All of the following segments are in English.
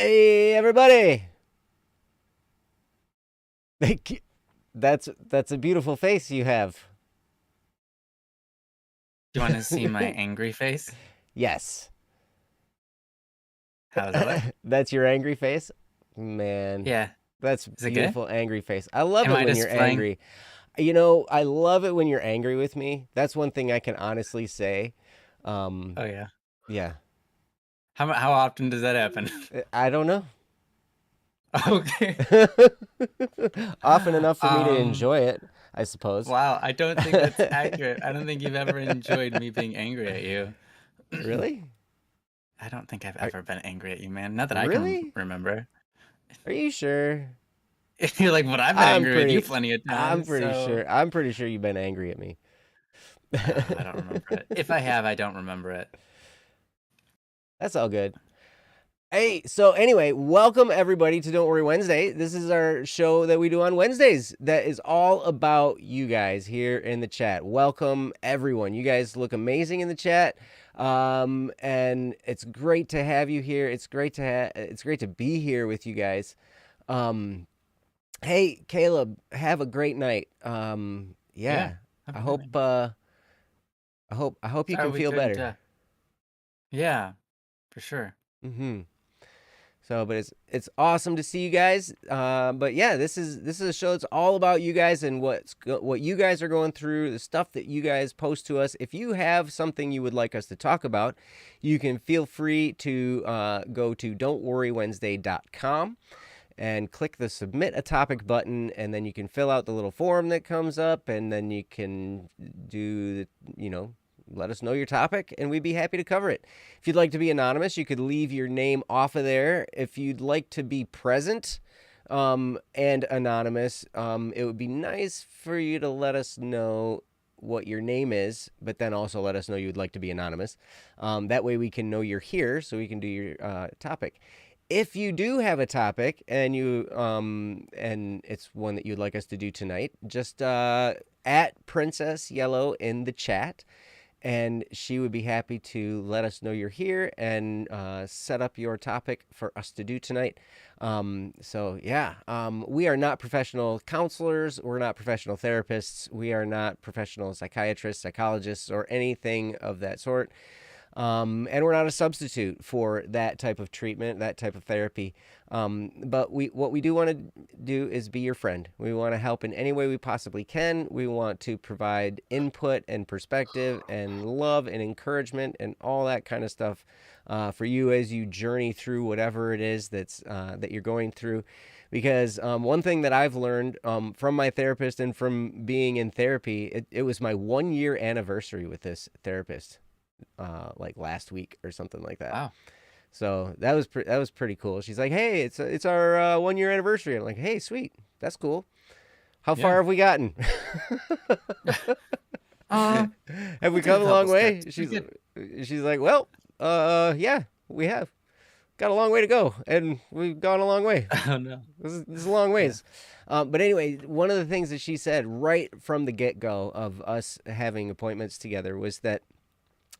Hey, everybody! That's a beautiful face you have. Do you want to see my angry face? Yes. How does it look? That's your angry face? Man, Yeah. that's Is it good? beautiful angry face. I love Am it I when you're displaying? angry. I love it when you're angry with me. That's one thing I can honestly say. Um, Oh yeah. yeah. How often does that happen? I don't know. Okay. Often enough for me to Um, enjoy it, I suppose. wow, I don't think that's accurate. I don't think you've ever enjoyed me being angry at you. Really? I don't think I've Are, ever been angry at you, man. Not that I can really? remember. Are you sure? You're like, but I've been I'm angry with you pretty plenty of I'm times, pretty so sure. I'm pretty sure you've been angry at me. I don't remember it. If I have, I don't remember it. That's all good. Hey, so anyway, welcome everybody to Don't Worry Wednesday. This is our show that we do on Wednesdays that is all about you guys here in the chat. Welcome everyone. You guys look amazing in the chat. And it's great to have you here. It's great to be here with you guys. Um, hey Caleb, have a great night. Yeah. Yeah. Have I a good hope night. I hope you Sorry can we feel couldn't better. yeah, for sure. Mhm. So, but it's awesome to see you guys. But yeah, this is a show that's all about you guys and what you guys are going through, the stuff that you guys post to us. If you have something you would like us to talk about, you can feel free to go to don'tworrywednesday.com and click the submit a topic button, and then you can fill out the little form that comes up, and then you can do the, let us know your topic, and we'd be happy to cover it. If you'd like to be anonymous, you could leave your name off of there. If you'd like to be present and anonymous, it would be nice for you to let us know what your name is, but then also let us know you would like to be anonymous. That way we can know you're here so we can do your topic. If you do have a topic and and it's one that you'd like us to do tonight, just at Princess Yellow in the chat, and she would be happy to let us know you're here and set up your topic for us to do tonight. We are not professional counselors. We're not professional therapists. We are not professional psychiatrists, psychologists, or anything of that sort. And we're not a substitute for that type of treatment, that type of therapy. But what we do want to do is be your friend. We want to help in any way we possibly can. We want to provide input and perspective and love and encouragement and all that kind of stuff for you as you journey through whatever it is that you're going through. Because one thing that I've learned from my therapist and from being in therapy, it was my 1 year anniversary with this therapist like last week or something like that. Wow. So that was pretty cool. She's like, "Hey, it's our 1 year anniversary." I'm like, "Hey, sweet, that's cool. How far Yeah. have we gotten? Uh, Have we we took come a a couple long steps. way?" She's like, "Well, yeah, we have got a long way to go, and we've gone a long way. Oh no. This is a long Yeah. ways." But anyway, one of the things that she said right from the get go of us having appointments together was that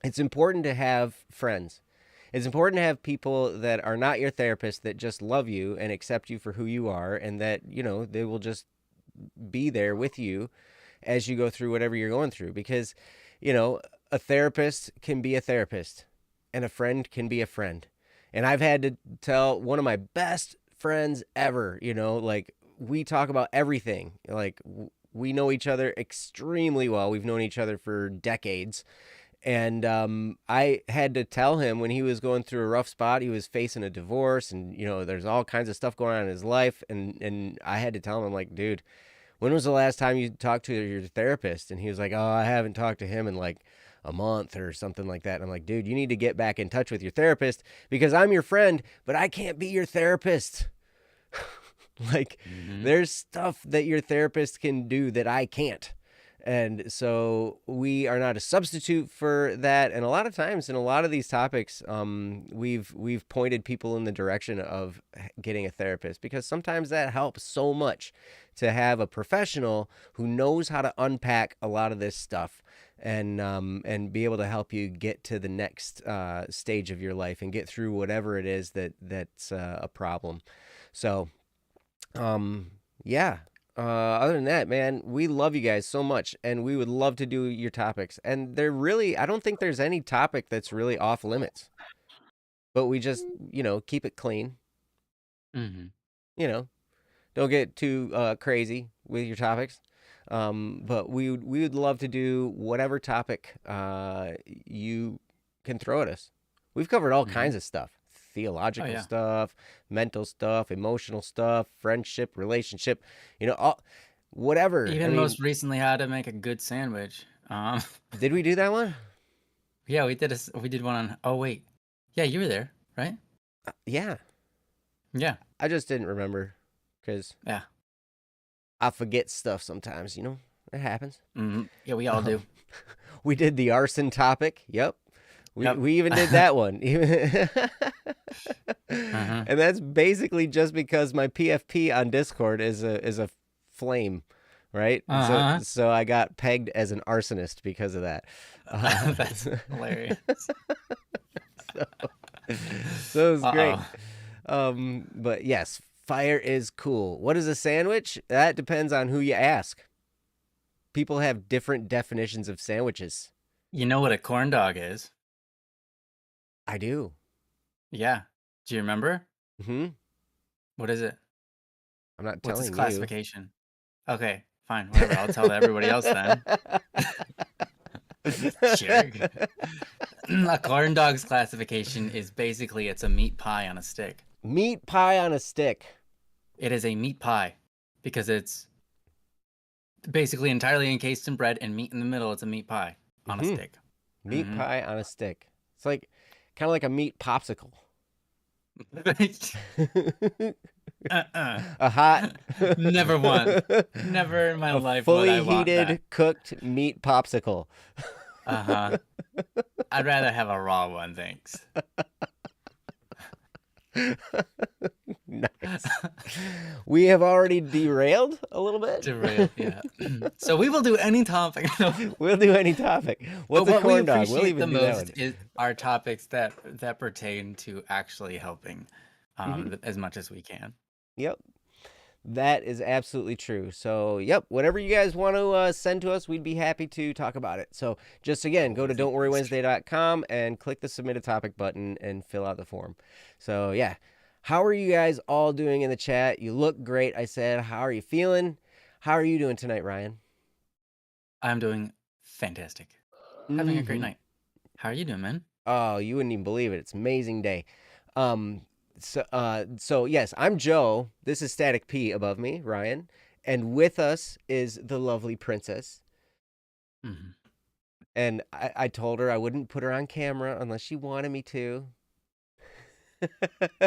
it's important to have friends. It's important to have people that are not your therapist that just love you and accept you for who you are, and that, they will just be there with you as you go through whatever you're going through. Because, you know, a therapist can be a therapist and a friend can be a friend. And I've had to tell one of my best friends ever, like we talk about everything. Like we know each other extremely well. We've known each other for decades, and I had to tell him when he was going through a rough spot. He was facing a divorce, and there's all kinds of stuff going on in his life. And I had to tell him, I'm like, dude, when was the last time you talked to your therapist? And he was like, oh, I haven't talked to him in like a month or something like that. And I'm like, dude, you need to get back in touch with your therapist because I'm your friend, but I can't be your therapist. Like, Hmm. there's stuff that your therapist can do that I can't. And so we are not a substitute for that. And a lot of times in a lot of these topics, we've pointed people in the direction of getting a therapist, because sometimes that helps so much to have a professional who knows how to unpack a lot of this stuff and be able to help you get to the next stage of your life and get through whatever it is that's a problem. So, yeah. Other than that, man, we love you guys so much, and we would love to do your topics. And I don't think there's any topic that's really off limits, but we just, keep it clean. Hmm. You know, don't get too crazy with your topics. But we would love to do whatever topic you can throw at us. We've covered all Hmm. kinds of stuff: Oh theological yeah. stuff, mental stuff, emotional stuff, friendship, relationship, all whatever. I Even mean, most recently, how to make a good sandwich. did we do that one? Yeah, we did one on. Oh wait, yeah, you were there, right? Yeah, Yeah, I just didn't remember because yeah. I forget stuff sometimes. It happens. Yeah, we all Um, do. we did the arson topic. Yep. We, Yep. we even did that one. Uh-huh. And that's basically just because my PFP on Discord is a flame, right? So Uh-huh. so I got pegged as an arsonist because of that. That's hilarious. so, so it was great. Uh-oh. But yes, fire is cool. What is a sandwich? That depends on who you ask. People have different definitions of sandwiches. You know what a corn dog is? I do. Yeah. Do you remember? Hmm. What is it? I'm not What's its telling you. classification? Okay, fine, whatever. I'll tell everybody else then. Jerk. A corn dog's classification is basically it's a meat pie on a stick. Meat pie on a stick. It is a meat pie because it's basically entirely encased in bread and meat in the middle. It's a meat pie on a Hmm. stick. Meat Hmm. pie on a stick. It's like kind of like a meat popsicle. Uh-uh. A hot, Never once. Never in my a life would I fully want that. heated, cooked meat popsicle. Uh-huh. I'd rather have a raw one, thanks. Nice. We have already derailed a little bit. Derailed, yeah. So we will do any topic. We'll do any topic. But What's a what we corn dog? We'll appreciate the even do that most one. is our topics that pertain to actually helping Hmm. as much as we can. Yep. That is absolutely true. So, yep, whatever you guys want to send to us, we'd be happy to talk about it. So, just again, go to Always easiest. don'tworrywednesday.com and click the submit a topic button and fill out the form. So, yeah. How are you guys all doing in the chat? You look great, I said. How are you feeling? How are you doing tonight, Ryan? I'm doing fantastic. Having a great Mm-hmm. night. How are you doing, man? Oh, you wouldn't even believe it. It's an amazing day. Um, so yes, I'm Joe. This is Static P above me, Ryan. And with us is the lovely princess. Hmm. And I told her I wouldn't put her on camera unless she wanted me to.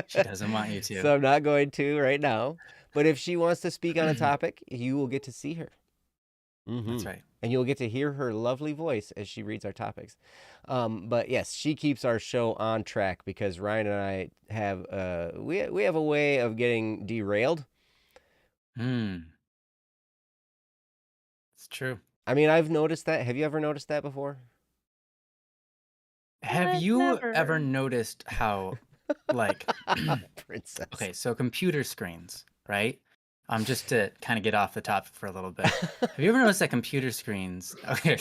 She doesn't want you to. So I'm not going to right now. But if she wants to speak on a topic, you will get to see her. That's Mm-hmm. right. And you'll get to hear her lovely voice as she reads our topics. But yes, she keeps our show on track because Ryan and I have we have a way of getting derailed. Hmm. It's true. I mean, I've noticed that. Have you ever noticed that before? Have you ever noticed how, like, Princess. okay, so computer screens, right? Just to kind of get off the topic for a little bit. Have you ever noticed that computer screens? Okay,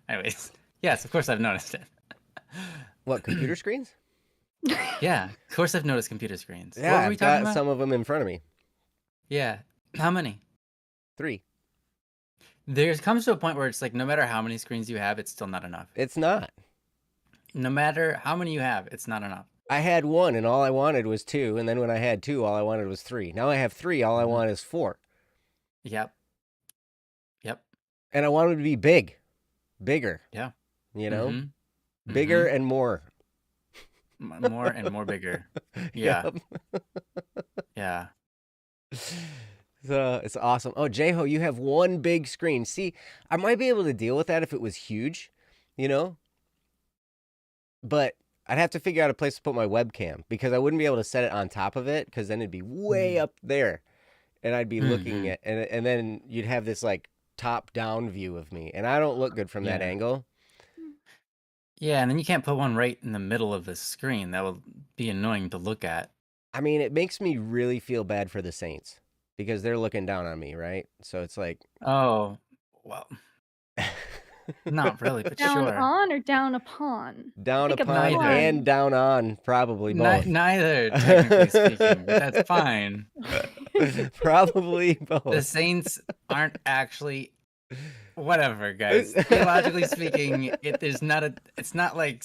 anyways, yes, of course I've noticed it. What, computer screens? Yeah, of course I've noticed computer screens. Yeah, What were we I've talking got about? some of them in front of me. Yeah, how many? 3. There comes to a point where it's like no matter how many screens you have, it's still not enough. It's not. No matter how many you have, it's not enough. I had 1 and all I wanted was 2, and then when I had 2, all I wanted was 3. Now I have 3, all I Mhm. want is 4. Yep. Yep. And I want them to be bigger, Yeah. you know? Mm-hmm. Bigger Mm-hmm. and more. More and more bigger. Yeah. Yep. Yeah. So it's awesome. Oh, J-Ho, you have one big screen. See, I might be able to deal with that if it was huge, you know, but I'd have to figure out a place to put my webcam because I wouldn't be able to set it on top of it because then it'd be way up there and I'd be looking Mm-hmm. at and then you'd have this like top down view of me and I don't look good from that Yeah. angle. Yeah, and then you can't put one right in the middle of the screen. That will be annoying to look at. I mean, it makes me really feel bad for the Saints because they're looking down on me, right? So it's like Oh, well, not really, but Down sure. on or down upon? down Think upon Neither. and down on, probably both. Neither, technically speaking, but that's fine. Probably The both. Saints aren't actually whatever, guys. Theologically speaking, it's not like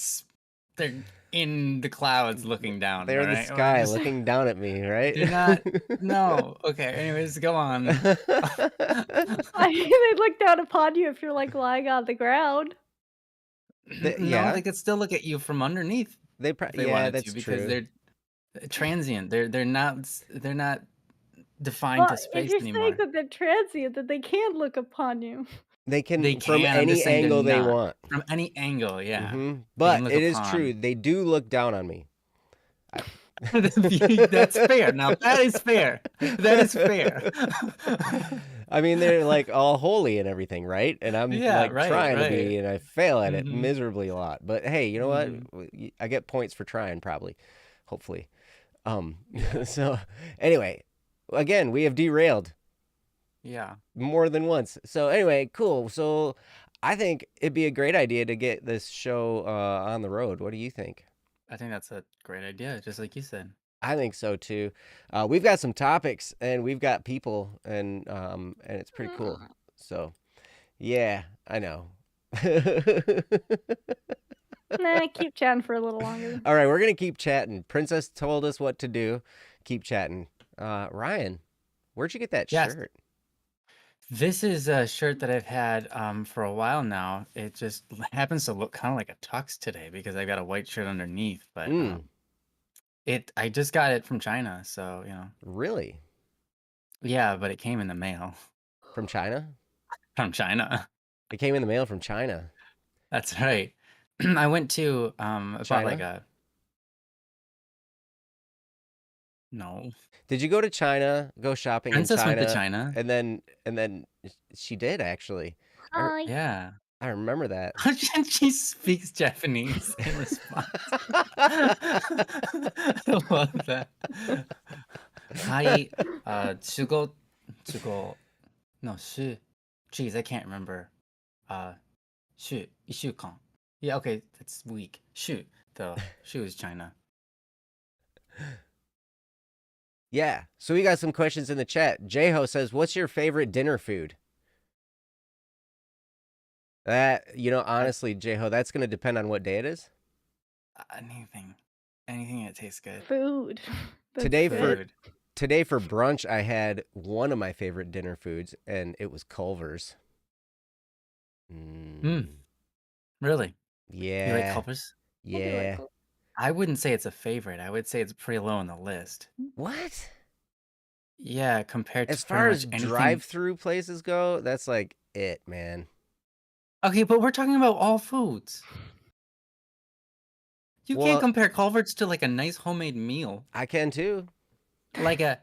they're in the clouds looking down. They're in the right? sky looking down at me, right? They're not. No. Okay. Anyways, go on. I mean, they look down upon you if you're like lying on the ground. No, yeah, they could still look at you from underneath if they yeah, wanted that's to, because true. they're transient. They're not defined Well, to if space you're saying anymore. that they're transient, then they can look upon you. They can They from can. I'm just any saying they're angle they not. want. From any angle, yeah. They can But look it is true. upon. They do look down on me. That's fair. Now that is fair. That is fair. I mean, they're like all holy and everything, right? And I'm Yeah, like right, trying to be, right. and I fail at it Mhm. miserably a lot. But hey, you know Mhm. what? I get points for trying, probably, hopefully. Yeah. So anyway, again, we have derailed Yeah. more than once. So anyway, cool. So I think it'd be a great idea to get this show on the road. What do you think? I think that's a great idea, just like you said. I think so too. We've got some topics and we've got people and it's pretty cool. So yeah, I know. Nah, keep chatting for a little longer. All right, we're gonna keep chatting. Princess told us what to do. Keep chatting. Ryan, where'd you get that Yes. shirt? This is a shirt that I've had for a while now. It just happens to look kind of like a tux today because I got a white shirt underneath, but I just got it from China, so Really? Yeah, but it came in the mail From China? from China. It came in the mail from China. That's right. I went to about like China? no. Did you go to China, go shopping in Princess went to China, China. and then she did actually. Hi. Yeah. I remember that. She speaks Japanese in response. I love that. Hi, no, geez, I can't remember. 1週間. Yeah, okay, that's week. 週, though. 週 is China. Yeah. So we got some questions in the chat. Jho says, "What's your favorite dinner food?" Honestly, Jho, that's going to depend on what day it is. Anything that tastes good. Food. That's Today good. for brunch, I had one of my favorite dinner foods, and it was Culver's. Really? Yeah. You like Culver's? Yeah. I wouldn't say it's a favorite. I would say it's pretty low on the list. What? Yeah, compared to As far as anything... drive-through places go, that's like it, man. Okay, but we're talking about all foods. You can't compare Culver's to like a nice homemade meal. I can too. Like a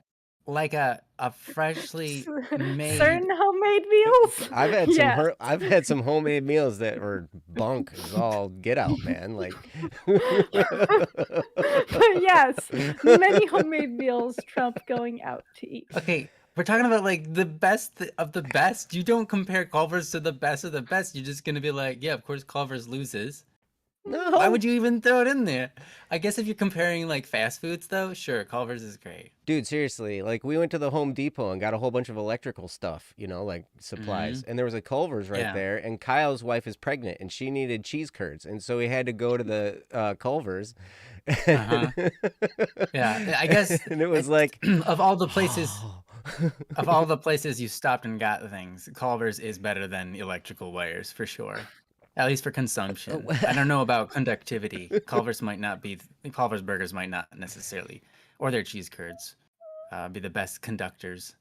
freshly made certain homemade meals. I've had some homemade meals that were bunk as all get out, man. Like yes, many homemade meals trump going out to eat. Okay, we're talking about like the best of the best. You don't compare Culver's to the best of the best. You're just gonna be like, yeah, of course Culver's loses. No. Why would you even throw it in there? I guess if you're comparing like fast foods though, sure, Culver's is great. Dude, seriously, like we went to the Home Depot and got a whole bunch of electrical stuff, like supplies. And there was a Culver's right there, and Kyle's wife is pregnant and she needed cheese curds. And so we had to go to the Culver's. Yeah, I guess. And it was like of all the places you stopped and got things, Culver's is better than electrical wires for sure. At least for consumption. I don't know about conductivity. Culver's burgers might not necessarily, or their cheese curds, be the best conductors.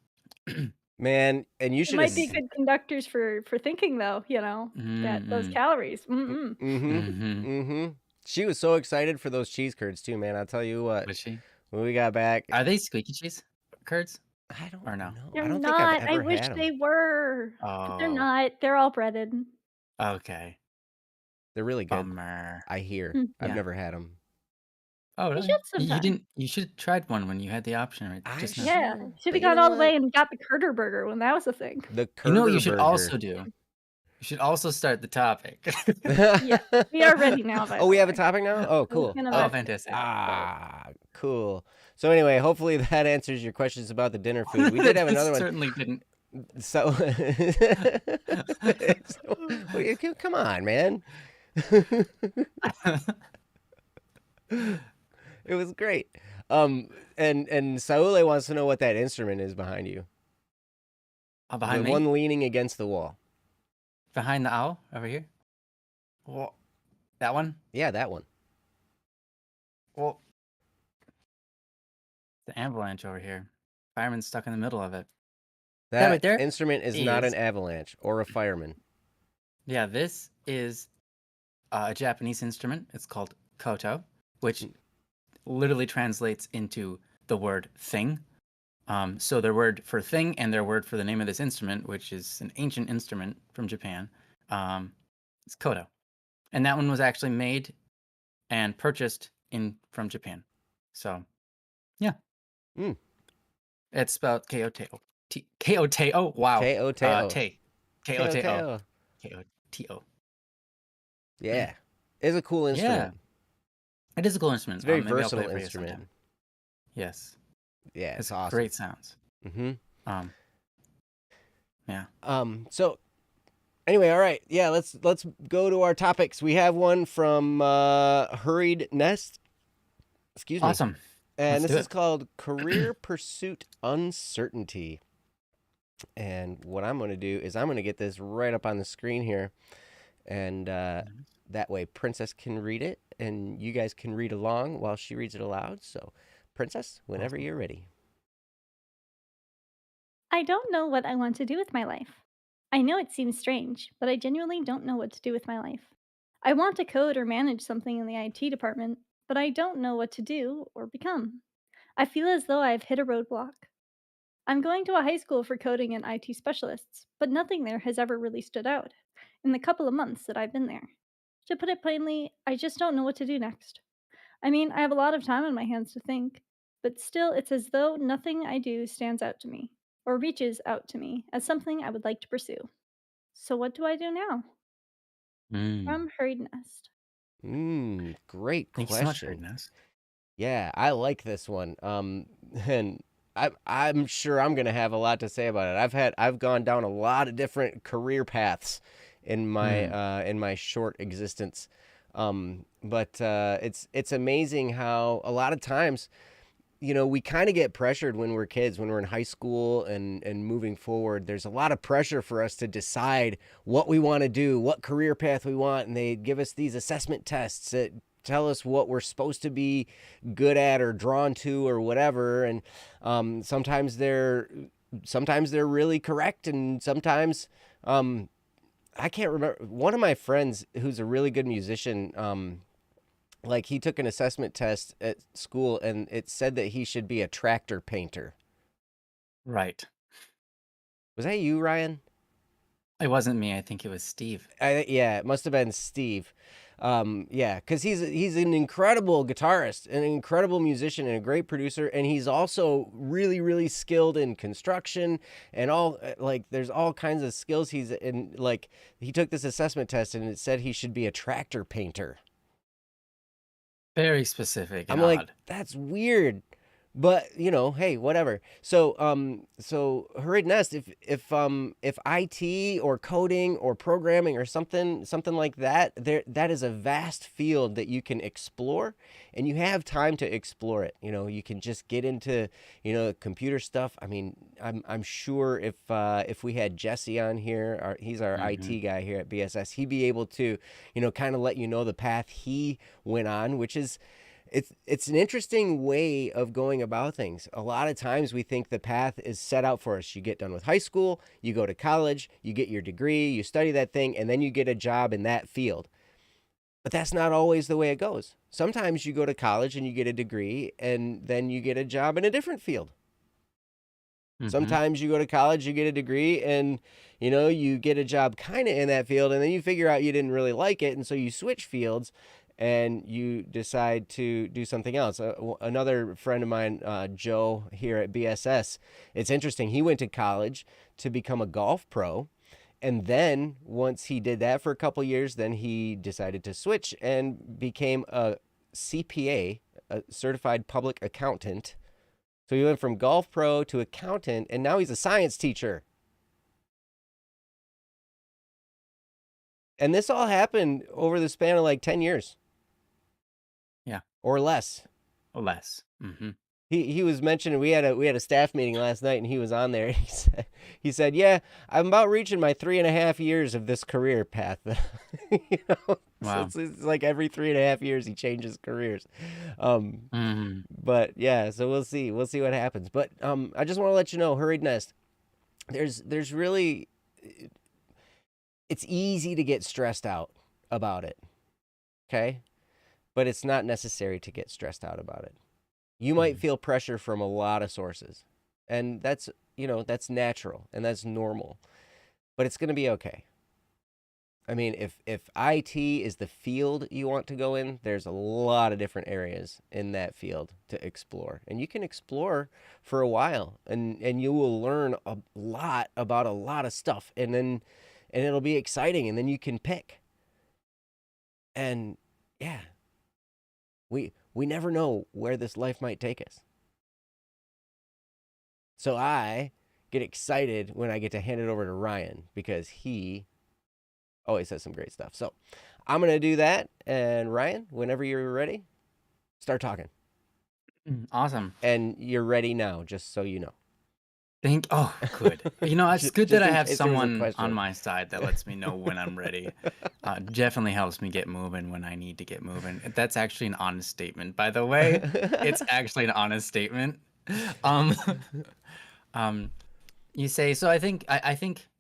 Man, and you It should have. might be good conductors for thinking though, that those Mm-mm. calories. Mm-hmm. Mm-hmm. Mm-hmm. She was so excited for those cheese curds too, man. I'll tell you what. Was she? When we got back, Are they squeaky cheese curds I don't or no? know. I They're don't think I've not. I ever wish had them. they were, but they're Oh, not. They're all breaded. okay. They're really good. Bummer. I hear. Mm. I've Yeah. never had them. Oh, You really? should You sometime. didn't. You should have tried one when you had the option right I just now. Yeah, should, should but have you gone know all the what? way and got the Critter Burger when that was a thing. The You know what you Kurger should burger. also do? You should also start the topic. Yeah, we are ready now, by Oh, the we have a way. topic now? Oh, I was cool. gonna Oh, message fantastic. you, Cool. So anyway, hopefully that answers your questions about the dinner food. We did have This another one. certainly didn't. So, come on, man. It was great. And Saule wants to know what that instrument is behind you. Behind The me? one leaning against the wall. Behind the owl over here? Well, that one? Yeah, that one. Well, the avalanche over here. Fireman's stuck in the middle of it. That right there instrument is not an is- avalanche or a fireman. Yeah, this is a Japanese instrument. It's called koto, which literally translates into the word thing. So their word for thing and their word for the name of this instrument, which is an ancient instrument from Japan, is koto. And that one was actually made and purchased from Japan. So, yeah. Mm. It's spelled K-O-T-O. K-O-T-O. Wow. K-O-T-O. K. K-O-T-O. K-O-T-O. K-O-T-O. Yeah. It's a cool instrument. It is a cool instrument. It's a very Maybe I'll play versatile it for you instrument. sometime. Yes. Yeah, it's It's awesome. great sounds. Mm-hmm. Yeah. So anyway, all right. Yeah, let's go to our topics. We have one from Hurried Nest. Excuse me. Awesome. And Let's this do is it. called Career Pursuit Uncertainty. And what I'm going to do is I'm going to get this right up on the screen here. And that way Princess can read it and you guys can read along while she reads it aloud. So, Princess, whenever you're ready. I don't know what I want to do with my life. I know it seems strange, but I genuinely don't know what to do with my life. I want to code or manage something in the IT department, but I don't know what to do or become. I feel as though I've hit a roadblock. I'm going to a high school for coding and IT specialists, but nothing there has ever really stood out in the couple of months that I've been there. To put it plainly, I just don't know what to do next. I mean, I have a lot of time on my hands to think, but still, it's as though nothing I do stands out to me or reaches out to me as something I would like to pursue. So, what do I do now? From Hurried Nest. Great Thank you so much, question. Nest. Yeah, I like this one. And I'm sure I'm gonna have a lot to say about it. I've gone down a lot of different career paths in my short existence. But it's amazing how a lot of times, we kind of get pressured when we're kids, when we're in high school and moving forward. There's a lot of pressure for us to decide what we want to do, what career path we want, and they give us these assessment tests that tell us what we're supposed to be good at or drawn to or whatever. And sometimes they're really correct, and sometimes I can't remember. One of my friends who's a really good musician, like he took an assessment test at school and it said that he should be a tractor painter. Right. Was that you, Ryan? It wasn't me. I think it was Steve. Yeah, it must have been Steve. Yeah, because he's an incredible guitarist, an incredible musician, and a great producer, and he's also really, really skilled in construction and all. Like, there's all kinds of skills he's in. Like, he took this assessment test and it said he should be a tractor painter. Very specific and I'm like, odd. that's weird. But hey, whatever. So Hurried Nest, if IT or coding or programming or something like that, that is a vast field that you can explore, and you have time to explore it. You can just get into computer stuff. I mean, I'm sure if we had Jesse on here, he's our IT guy here at BSS, he'd be able to kind of let you know the path he went on, which is It's an interesting way of going about things. A lot of times we think the path is set out for us. You get done with high school, you go to college, you get your degree, you study that thing, and then you get a job in that field. But that's not always the way it goes. Sometimes you go to college and you get a degree, and then you get a job in a different field. Sometimes you go to college, you get a degree, and you get a job kind of in that field, and then you figure out you didn't really like it, and so you switch fields and you decide to do something else. Another friend of mine, Joe, here at BSS, it's interesting. He went to college to become a golf pro, and then once he did that for a couple years, then he decided to switch and became a CPA, a certified public accountant. So he went from golf pro to accountant, and now he's a science teacher. And this all happened over the span of like 10 years. Yeah. Or less. Or less. Mm-hmm. He was mentioning, we had a staff meeting last night, and he was on there. He said, yeah, I'm about reaching my 3.5 years of this career path. Wow. So it's like every 3.5 years he changes careers. But yeah, so we'll see what happens. But I just want to let you know, Hurried Nest, there's really, it's easy to get stressed out about it. Okay? But it's not necessary to get stressed out about it. You might feel pressure from a lot of sources, and that's natural and that's normal, but it's going to be okay. I mean, if IT is the field you want to go in, there's a lot of different areas in that field to explore, and you can explore for a while, and you will learn a lot about a lot of stuff, and it'll be exciting, and then you can pick. And yeah, we never know where this life might take us. So I get excited when I get to hand it over to Ryan, because he always says some great stuff. So I'm going to do that. And Ryan, whenever you're ready, start talking. Awesome. And you're ready now, just so you know. Oh, good. It's good that I have someone question. on my side that lets me know when I'm ready. Definitely helps me get moving when I need to get moving. That's actually an honest statement, by the way. It's actually an honest statement. You say, so I think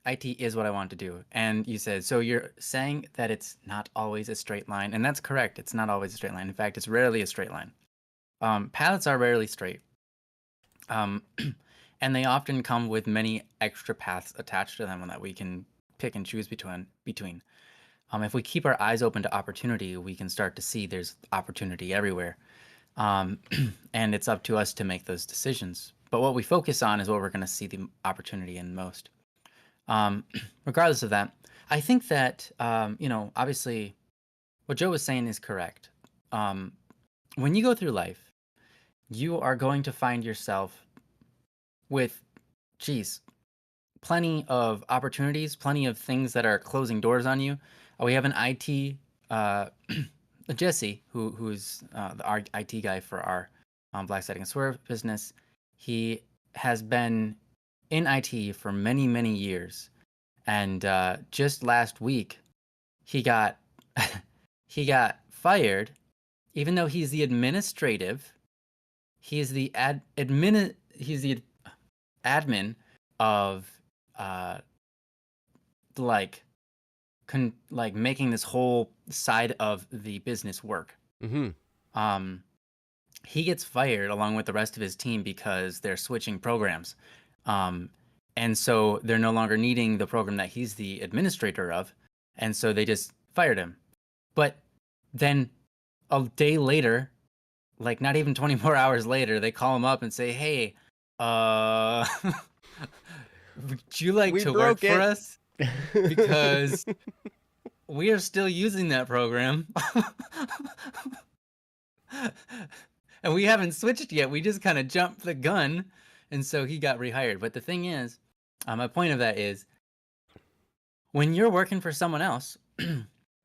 IT is what I want to do. And you said, so you're saying that it's not always a straight line. And that's correct. It's not always a straight line. In fact, it's rarely a straight line. Paths are rarely straight. And they often come with many extra paths attached to them that we can pick and choose between. If we keep our eyes open to opportunity, we can start to see there's opportunity everywhere. And it's up to us to make those decisions. But what we focus on is what we're going to see the opportunity in most. Regardless of that, I think that, obviously what Joe was saying is correct. When you go through life, you are going to find yourself with, plenty of opportunities, plenty of things that are closing doors on you. We have an IT, Jesse, who's our IT guy for our Black Setting and Swerve business. He has been in IT for many, many years. And just last week, he got fired, even though he's the administrative. He's the admin of making this whole side of the business work. He gets fired along with the rest of his team because they're switching programs, and so they're no longer needing the program that he's the administrator of, and so they just fired him. But then a day later, like not even 24 hours later, they call him up and say, hey, would you like to work for us? Because we are still using that program. And we haven't switched yet. We just kind of jumped the gun. And so he got rehired. But the thing is, my point of that is, when you're working for someone else,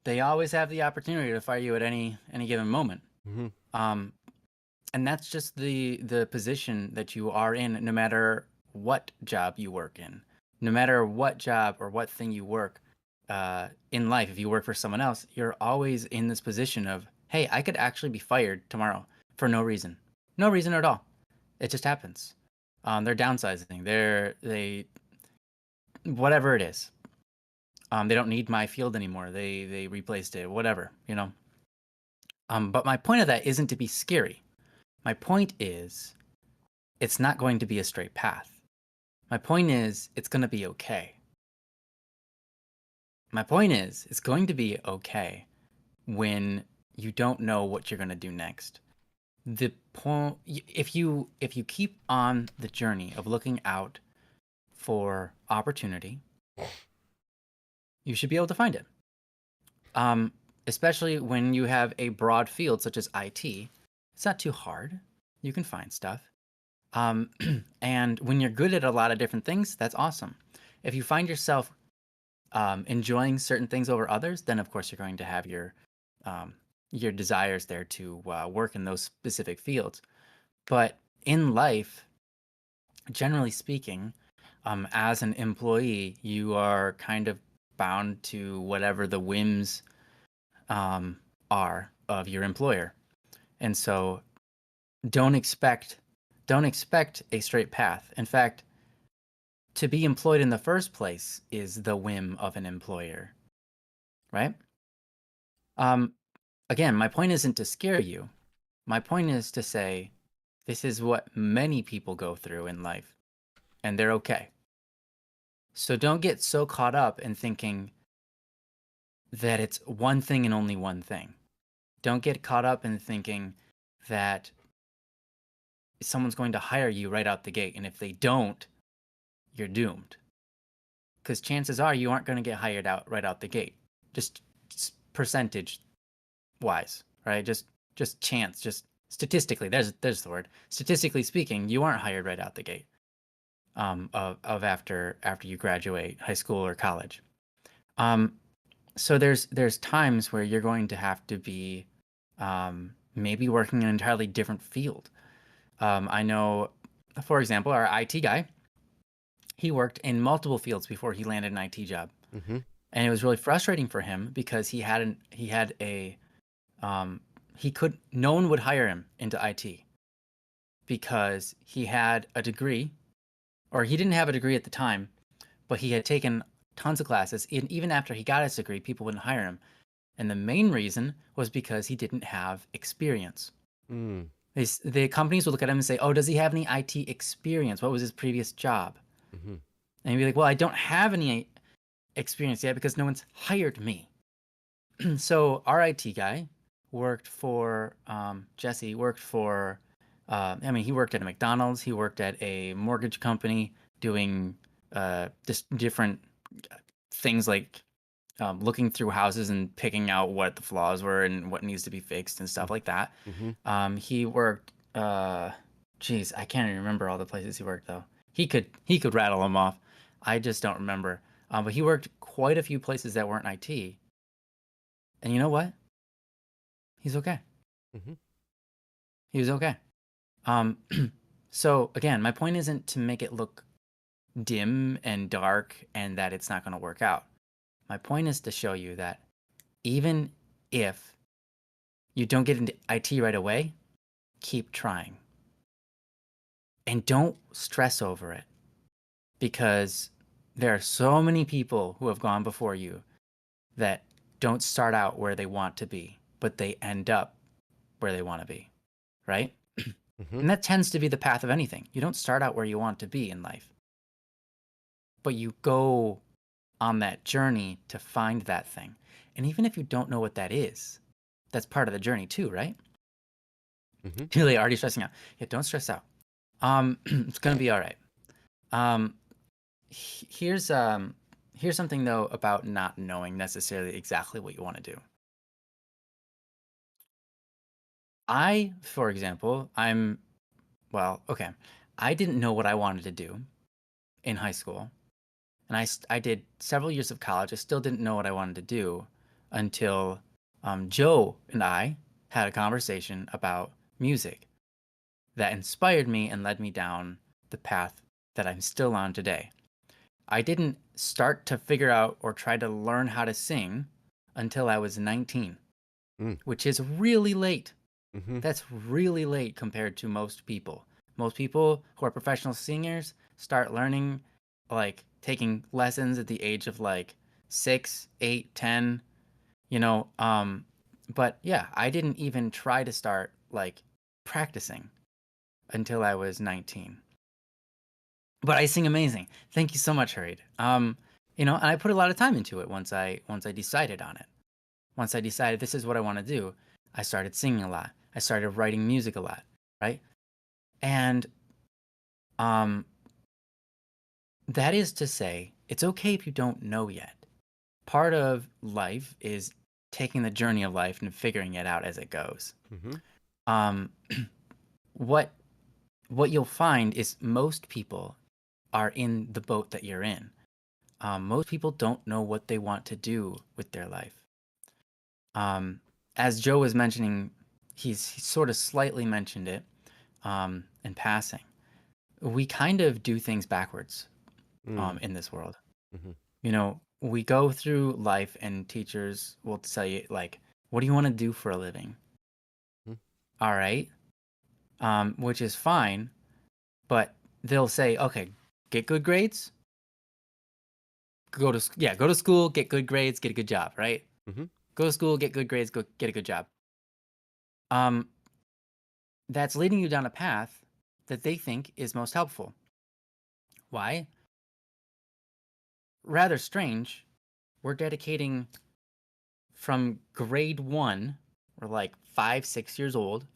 they always have the opportunity to fire you at any given moment. And that's just the position that you are in, no matter what job you work in. No matter what job or what thing you work in life, if you work for someone else, you're always in this position of, hey, I could actually be fired tomorrow. for no reason. No reason at all. It just happens. They're downsizing. They whatever it is. They don't need my field anymore. They replaced it. Whatever, you know. But my point of that isn't to be scary. My point is, it's not going to be a straight path. My point is, it's going to be okay. My point is, it's going to be okay when you don't know what you're going to do next. The point, if you keep on the journey of looking out for opportunity, you should be able to find it. Especially when you have a broad field such as IT, it's not too hard. You can find stuff. And when you're good at a lot of different things, that's awesome. If you find yourself enjoying certain things over others, then of course you're going to have your desires there to work in those specific fields. But in life, generally speaking, as an employee, you are kind of bound to whatever the whims are of your employer. And so don't expect a straight path. In fact, to be employed in the first place is the whim of an employer, right? Again, my point isn't to scare you. My point is to say this is what many people go through in life, and they're okay. So don't get so caught up in thinking that it's one thing and only one thing. Don't get caught up in thinking that someone's going to hire you right out the gate, and if they don't, you're doomed. Because chances are you aren't going to get hired out right out the gate. Just percentage wise, right? Just chance, just statistically. There's the word. Statistically speaking, you aren't hired right out the gate. Of after you graduate high school or college. So there's times where you're going to have to be maybe working in an entirely different field. I know, for example, our IT guy, he worked in multiple fields before he landed an IT job. Mm-hmm. And it was really frustrating for him because no one would hire him into IT because he had a degree, or he didn't have a degree at the time, but he had taken tons of classes. And even after he got his degree, people wouldn't hire him. And the main reason was because he didn't have experience. Mm. The companies would look at him and say, oh, does he have any IT experience? What was his previous job? Mm-hmm. And he'd be like, well, I don't have any experience yet because no one's hired me. So our IT guy worked for, Jesse worked for, he worked at a McDonald's. He worked at a mortgage company doing just different things like looking through houses and picking out what the flaws were and what needs to be fixed and stuff like that. Mm-hmm. He worked, I can't even remember all the places he worked though. He could rattle them off. I just don't remember. But he worked quite a few places that weren't IT. And you know what? He's okay. Mm-hmm. He was okay. So again, my point isn't to make it look dim and dark and that it's not going to work out. My point is to show you that even if you don't get into IT right away, keep trying. And don't stress over it, because there are so many people who have gone before you that don't start out where they want to be, but they end up where they want to be, right? Mm-hmm. And that tends to be the path of anything. You don't start out where you want to be in life, but you go on that journey to find that thing. And even if you don't know what that is, that's part of the journey too, right? Mm-hmm. Really already stressing out. Yeah, don't stress out. It's gonna be all right. Here's something though about not knowing necessarily exactly what you want to do. For example, I didn't know what I wanted to do in high school. And I did several years of college. I still didn't know what I wanted to do until Joe and I had a conversation about music that inspired me and led me down the path that I'm still on today. I didn't start to figure out or try to learn how to sing until I was 19, which is really late. Mm-hmm. That's really late compared to most people. Most people who are professional singers start learning, like taking lessons at the age of like 6, 8, 10, you know. But yeah, I didn't even try to start like practicing until I was 19. But I sing amazing. Thank you so much, Hurried. You know, and I put a lot of time into it once I decided on it. Once I decided this is what I want to do, I started singing a lot. I started writing music a lot, right? And um that is to say, it's okay if you don't know yet. Part of life is taking the journey of life and figuring it out as it goes. Mm-hmm. Um what you'll find is most people are in the boat that you're in. Most people don't know what they want to do with their life. As Joe was mentioning, he sort of slightly mentioned it in passing. We kind of do things backwards in this world. Mm-hmm. You know, we go through life and teachers will tell you, like, what do you want to do for a living? Mm-hmm. All right. Which is fine, but they'll say, okay, get good grades, go to school, get good grades, get a good job, right? Mm-hmm. Go to school, get good grades, go get a good job. Um, that's leading you down a path that they think is most helpful. Why? Rather strange. We're dedicating from grade 1, we're like 5, 6 years old,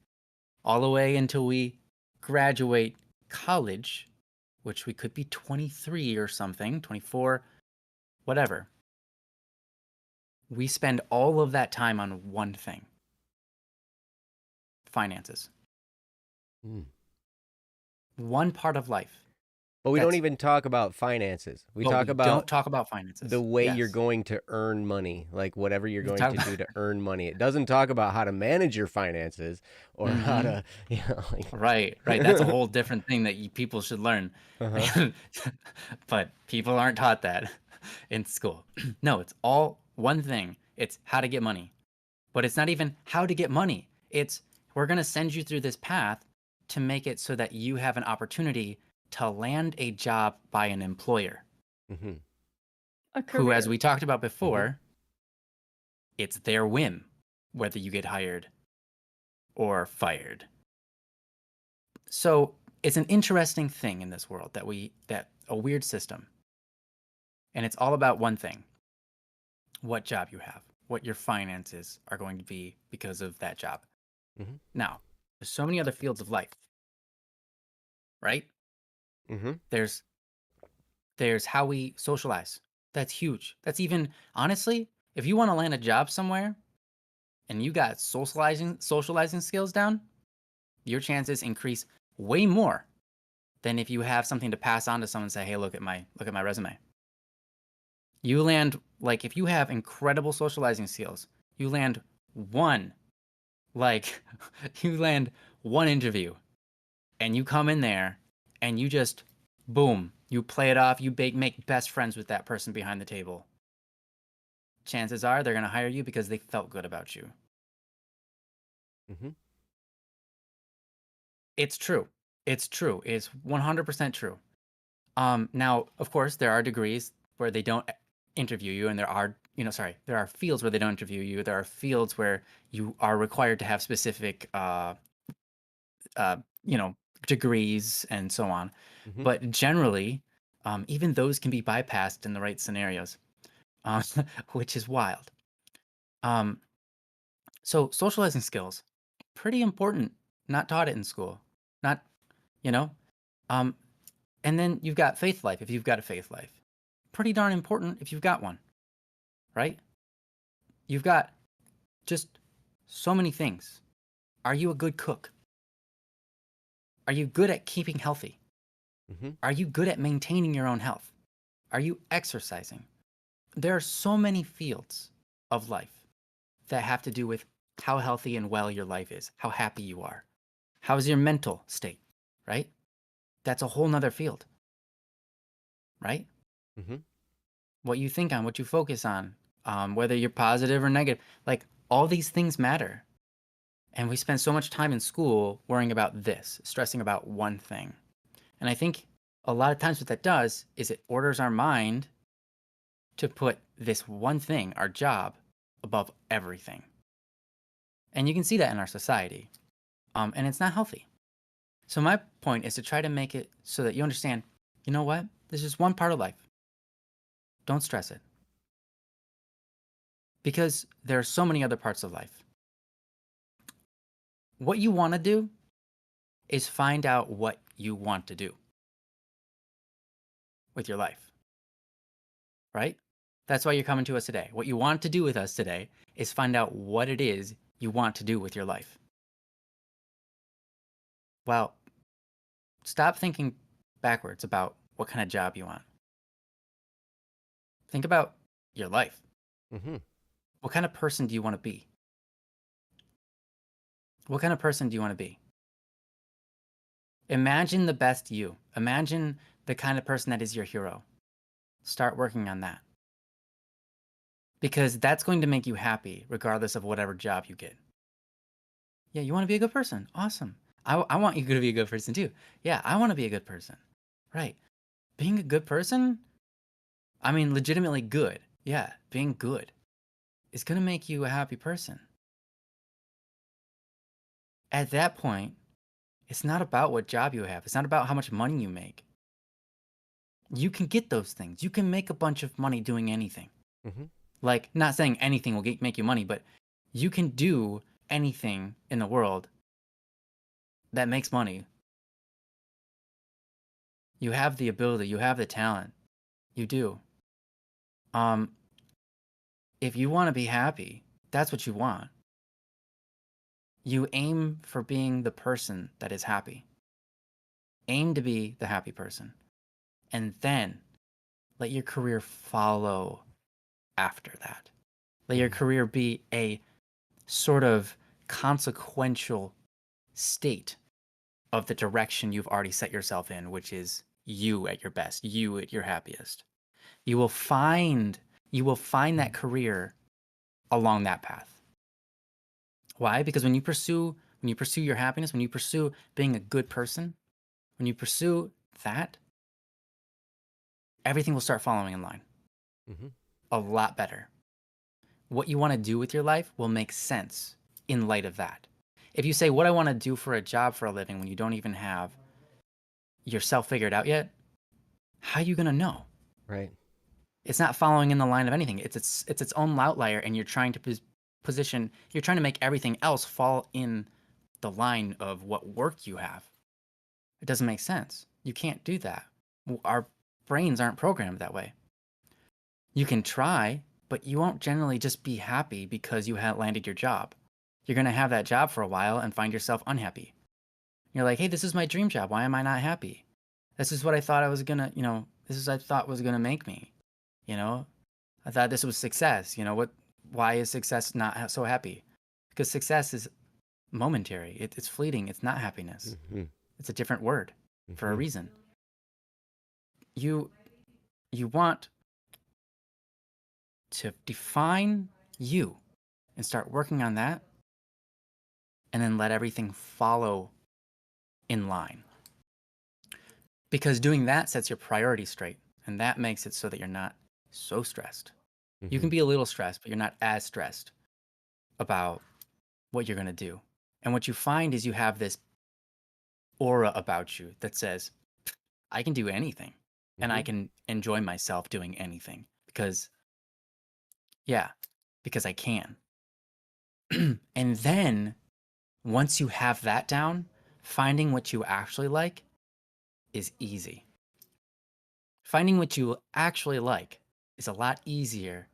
all the way until we graduate college, which we could be 23 or something, 24, whatever. We spend all of that time on one thing: finances. Mm. One part of life. But we don't That's even talk about finances. We But talk we don't about talk about finances. the way you're Yes. going to earn money, like whatever you're We going talk to about do to earn money. It doesn't talk about how to manage your finances or how Mhm. to, you know, like. Right. That's a whole different thing that people should learn. Uh-huh. But people aren't taught that in school. No, it's all one thing. It's how to get money. But it's not even how to get money. It's we're going to send you through this path to make it so that you have an opportunity to land a job by an employer Mm-hmm. A who, as career. we talked about Mm-hmm. before, it's their whim whether you get hired or fired. So it's an interesting thing in this world that a weird system. And it's all about one thing: what job you have, what your finances are going to be because of that job. Mm-hmm. Now, there's so many other fields of life, right? Mm-hmm. There's how we socialize. That's huge. That's even, honestly, if you want to land a job somewhere and you got socializing skills down, your chances increase way more than if you have something to pass on to someone and say, "Hey, look at my resume." You land, like, if you have incredible socializing skills, you land one, like, you land one interview and you come in there and you just, boom, you play it off, you make best friends with that person behind the table. Chances are they're going to hire you because they felt good about you. Mm-hmm. It's true. It's 100% true. Now, of course, there are degrees where they don't interview you, and there are, there are fields where they don't interview you. There are fields where you are required to have specific, you know, degrees and so on. Mm-hmm. But generally, even those can be bypassed in the right scenarios, uh, which is wild. So socializing skills, pretty important. Not taught it in school. Not, you know, um, and then you've got faith life. If you've got a faith life, pretty darn important if you've got one, right? You've got just so many things. Are you a good cook? Are you good at keeping healthy? Mm-hmm. Are you good at maintaining your own health? Are you exercising? There are so many fields of life that have to do with how healthy and well your life is, how happy you are. How's your mental state, right? That's a whole nother field, right? Mm-hmm. What you think on, what you focus on, whether you're positive or negative, like all these things matter. And we spend so much time in school worrying about this, stressing about one thing. And I think a lot of times what that does is it orders our mind to put this one thing, our job, above everything. And you can see that in our society. And it's not healthy. So my point is to try to make it so that you understand, you know what? This is one part of life. Don't stress it. Because there are so many other parts of life. What you want to do is find out what you want to do with your life. Right? That's why you're coming to us today. What you want to do with us today is find out what it is you want to do with your life. Well, stop thinking backwards about what kind of job you want. Think about your life. Mm-hmm. What kind of person do you want to be? What kind of person do you want to be? Imagine the best you. Imagine the kind of person that is your hero. Start working on that. Because that's going to make you happy regardless of whatever job you get. Yeah, you want to be a good person. Awesome. I want you to be a good person too. Yeah, I want to be a good person. Right. Being a good person, I mean, legitimately good. Yeah, being good is going to make you a happy person. At that point, it's not about what job you have. It's not about how much money you make. You can get those things. You can make a bunch of money doing anything. Mm-hmm. Like, not saying anything will make you money, but you can do anything in the world that makes money. You have the ability, you have the talent. You do. If you want to be happy, that's what you want. You aim for being the person that is happy. Aim to be the happy person. And then let your career follow after that. Let your career be a sort of consequential state of the direction you've already set yourself in, which is you at your best, you at your happiest. You will find that career along that path. Why? Because when you pursue your happiness, when you pursue being a good person, when you pursue that, everything will start following in line. Mm-hmm. A lot better. What you want to do with your life will make sense in light of that. If you say, what I want to do for a job for a living, when you don't even have yourself figured out yet, how are you going to know? Right. It's not following in the line of anything. It's its own outlier, and you're trying to you're trying to make everything else fall in the line of what work you have. It doesn't make sense. You can't do that. Our brains aren't programmed that way. You can try, but you won't generally just be happy because you have landed your job. You're going to have that job for a while and find yourself unhappy. You're like, hey, this is my dream job. Why am I not happy? This is what I thought I was going to, this is what I thought was going to make me, I thought this was success. Why is success not so happy? Because success is momentary. It's fleeting. It's not happiness. Mm-hmm. It's a different word for a Mm-hmm. reason. You want to define you and start working on that, and then let everything follow in line. Because doing that sets your priorities straight, and that makes it so that you're not so stressed. Mm-hmm. You can be a little stressed, but you're not as stressed about what you're going to do. And what you find is you have this aura about you that says, I can do anything, and I can enjoy myself doing anything because I can. And then once you have that down, finding what you actually like is easy. Finding what you actually like is a lot easier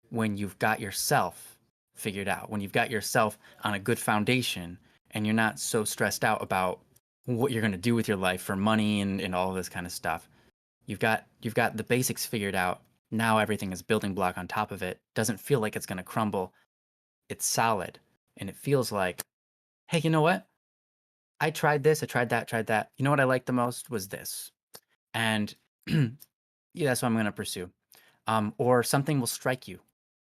when you've got yourself figured out, when you've got yourself on a good foundation and you're not so stressed out about what you're going to do with your life for money and all of this kind of stuff. You've got the basics figured out. Now everything is building block on top of it. Doesn't feel like it's going to crumble. It's solid. And it feels like, hey, you know what? I tried this, I tried that. You know what I liked the most was this. And yeah, that's what I'm going to pursue. Or something will strike you.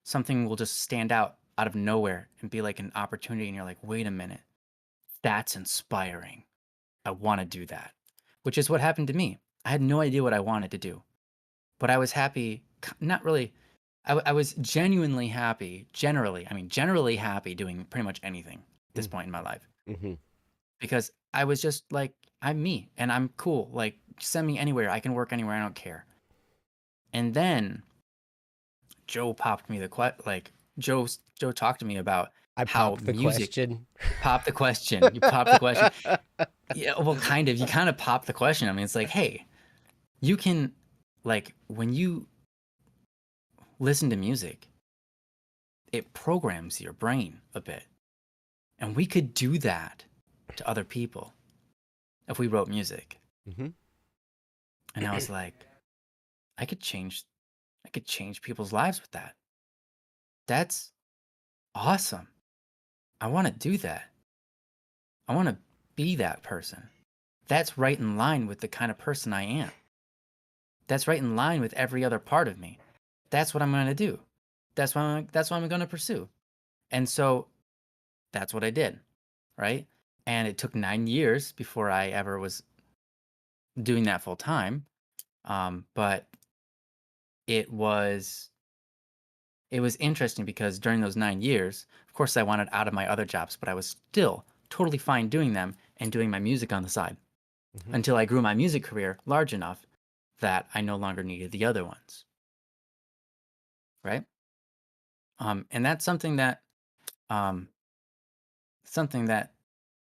Something will just stand out out of nowhere and be like an opportunity, and you're like, wait a minute, that's inspiring. I want to do that, which is what happened to me. I had no idea what I wanted to do, but I was happy. Not really. I was genuinely happy. Generally happy doing pretty much anything at this point in my life, because I was just like, I'm me and I'm cool. Like, send me anywhere. I can work anywhere. I don't care. And then Joe popped me Joe talked to me about I how popped the music question. popped the question. You popped the question. Yeah, well, kind of. You kind of popped the question. I mean, it's like, hey, you can, like, when you listen to music, it programs your brain a bit. And we could do that to other people if we wrote music. And I was like, I could change people's lives with that. That's awesome. I want to do that. I want to be that person. That's right in line with the kind of person I am. That's right in line with every other part of me. That's what I'm going to do. That's what I'm going to pursue. And so that's what I did, right? And it took 9 years before I ever was doing that full time. But it was interesting because during those 9 years, of course, I wanted out of my other jobs, but I was still totally fine doing them and doing my music on the side until I grew my music career large enough that I no longer needed the other ones. Right? And that's something that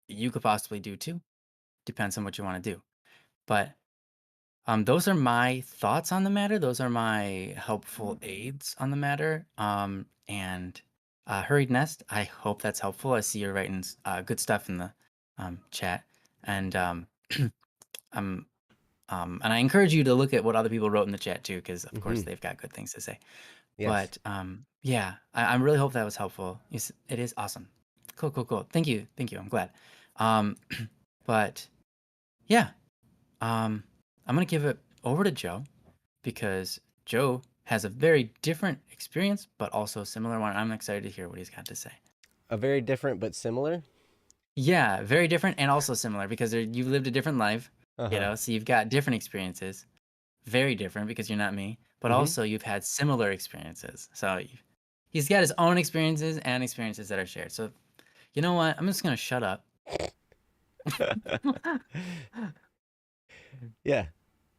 you could possibly do too. Depends on what you want to do. But those are my thoughts on the matter. Those are my helpful aids on the matter. And Hurried Nest, I hope that's helpful. I see you're writing good stuff in the chat. And and I encourage you to look at what other people wrote in the chat too, because of course they've got good things to say. Yes. But yeah, I really hope that was helpful. It is awesome. Cool. Thank you. I'm glad. But yeah, I'm gonna give it over to Joe because Joe has a very different experience, but also a similar one. I'm excited to hear what he's got to say. A very different but similar. Yeah, very different and also similar because you've lived a different life, so you've got different experiences. Very different because you're not me, but also you've had similar experiences. So he's got his own experiences and experiences that are shared. So you know what? I'm just gonna shut up. Yeah.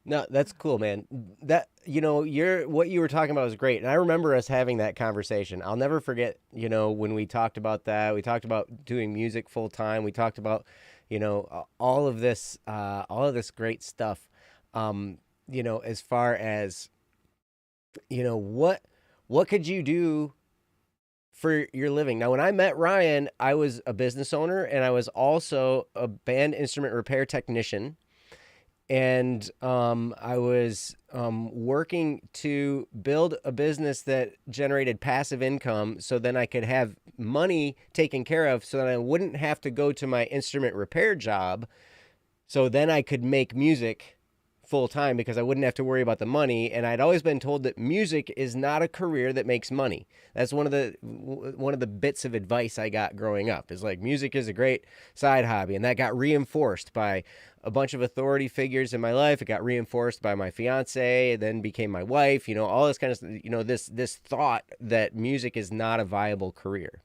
No, that's cool, man. That what you were talking about was great. And I remember us having that conversation. I'll never forget, when we talked about that. We talked about doing music full time. We talked about, all of this great stuff. As far as what could you do for your living? Now, when I met Ryan, I was a business owner and I was also a band instrument repair technician. And I was working to build a business that generated passive income so then I could have money taken care of so that I wouldn't have to go to my instrument repair job. So then I could make music full time because I wouldn't have to worry about the money. And I'd always been told that music is not a career that makes money. That's one of the bits of advice I got growing up, is like, music is a great side hobby. And that got reinforced by a bunch of authority figures in my life. It got reinforced by my fiance, then became my wife, all this kind of, this thought that music is not a viable career.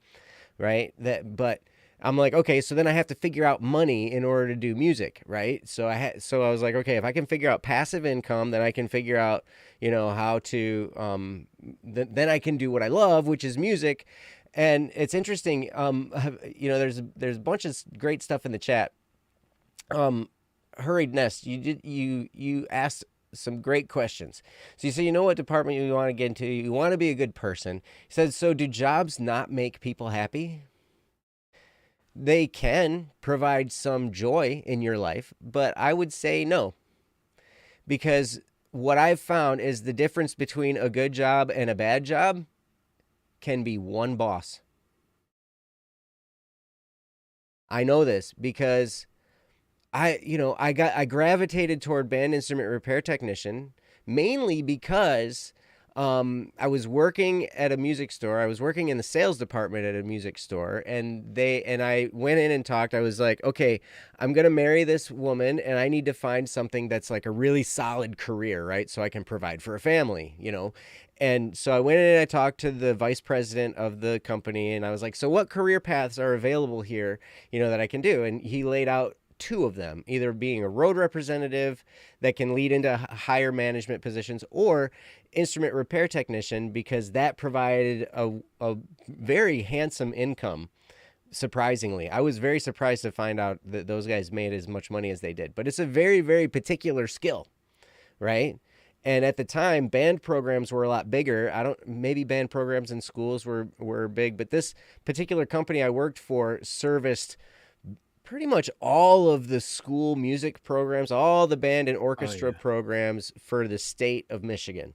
Right. But I'm like, okay, so then I have to figure out money in order to do music, right? So I was like, okay, if I can figure out passive income, then I can figure out, how to, then I can do what I love, which is music. And it's interesting, there's a bunch of great stuff in the chat. Hurried Nest, you asked some great questions. So you say, what department you want to get into? You want to be a good person. He said, so do jobs not make people happy? They can provide some joy in your life, but I would say no. Because what I've found is the difference between a good job and a bad job can be one boss. I know this because I gravitated toward band instrument repair technician mainly because I was working at a music store. I was working in the sales department at a music store, and I went in and talked. I was like, okay, I'm gonna marry this woman, and I need to find something that's like a really solid career, right? So I can provide for a family, you know. And so I went in and I talked to the vice president of the company, and I was like, so what career paths are available here, you know, that I can do? And he laid out two of them, either being a road representative that can lead into higher management positions, or instrument repair technician, because that provided a very handsome income. Surprisingly, I was very surprised to find out that those guys made as much money as they did, but it's a very, very particular skill, right? And at the time, band programs were a lot bigger. Maybe band programs in schools were big, but this particular company I worked for serviced pretty much all of the school music programs, all the band and orchestra programs for the state of Michigan.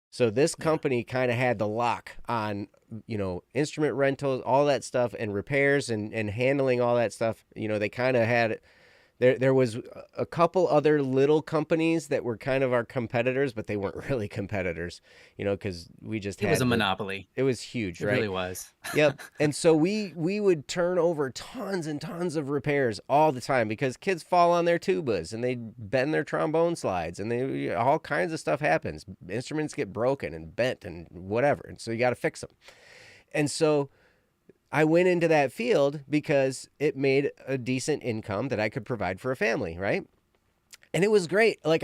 So this company kind of had the lock on, you know, instrument rentals, all that stuff, and repairs and handling all that stuff. You know, they kind of had there was a couple other little companies that were kind of our competitors, but they weren't really competitors, you know, because we just It was a monopoly. It was huge, It right? really was. Yep. And so we would turn over tons and tons of repairs all the time, because kids fall on their tubas and they bend their trombone slides, and all kinds of stuff happens. Instruments get broken and bent and whatever. And so you got to fix them. And so I went into that field because it made a decent income that I could provide for a family, right? And it was great. Like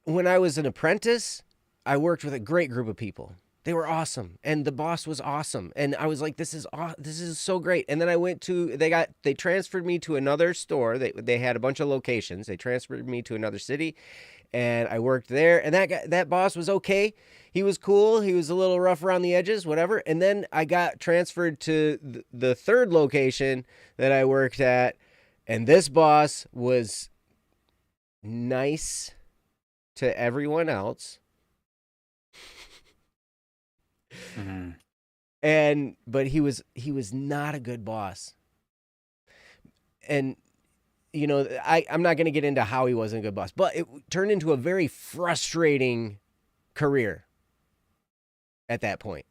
when I was an apprentice, I worked with a great group of people. They were awesome, and the boss was awesome, and I was like, this is so great. And then I went to they transferred me to another store. They had a bunch of locations. They transferred me to another city, and I worked there. And that boss was okay. He was cool. He was a little rough around the edges, whatever. And then I got transferred to the third location that I worked at, and this boss was nice to everyone else. Mm-hmm. But he was not a good boss. And you know, I'm not going to get into how he wasn't a good boss, but it turned into a very frustrating career at that point.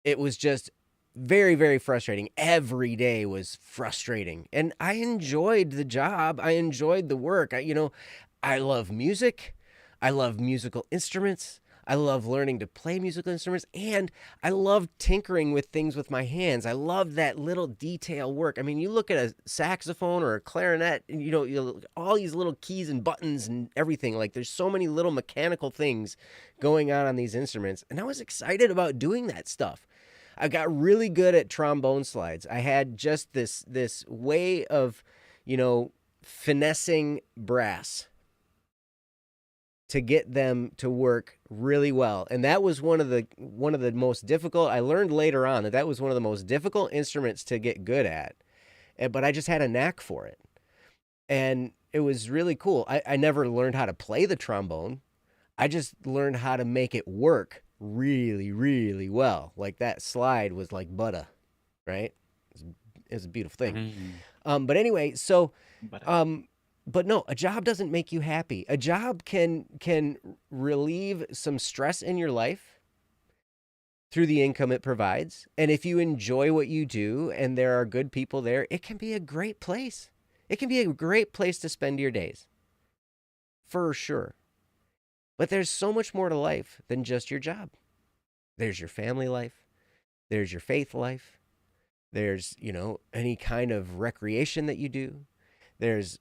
It was just very, very frustrating. Every day was frustrating, and I enjoyed the job. I enjoyed the work. I love music. I love musical instruments. I love learning to play musical instruments, and I love tinkering with things with my hands. I love that little detail work. I mean, you look at a saxophone or a clarinet, and you know all these little keys and buttons and everything. Like, there's so many little mechanical things going on these instruments, and I was excited about doing that stuff. I got really good at trombone slides. I had just this way of, you know, finessing brass to get them to work really well. And that was one of the most difficult. I learned later on that was one of the most difficult instruments to get good at. But I just had a knack for it. And it was really cool. I never learned how to play the trombone. I just learned how to make it work really, really well. Like, that slide was like butter, right? It was a beautiful thing. Mm-hmm. But anyway, so but no, a job doesn't make you happy. A job can relieve some stress in your life through the income it provides. And if you enjoy what you do and there are good people there, it can be a great place. It can be a great place to spend your days, for sure. But there's so much more to life than just your job. There's your family life. There's your faith life. There's, you know, any kind of recreation that you do. There's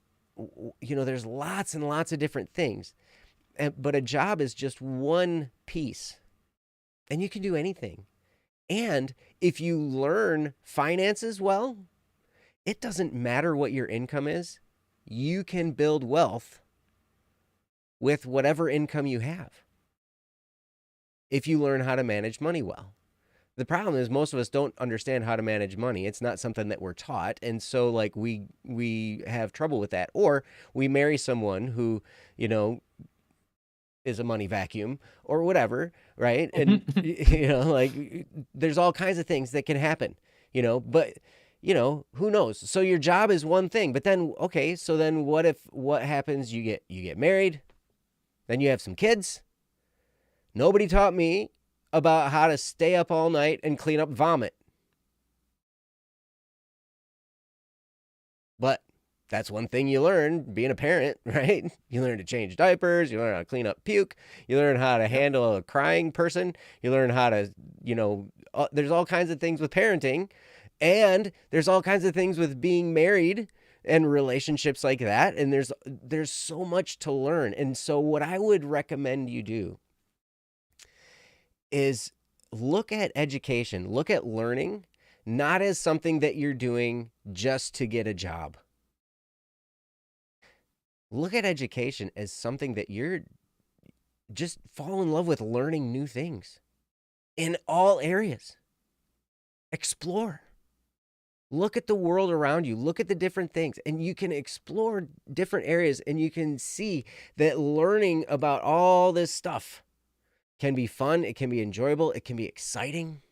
lots and lots of different things. But a job is just one piece. And you can do anything. And if you learn finances well, it doesn't matter what your income is. You can build wealth with whatever income you have if you learn how to manage money well. The problem is most of us don't understand how to manage money. It's not something that we're taught. And so, like, we have trouble with that. Or we marry someone who, you know, is a money vacuum or whatever, right? And, you know, like, there's all kinds of things that can happen, you know, but, you know, who knows? So your job is one thing, but then, okay, so then what happens? You get married, then you have some kids, Nobody taught me about how to stay up all night and clean up vomit. But that's one thing you learn being a parent, right? You learn to change diapers. You learn how to clean up puke. You learn how to handle a crying person. You learn how to, there's all kinds of things with parenting. And there's all kinds of things with being married and relationships like that. And there's so much to learn. And so what I would recommend you do is look at education, look at learning, not as something that you're doing just to get a job. Look at education as something that you're just fall in love with learning new things in all areas. Explore. Look at the world around you. Look at the different things, and you can explore different areas, and you can see that learning about all this stuff can be fun. It can be enjoyable. It can be exciting.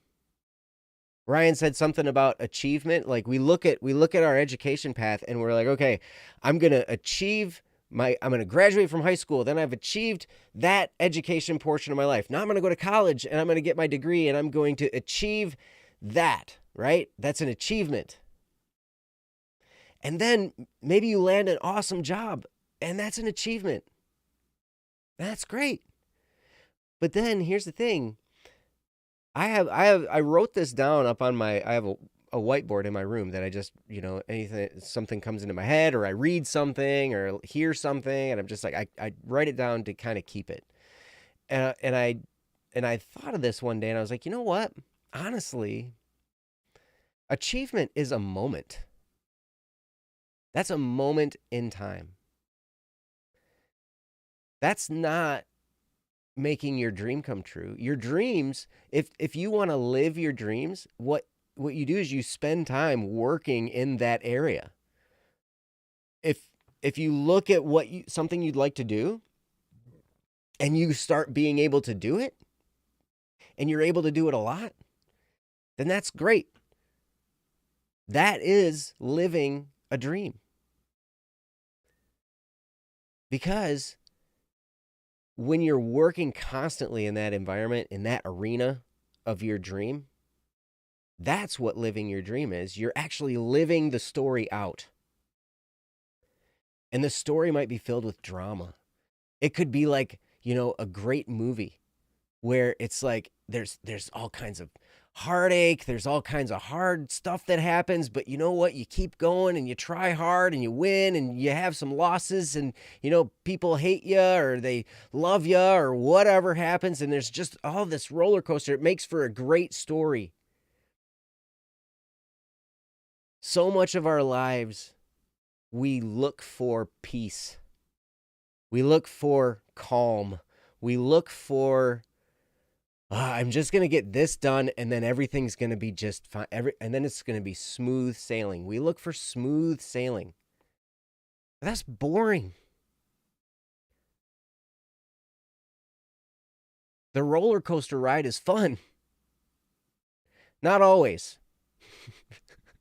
Ryan said something about achievement. Like we look at our education path and we're like, okay, I'm going to graduate from high school. Then I've achieved that education portion of my life. Now I'm going to go to college and I'm going to get my degree and I'm going to achieve that, right? That's an achievement. And then maybe you land an awesome job and that's an achievement. That's great. But then here's the thing. I wrote this down up on I have a whiteboard in my room that I just, something comes into my head or I read something or hear something and I'm just like, I write it down to kind of keep it. And I thought of this one day and I was like, you know what? Honestly, achievement is a moment. That's a moment in time. That's not making your dream come true. Your dreams, if you want to live your dreams, what you do is you spend time working in that area. If you look at something you'd like to do and you start being able to do it and you're able to do it a lot, then that's great. That is living a dream. Because when you're working constantly in that environment, in that arena of your dream, that's what living your dream is. You're actually living the story out. And the story might be filled with drama. It could be like, a great movie where it's like there's all kinds of heartache, there's all kinds of hard stuff that happens, but you know what? You keep going and you try hard and you win and you have some losses and, people hate you or they love you or whatever happens. And there's just all this roller coaster. It makes for a great story. So much of our lives, we look for peace. We look for calm. We look for I'm just going to get this done and then everything's going to be just fine. And then it's going to be smooth sailing. We look for smooth sailing. That's boring. The roller coaster ride is fun. Not always.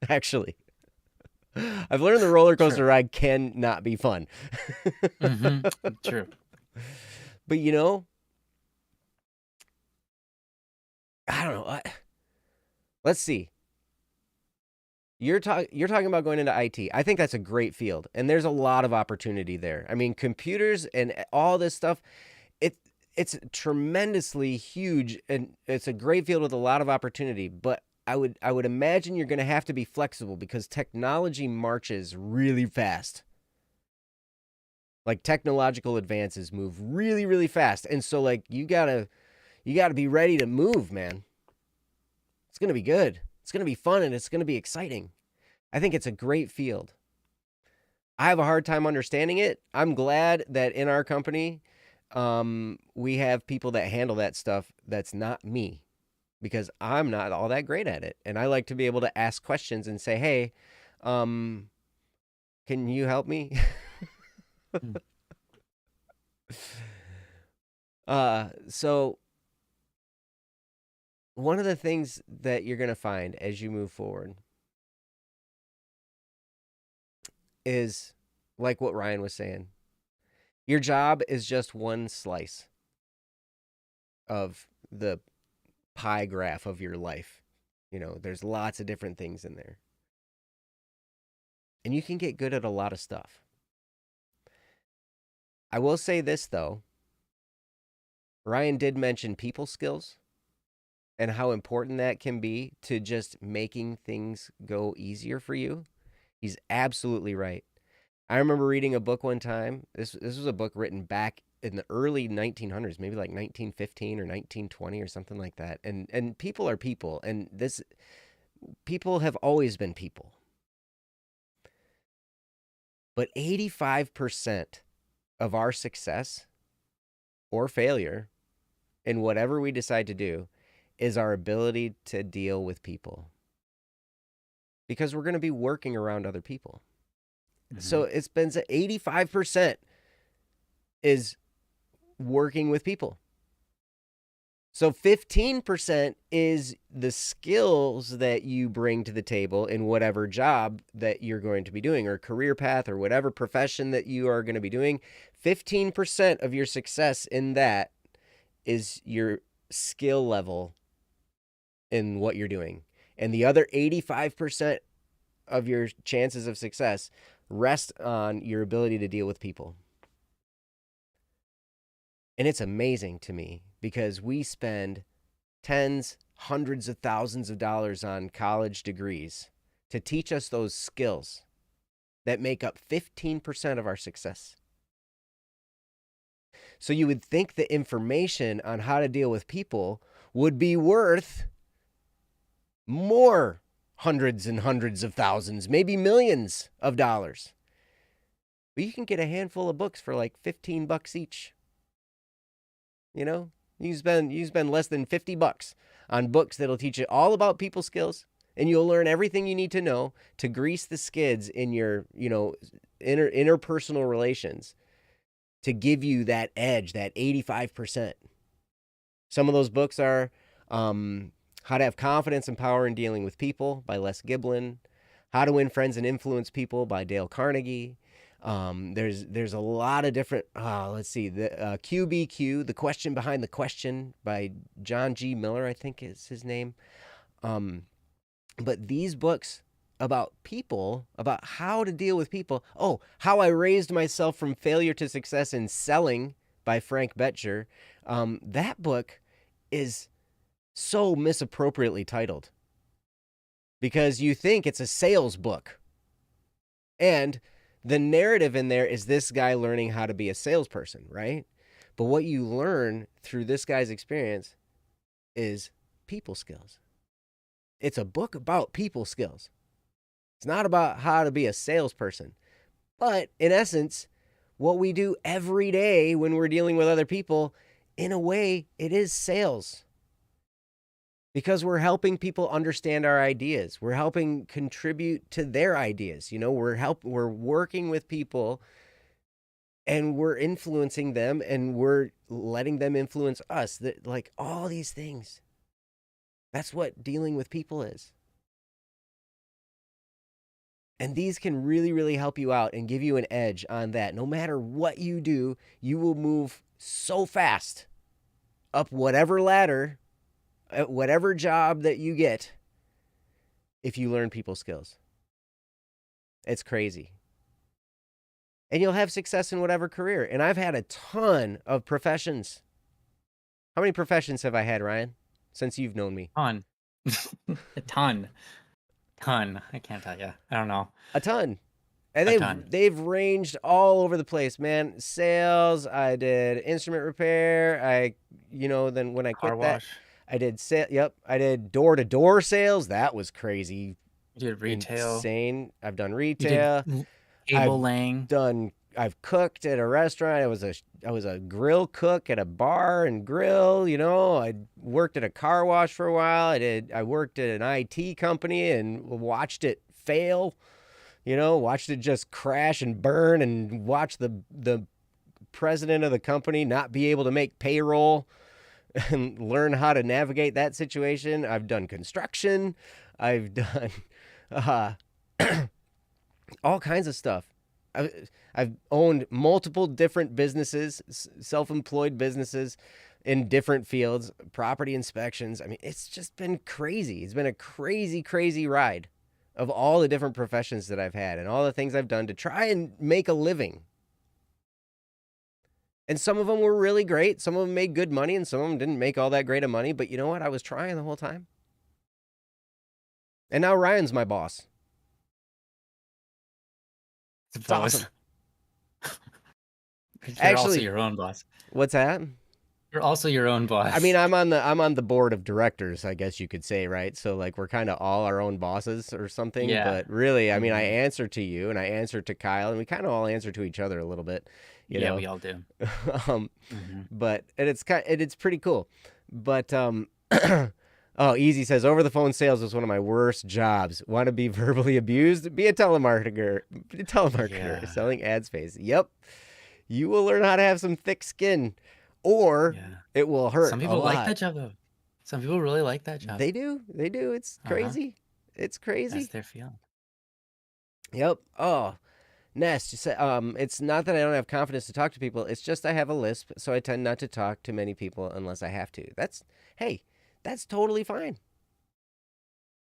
Actually. I've learned the roller coaster ride can not be fun. True. But I don't know. Let's see. You're talking about going into IT. I think that's a great field, and there's a lot of opportunity there. I mean, computers and all this stuff, it's tremendously huge, and it's a great field with a lot of opportunity. But I would imagine you're going to have to be flexible because technology marches really fast. Like technological advances move really, really fast, and so like you gotta be ready to move, man. It's going to be good. It's going to be fun and it's going to be exciting. I think it's a great field. I have a hard time understanding it. I'm glad that in our company, we have people that handle that stuff that's not me because I'm not all that great at it. And I like to be able to ask questions and say, hey, can you help me? So one of the things that you're going to find as you move forward is like what Ryan was saying. Your job is just one slice. of the pie graph of your life. You know, there's lots of different things in there. And you can get good at a lot of stuff. I will say this, though. Ryan did mention people skills and how important that can be to just making things go easier for you. He's absolutely right. I remember reading a book one time. This was a book written back in the early 1900s, maybe like 1915 or 1920 or something like that. And people are people, and people have always been people. But 85% of our success or failure in whatever we decide to do is our ability to deal with people. Because we're going to be working around other people. Mm-hmm. So it's been 85% is working with people. So 15% is the skills that you bring to the table in whatever job that you're going to be doing, or career path, or whatever profession that you are going to be doing. 15% of your success in that is your skill level in what you're doing. And the other 85% of your chances of success rest on your ability to deal with people. And it's amazing to me because we spend tens, hundreds of thousands of dollars on college degrees to teach us those skills that make up 15% of our success. So you would think the information on how to deal with people would be worth more hundreds and hundreds of thousands, maybe millions of dollars. But you can get a handful of books for like $15 each. You know, you spend less than $50 on books that'll teach you all about people skills, and you'll learn everything you need to know to grease the skids in your, interpersonal relations to give you that edge, that 85%. Some of those books are How to Have Confidence and Power in Dealing with People by Les Giblin, How to Win Friends and Influence People by Dale Carnegie. There's a lot of different, let's see, the QBQ, The Question Behind the Question by John G. Miller, I think is his name. But these books about people, about how to deal with people. Oh, How I Raised Myself from Failure to Success in Selling by Frank Betcher. That book is so misappropriately titled because you think it's a sales book. And the narrative in there is this guy learning how to be a salesperson, right? But what you learn through this guy's experience is people skills. It's a book about people skills. It's not about how to be a salesperson. But in essence, what we do every day when we're dealing with other people, in a way, it is sales. Because we're helping people understand our ideas. We're helping contribute to their ideas. We're working with people and we're influencing them and we're letting them influence us. Like all these things. That's what dealing with people is. And these can really, really help you out and give you an edge on that. No matter what you do, you will move so fast up whatever ladder, at whatever job that you get, if you learn people skills. It's crazy. And you'll have success in whatever career. And I've had a ton of professions. How many professions have I had, Ryan, since you've known me? A ton. I can't tell you. I don't know. A ton. And they've ranged all over the place, man. Sales, I did instrument repair. Then when I quit Car wash. I did I did door-to-door sales. That was crazy. You did retail. Insane. I've done retail. Cable laying. I've cooked at a restaurant. I was a grill cook at a bar and grill, I worked at a car wash for a while. I worked at an IT company and watched it fail. Watched it just crash and burn, and watched the president of the company not be able to make payroll and learn how to navigate that situation. I've done construction. I've done all kinds of stuff. I've owned multiple different businesses, self-employed businesses, in different fields, property inspections. I mean, it's just been crazy. It's been a crazy, crazy ride of all the different professions that I've had and all the things I've done to try and make a living. And some of them were really great. Some of them made good money and some of them didn't make all that great of money. But you know what? I was trying the whole time. And now Ryan's my boss. It's awesome. You're also your own boss. What's that? You're also your own boss. I mean, I'm on the board of directors, I guess you could say, right? So like we're kind of all our own bosses or something. Yeah. But really, I mean, I answer to you and I answer to Kyle, and we kind of all answer to each other a little bit. You know? We all do. But it's pretty cool. But oh, Easy says over the phone sales was one of my worst jobs. Want to be verbally abused? Be a telemarketer. Selling ad space. Yep. You will learn how to have some thick skin, or it will hurt. Some people like that job though. Some people really like that job. They do. It's crazy. It's crazy. That's their field. Yep. Oh, Nest, you said, it's not that I don't have confidence to talk to people. It's just I have a lisp, so I tend not to talk to many people unless I have to. That's totally fine.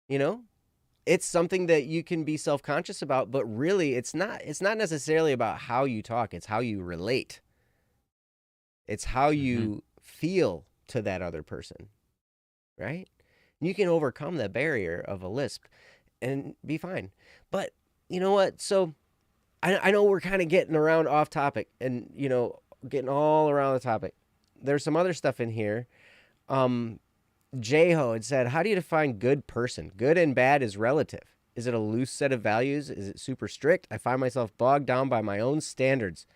You know, it's something that you can be self-conscious about, but really it's not necessarily about how you talk. It's how you relate. It's how you feel to that other person, right? And you can overcome the barrier of a lisp and be fine. But you know what? So I know we're kind of getting around off topic and, you know, getting all around the topic. There's some other stuff in here. J-Ho had said, how do you define good person? Good and bad is relative. Is it a loose set of values? Is it super strict? I find myself bogged down by my own standards.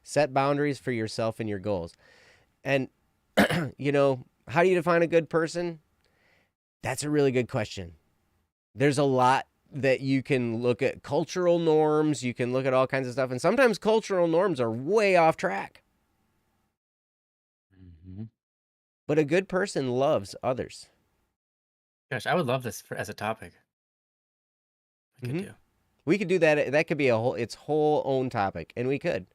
Set boundaries for yourself and your goals. And, you know, how do you define a good person? That's a really good question. There's a lot that you can look at. Cultural norms. You can look at all kinds of stuff. And sometimes cultural norms are way off track. But a good person loves others. Gosh, I would love this as a topic. We could do that. That could be its whole own topic. And we could.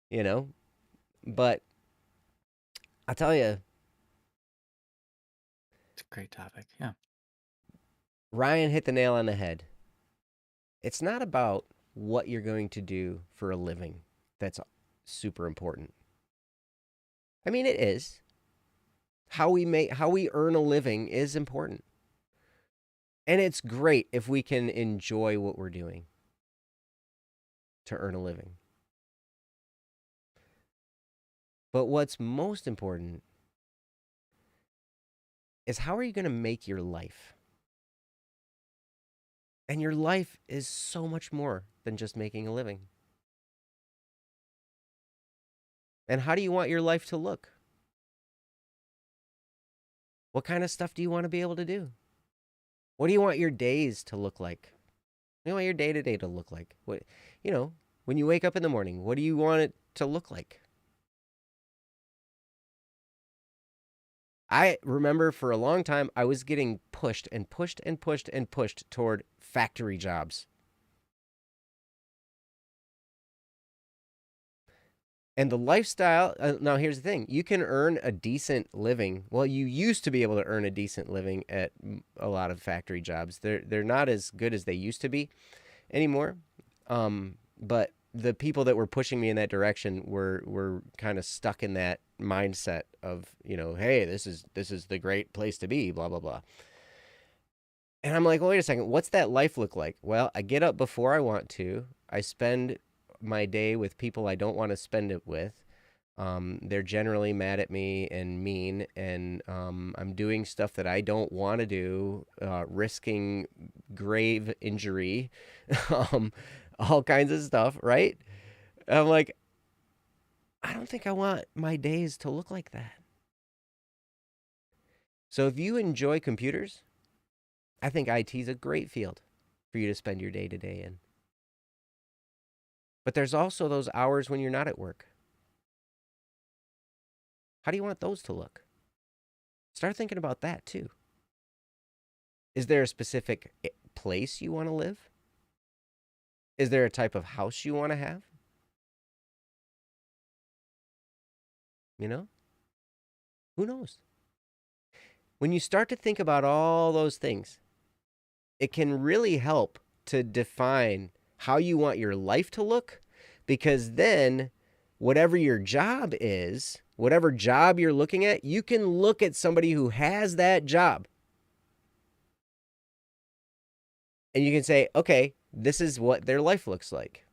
You know? But I'll tell you. It's a great topic. Yeah. Ryan hit the nail on the head. It's not about what you're going to do for a living that's super important. I mean, it is. How we earn a living is important. And it's great if we can enjoy what we're doing to earn a living. But what's most important is how are you going to make your life? And your life is so much more than just making a living. And how do you want your life to look? What kind of stuff do you want to be able to do? What do you want your days to look like? What do you want your day-to-day to look like? What, you know, when you wake up in the morning, what do you want it to look like? I remember for a long time, I was getting pushed toward factory jobs. And the lifestyle, now here's the thing, you can earn a decent living. Well, you used to be able to earn a decent living at a lot of factory jobs. They're not as good as they used to be anymore. But the people that were pushing me in that direction were kind of stuck in that mindset of, you know, hey, this is the great place to be, blah, blah, blah. And I'm like, well, wait a second, what's that life look like? Well, I get up before I want to. I spend my day with people I don't want to spend it with. They're generally mad at me and mean, and I'm doing stuff that I don't want to do, risking grave injury, all kinds of stuff, right? I'm like, I don't think I want my days to look like that. So if you enjoy computers, I think IT is a great field for you to spend your day-to-day in. But there's also those hours when you're not at work. How do you want those to look? Start thinking about that too. Is there a specific place you want to live? Is there a type of house you want to have? You know? Who knows? When you start to think about all those things, it can really help to define how you want your life to look, because then whatever your job is, whatever job you're looking at, you can look at somebody who has that job and you can say, okay, this is what their life looks like.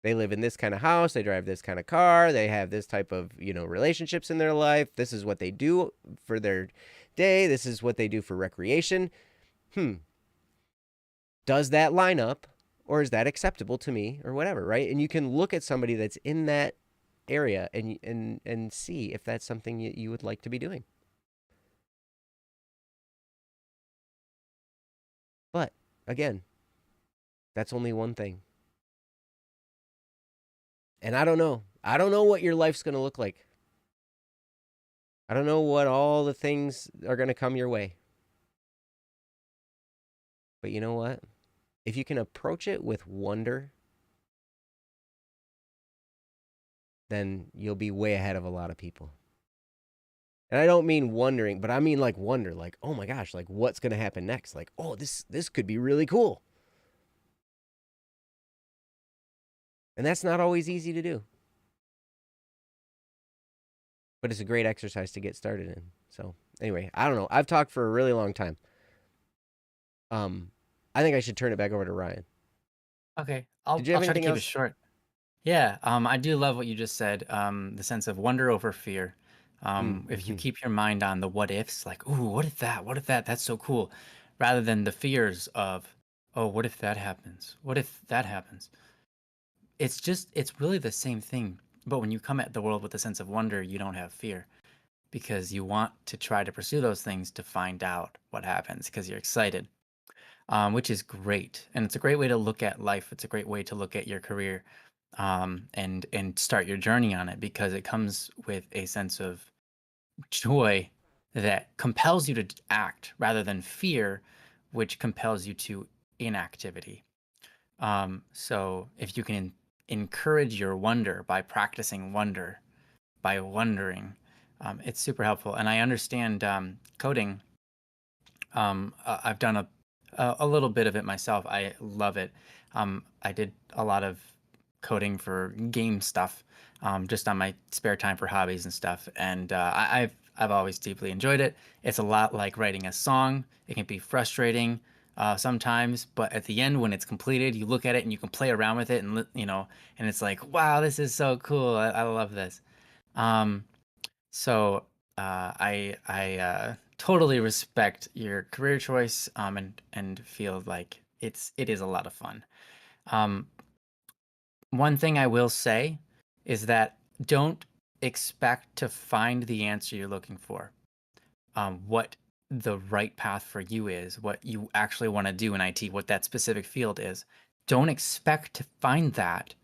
They live in this kind of house, they drive this kind of car, they have this type of, relationships in their life. This is what they do for their day. This is what they do for recreation. Does that line up, or is that acceptable to me, or whatever, right? And you can look at somebody that's in that area and see if that's something you would like to be doing. But again, that's only one thing. And I don't know. I don't know what your life's going to look like. I don't know what all the things are going to come your way. But you know what? If you can approach it with wonder, then you'll be way ahead of a lot of people. And I don't mean wondering, but I mean like wonder, like, oh my gosh, like what's going to happen next? Like, oh, this could be really cool. And that's not always easy to do. But it's a great exercise to get started in. So anyway, I don't know. I've talked for a really long time. I think I should turn it back over to Ryan. Okay, I'll Did you have try to anything keep it else? short. Yeah, I do love what you just said. The sense of wonder over fear. If you keep your mind on the what ifs, like, ooh, what if that? What if that? That's so cool, rather than the fears of, oh, what if that happens? What if that happens? It's really the same thing. But when you come at the world with a sense of wonder, you don't have fear because you want to try to pursue those things to find out what happens because you're excited, which is great. And it's a great way to look at life. It's a great way to look at your career, and start your journey on it because it comes with a sense of joy that compels you to act rather than fear, which compels you to inactivity. So if you can encourage your wonder by practicing wonder, by wondering, it's super helpful. And I understand coding. I've done a little bit of it myself. I love it. I did a lot of coding for game stuff, just on my spare time for hobbies and stuff. And I've always deeply enjoyed it. It's a lot like writing a song. It can be frustrating sometimes, but at the end when it's completed, you look at it and you can play around with it, and and it's like, wow, this is so cool. I love this. So I totally respect your career choice, and feel like it is a lot of fun. Um, One thing I will say is that don't expect to find the answer you're looking for. What the right path for you is, what you actually want to do in IT, what that specific field is. Don't expect to find that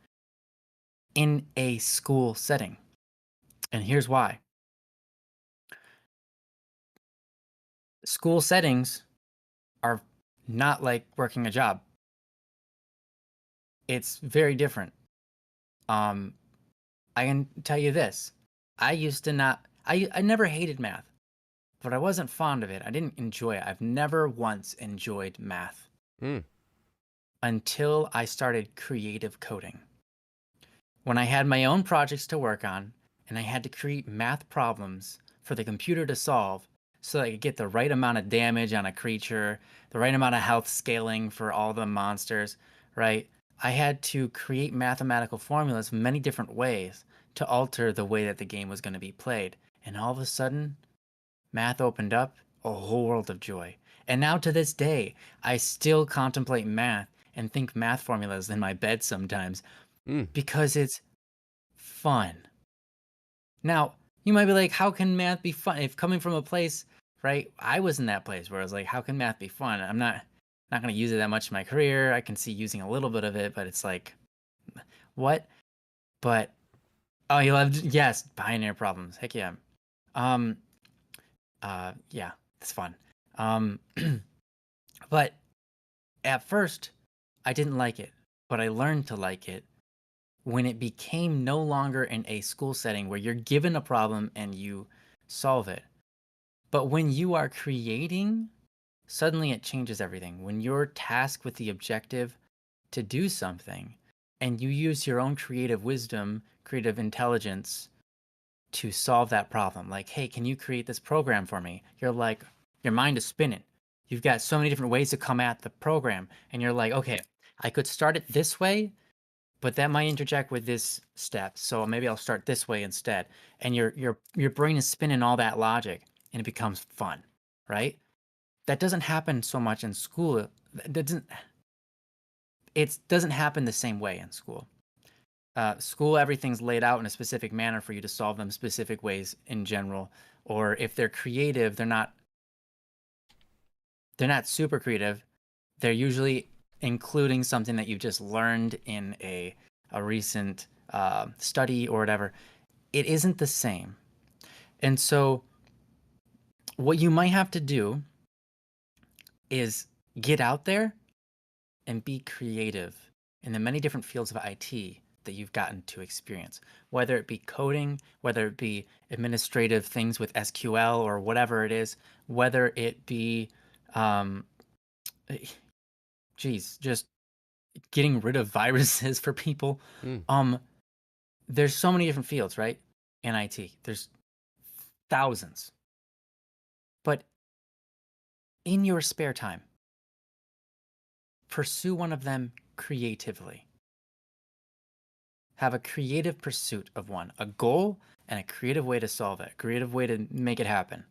in a school setting. And here's why. School settings are not like working a job. It's very different. I can tell you this. I used to not, I never hated math, but I wasn't fond of it. I didn't enjoy it. I've never once enjoyed math until I started creative coding. When I had my own projects to work on and I had to create math problems for the computer to solve so that I could get the right amount of damage on a creature, the right amount of health scaling for all the monsters, right? I had to create mathematical formulas many different ways to alter the way that the game was going to be played. And all of a sudden, math opened up a whole world of joy. And now to this day, I still contemplate math and think math formulas in my bed sometimes because it's fun. Now, you might be like, how can math be fun? If coming from a place, right? I was in that place where I was like, how can math be fun? I'm not going to use it that much in my career. I can see using a little bit of it, but it's like, what? But, oh, you love, yes, binary problems. Heck yeah. Yeah, it's fun. But at first, I didn't like it, but I learned to like it when it became no longer in a school setting where you're given a problem and you solve it. But when you are creating, suddenly it changes everything. When you're tasked with the objective to do something and you use your own creative wisdom, creative intelligence to solve that problem. Like, hey, can you create this program for me? You're like, your mind is spinning. You've got so many different ways to come at the program. And you're like, okay, I could start it this way, but that might interject with this step. So maybe I'll start this way instead. And your brain is spinning all that logic and it becomes fun, right? That doesn't happen so much in school. It doesn't happen the same way in school. School, everything's laid out in a specific manner for you to solve them specific ways in general. Or if they're creative, they're not super creative. They're usually including something that you've just learned in a recent study or whatever. It isn't the same. And so what you might have to do is get out there and be creative in the many different fields of IT that you've gotten to experience, whether it be coding, whether it be administrative things with SQL or whatever it is, whether it be, just getting rid of viruses for people. There's so many different fields, right? In IT, there's thousands. But in your spare time, pursue one of them creatively. Have a creative pursuit of one, a goal and a creative way to solve it, a creative way to make it happen.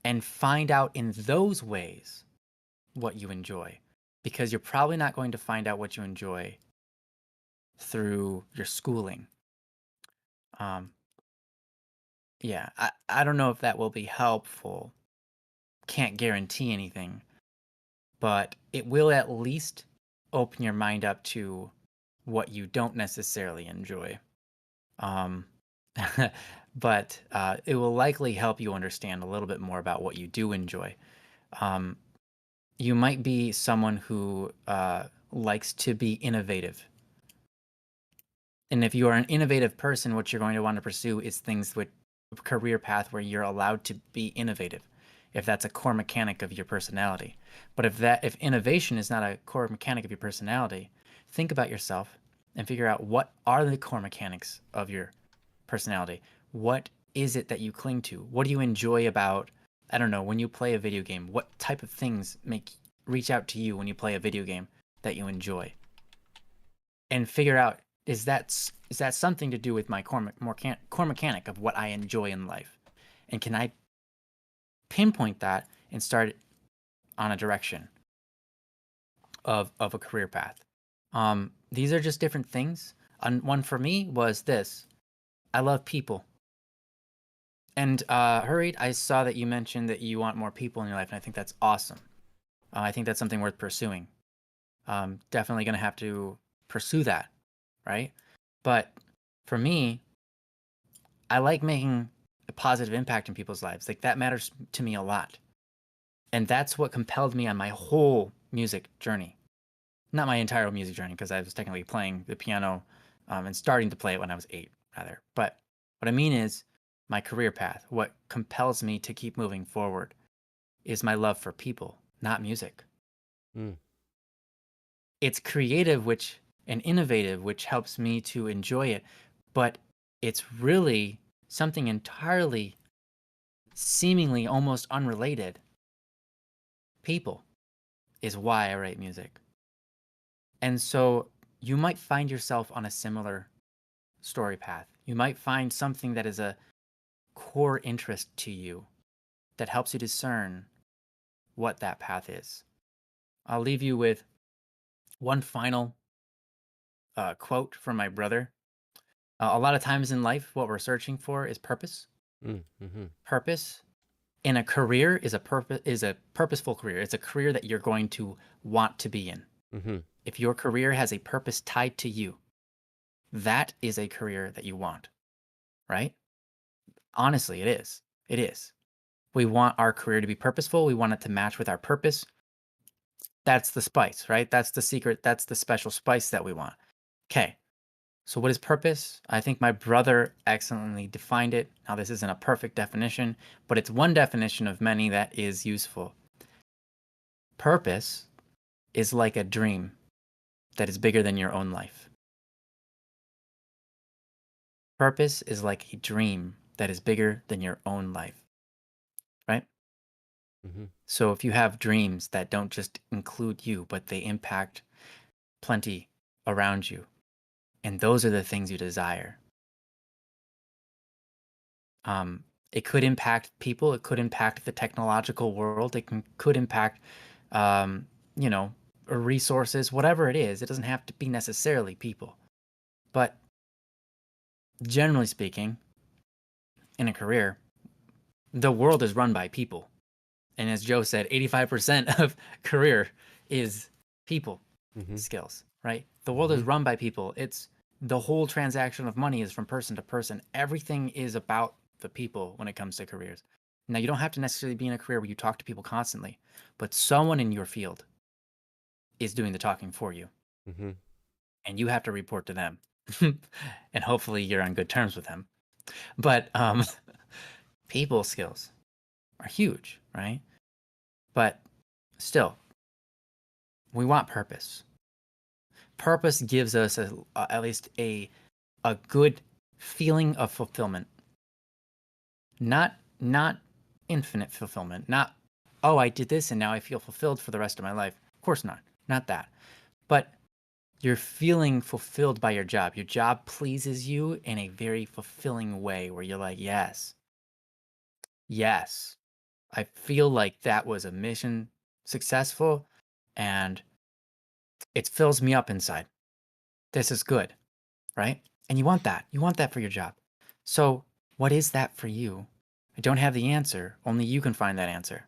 And find out in those ways what you enjoy. Because you're probably not going to find out what you enjoy through your schooling. Yeah, I don't know if that will be helpful. Can't guarantee anything. But it will at least open your mind up to what you don't necessarily enjoy. But it will likely help you understand a little bit more about what you do enjoy. You might be someone who likes to be innovative. And if you are an innovative person, what you're going to want to pursue is things with a career path where you're allowed to be innovative, if that's a core mechanic of your personality. But if innovation is not a core mechanic of your personality, think about yourself and figure out what are the core mechanics of your personality. What is it that you cling to? What do you enjoy about, I don't know, when you play a video game? What type of things reach out to you when you play a video game that you enjoy? And figure out, is that something to do with my core mechanic of what I enjoy in life? And can I pinpoint that and start on a direction of a career path? These are just different things. One for me was this: I love people. And Hurried, I saw that you mentioned that you want more people in your life, and I think that's awesome. I think that's something worth pursuing. Definitely going to have to pursue that, right? But for me, I like making a positive impact in people's lives. Like, that matters to me a lot. And that's what compelled me on my whole music journey. Not my entire music journey, because I was technically playing the piano and starting to play it when I was 8, rather. But what I mean is, my career path, what compels me to keep moving forward, is my love for people, not music. It's creative and innovative, which helps me to enjoy it. But it's really something entirely, seemingly almost unrelated. People is why I write music. And so you might find yourself on a similar story path. You might find something that is a core interest to you that helps you discern what that path is. I'll leave you with one final quote from my brother. A lot of times in life, what we're searching for is purpose. Purpose in a career is a purposeful career. It's a career that you're going to want to be in. If your career has a purpose tied to you, that is a career that you want, right? Honestly, it is. It is. We want our career to be purposeful. We want it to match with our purpose. That's the spice, right? That's the secret. That's the special spice that we want. Okay. So what is purpose? I think my brother excellently defined it. Now, this isn't a perfect definition, but it's one definition of many that is useful. Purpose is like a dream that is bigger than your own life. Purpose is like a dream that is bigger than your own life, right? Mm-hmm. So if you have dreams that don't just include you, but they impact plenty around you, and those are the things you desire. It could impact people. It could impact the technological world. Could impact, um, you know, resources, whatever it is. It doesn't have to be necessarily people. But generally speaking, in a career, the world is run by people. And as Joe said, 85% of career is people skills, right? The world is run by people. It's the whole transaction of money is from person to person. Everything is about the people when it comes to careers. Now, you don't have to necessarily be in a career where you talk to people constantly, but someone in your field is doing the talking for you. And you have to report to them. And hopefully you're on good terms with them. But people skills are huge, right? But still, we want purpose. Purpose gives us at least a good feeling of fulfillment. Not infinite fulfillment. Not, oh, I did this and now I feel fulfilled for the rest of my life. Of course not. Not that. But you're feeling fulfilled by your job. Your job pleases you in a very fulfilling way where you're like, yes, I feel like that was a mission successful and it fills me up inside. This is good, right? And you want that. You want that for your job. So what is that for you? I don't have the answer. Only you can find that answer.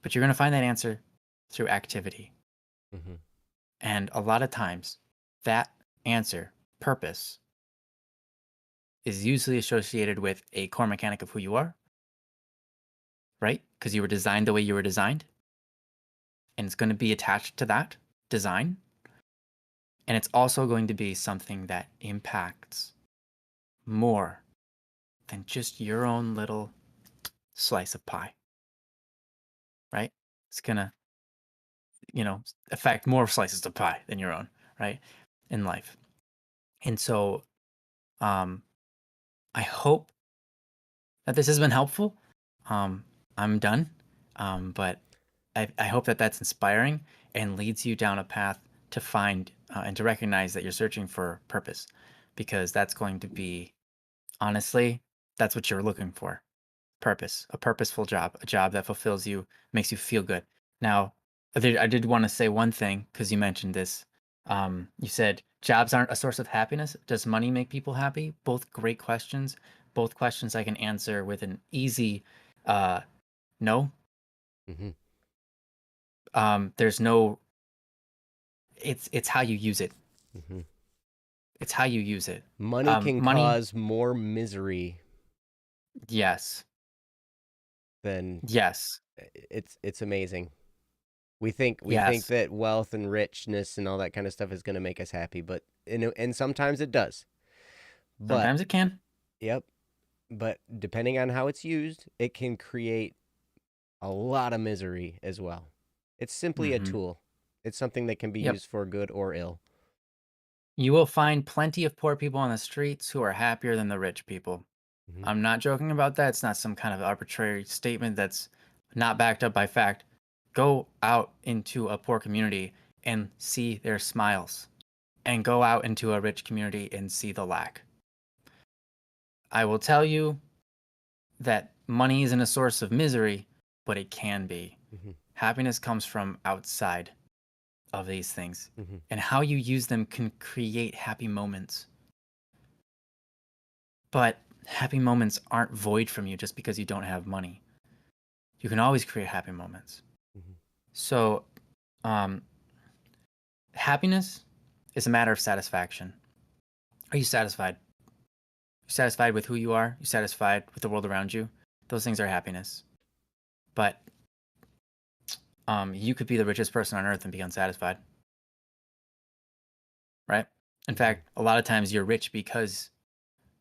But you're going to find that answer through activity. And a lot of times, that answer, purpose, is usually associated with a core mechanic of who you are, right? Because you were designed the way you were designed. And it's going to be attached to that design. And it's also going to be something that impacts more than just your own little slice of pie, right? It's going to, affect more slices of pie than your own, right? In life. And so, I hope that this has been helpful. I'm done. But I hope that that's inspiring and leads you down a path to find and to recognize that you're searching for purpose, because that's going to be, honestly, that's what you're looking for. Purpose, a purposeful job, a job that fulfills you, makes you feel good. Now, I did want to say one thing because you mentioned this. You said jobs aren't a source of happiness. Does money make people happy? Both great questions. Both questions I can answer with an easy no. There's no. It's how you use it. It's how you use it. Money can cause more misery. Yes. Than yes. It's amazing. We think that wealth and richness and all that kind of stuff is going to make us happy, but and sometimes it does. But, sometimes it can. Yep. But depending on how it's used, it can create a lot of misery as well. It's simply a tool. It's something that can be used for good or ill. You will find plenty of poor people on the streets who are happier than the rich people. I'm not joking about that. It's not some kind of arbitrary statement that's not backed up by fact. Go out into a poor community and see their smiles, and go out into a rich community and see the lack. I will tell you that money isn't a source of misery, but it can be. Happiness comes from outside of these things, and how you use them can create happy moments. But happy moments aren't void from you just because you don't have money. You can always create happy moments. So, happiness is a matter of satisfaction. Are you satisfied? You satisfied with who you are? You satisfied with the world around you? Those things are happiness. But you could be the richest person on earth and be unsatisfied. Right? In fact, a lot of times you're rich because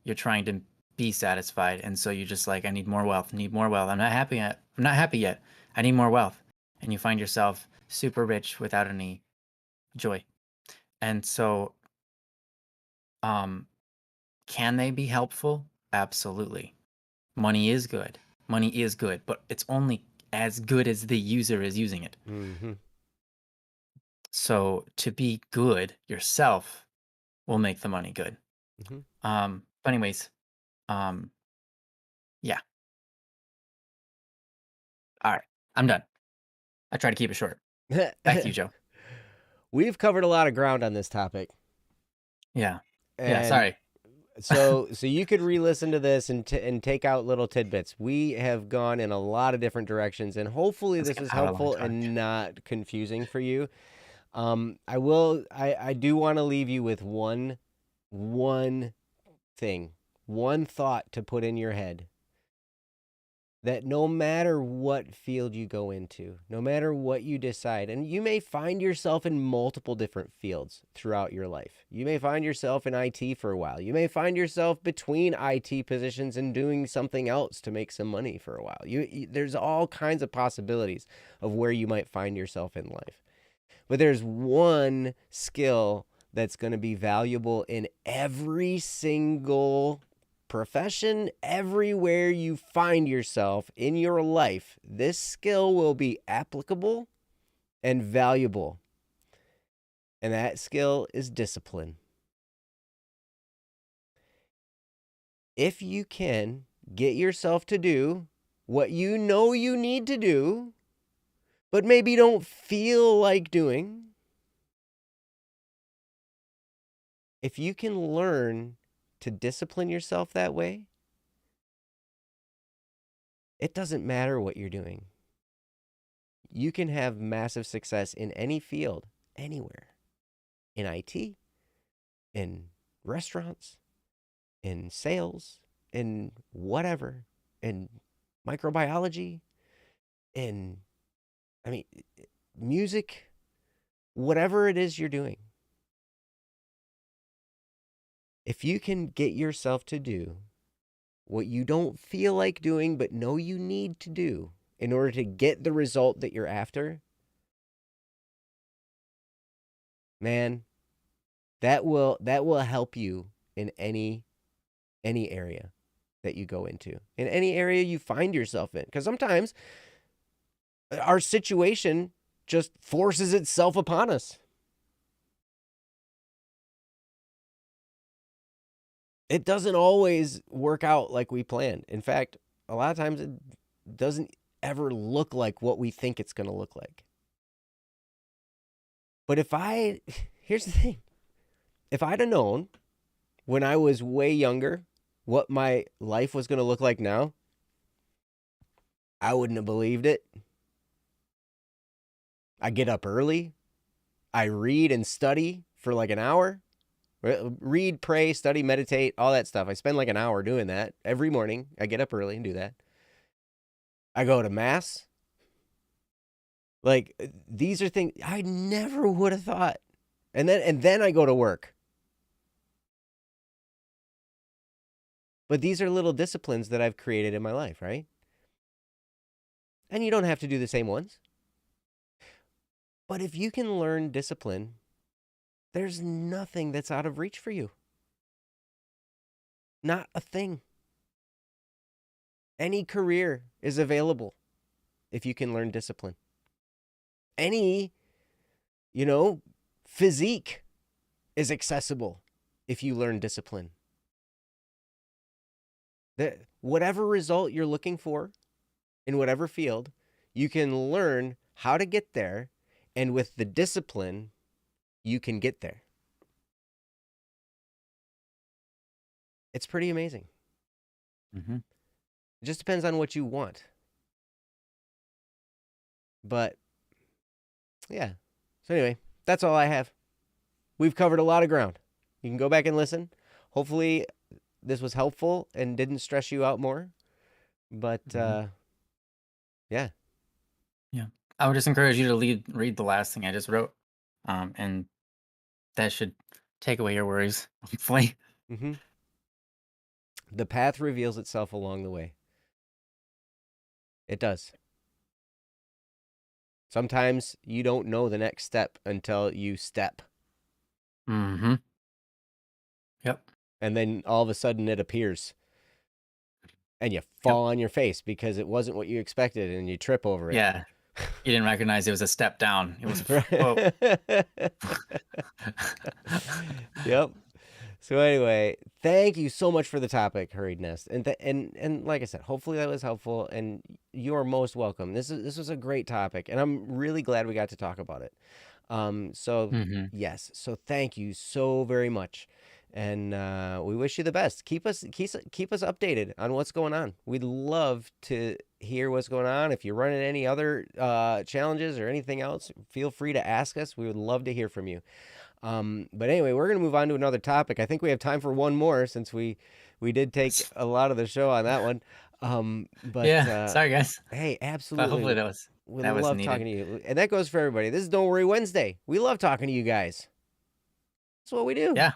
you're trying to be satisfied, and so you're just like, I need more wealth, need more wealth. I'm not happy yet. I'm not happy yet. I need more wealth. And you find yourself super rich without any joy. And so, can they be helpful? Absolutely. Money is good. Money is good, but it's only as good as the user is using it. Mm-hmm. So to be good yourself will make the money good. Mm-hmm. But anyways, yeah. All right, I'm done. I try to keep it short. Back to you, Joe. We've covered a lot of ground on this topic. Yeah. And Sorry. so you could re-listen to this and take out little tidbits. We have gone in a lot of different directions, and hopefully this is helpful and not confusing for you. I do want to leave you with one thing, one thought to put in your head. That no matter what field you go into, no matter what you decide, and you may find yourself in multiple different fields throughout your life. You may find yourself in IT for a while. You may find yourself between IT positions and doing something else to make some money for a while. There's all kinds of possibilities of where you might find yourself in life. But there's one skill that's going to be valuable in every single profession, everywhere you find yourself in your life. This skill will be applicable and valuable. And that skill is discipline. If you can get yourself to do what you know you need to do, but maybe don't feel like doing, if you can learn to discipline yourself that way, it doesn't matter what you're doing. You can have massive success in any field, anywhere. In IT, in restaurants, in sales, in whatever, in microbiology, in, music, whatever it is you're doing. If you can get yourself to do what you don't feel like doing but know you need to do in order to get the result that you're after, man, that will help you in any area that you go into, in any area you find yourself in. Because sometimes our situation just forces itself upon us. It doesn't always work out like we planned. In fact, a lot of times it doesn't ever look like what we think it's going to look like. But here's the thing. If I'd have known when I was way younger what my life was going to look like now, I wouldn't have believed it. I get up early. I read and study for like an hour. Read, pray, study, meditate, all that stuff. I spend like an hour doing that every morning. I get up early and do that. I go to mass. Like, these are things I never would have thought. And then I go to work. But these are little disciplines that I've created in my life, right? And you don't have to do the same ones. But if you can learn discipline, there's nothing that's out of reach for you. Not a thing. Any career is available if you can learn discipline. Any, physique is accessible if you learn discipline. Whatever result you're looking for in whatever field, you can learn how to get there, and with the discipline, you can get there. It's pretty amazing. Mm-hmm. It just depends on what you want. But, yeah. So anyway, that's all I have. We've covered a lot of ground. You can go back and listen. Hopefully this was helpful and didn't stress you out more. But, yeah. Yeah. I would just encourage you to read the last thing I just wrote. And that should take away your worries, hopefully. Mm-hmm. The path reveals itself along the way. It does. Sometimes you don't know the next step until you step. Mm-hmm. Yep. And then all of a sudden it appears. And you Yep. fall on your face because it wasn't what you expected and you trip over it. Yeah. You didn't recognize it was a step down. It was whoa. Yep. So anyway, thank you so much for the topic, Hurried Nest, and like I said, hopefully that was helpful, and you are most welcome. This was a great topic, and I'm really glad we got to talk about it. So Mm-hmm. yes, so thank you so very much, and we wish you the best. Keep us updated on what's going on. We'd love to hear what's going on. If you're running any other challenges or anything else, feel free to ask us. We would love to hear from you. But anyway, we're going to move on to another topic. I think we have time for one more since we did take a lot of the show on that one. Yeah. Sorry, guys. Hey, But absolutely. hopefully We that was love needed. talking to you. And that goes for everybody. This is Don't Worry Wednesday. We love talking to you guys. That's what we do. Yeah.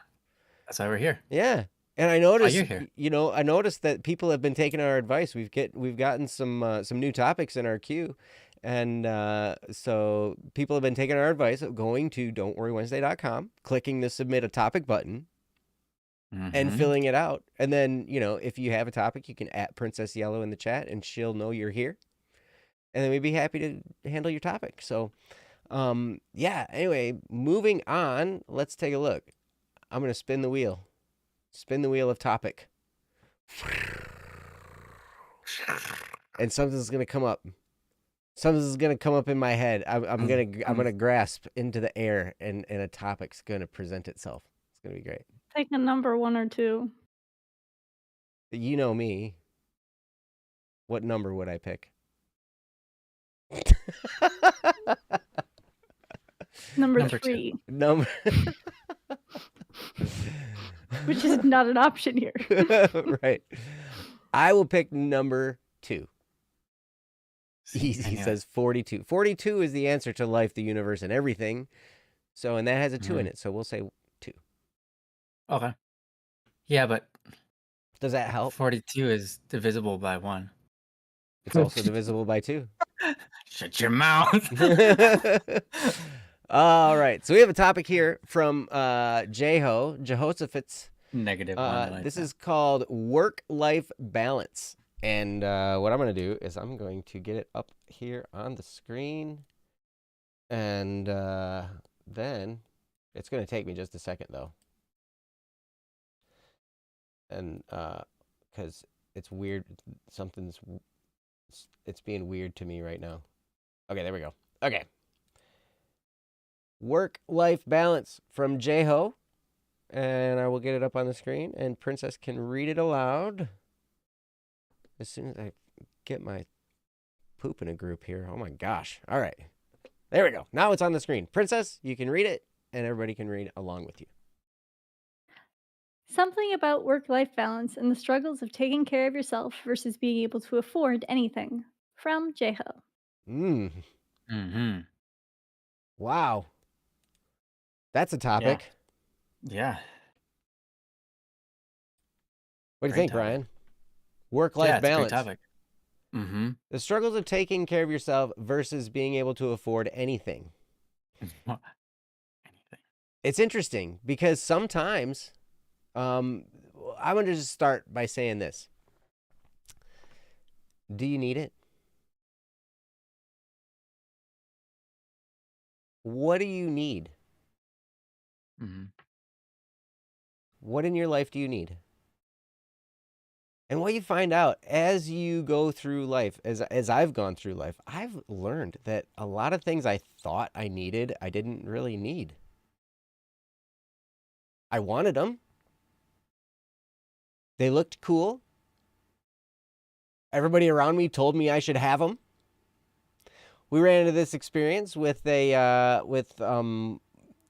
That's why we're here. Yeah. And I Why noticed, you're here. I noticed that people have been taking our advice. We've gotten some new topics in our queue. And so people have been taking our advice of going to don'tworrywednesday.com, clicking the submit a topic button, and Mm-hmm. filling it out. And then, if you have a topic, you can at Princess Yellow in the chat and she'll know you're here. And then we'd be happy to handle your topic. So, yeah, anyway, moving on, let's take a look. I'm going to spin the wheel. Spin the wheel of topic. And something's going to come up. Something's going to come up in my head. I'm going to grasp into the air and a topic's going to present itself. It's going to be great. Take a number 1 or 2. You know me. What number would I pick? Number Number 2. 3, Number. which is not an option here. Right. I will pick number 2. See, He I knew it. says 42. 42 is the answer to life, the universe, and everything. So, and that has a 2 in it. So we'll say 2. Okay. Yeah, but Does that help? 42 is divisible by 1. It's also divisible by 2. Shut your mouth. All right. So we have a topic here from Jehoshaphat's. Negative 1. I like This that. is called work-life balance. And what I'm going to do is I'm going to get it up here on the screen. And then it's going to take me just a second, though. And because it's weird. It's being weird to me right now. Okay, there we go. Okay. Work-life balance from Jeho. And I will get it up on the screen. And Princess can read it aloud. As soon as I get my poop in a group here. Oh my gosh. All right. There we go. Now it's on the screen. Princess, you can read it, and everybody can read along with you. Something about work-life balance and the struggles of taking care of yourself versus being able to afford anything. From Jeho. Mm-hmm. Wow. That's a topic. Yeah. What do you Great think, topic. Brian? Work-life Yeah, it's a great balance. topic. Mm-hmm. The struggles of taking care of yourself versus being able to afford anything. Anything. It's interesting because sometimes, I'm going to just start by saying this. Do you need it? What do you need? Mm-hmm. What in your life do you need? And what you find out as you go through life, as I've gone through life, I've learned that a lot of things I thought I needed, I didn't really need. I wanted them. They looked cool. Everybody around me told me I should have them. We ran into this experience with I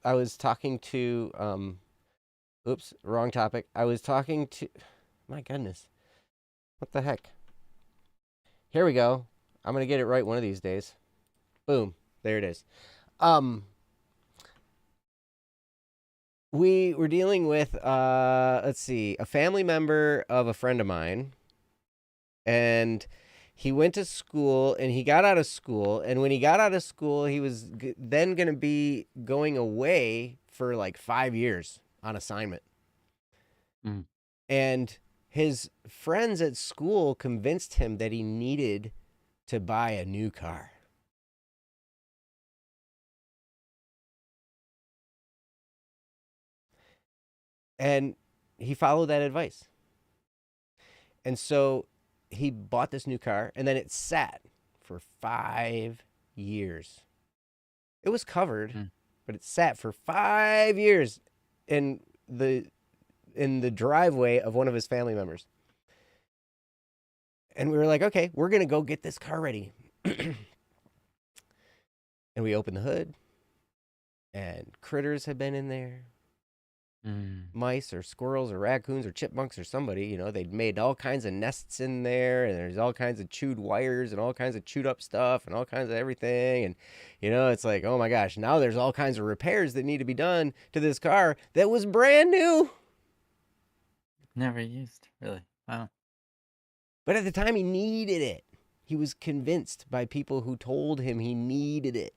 was talking to, oops, wrong topic. I was talking to, my goodness. What the heck? Here we go. I'm going to get it right one of these days. Boom. There it is. We were dealing with, let's see, a family member of a friend of mine, and he went to school, and he got out of school, and when he got out of school, he was then going to be going away for like 5 years on assignment. Mm. And his friends at school convinced him that he needed to buy a new car. And he followed that advice. And so he bought this new car, and then it sat for 5 years. It was covered, Mm. but it sat for 5 years in the driveway of one of his family members. And we were like, okay, we're going to go get this car ready. And we opened the hood, and critters had been in there. Mice or squirrels or raccoons or chipmunks or somebody, you know, they'd made all kinds of nests in there, and there's all kinds of chewed wires and all kinds of chewed up stuff and all kinds of everything. And, you know, it's like, oh my gosh, now there's all kinds of repairs that need to be done to this car that was brand new. Never used, really. Wow. But at the time, he needed it. He was convinced by people who told him he needed it.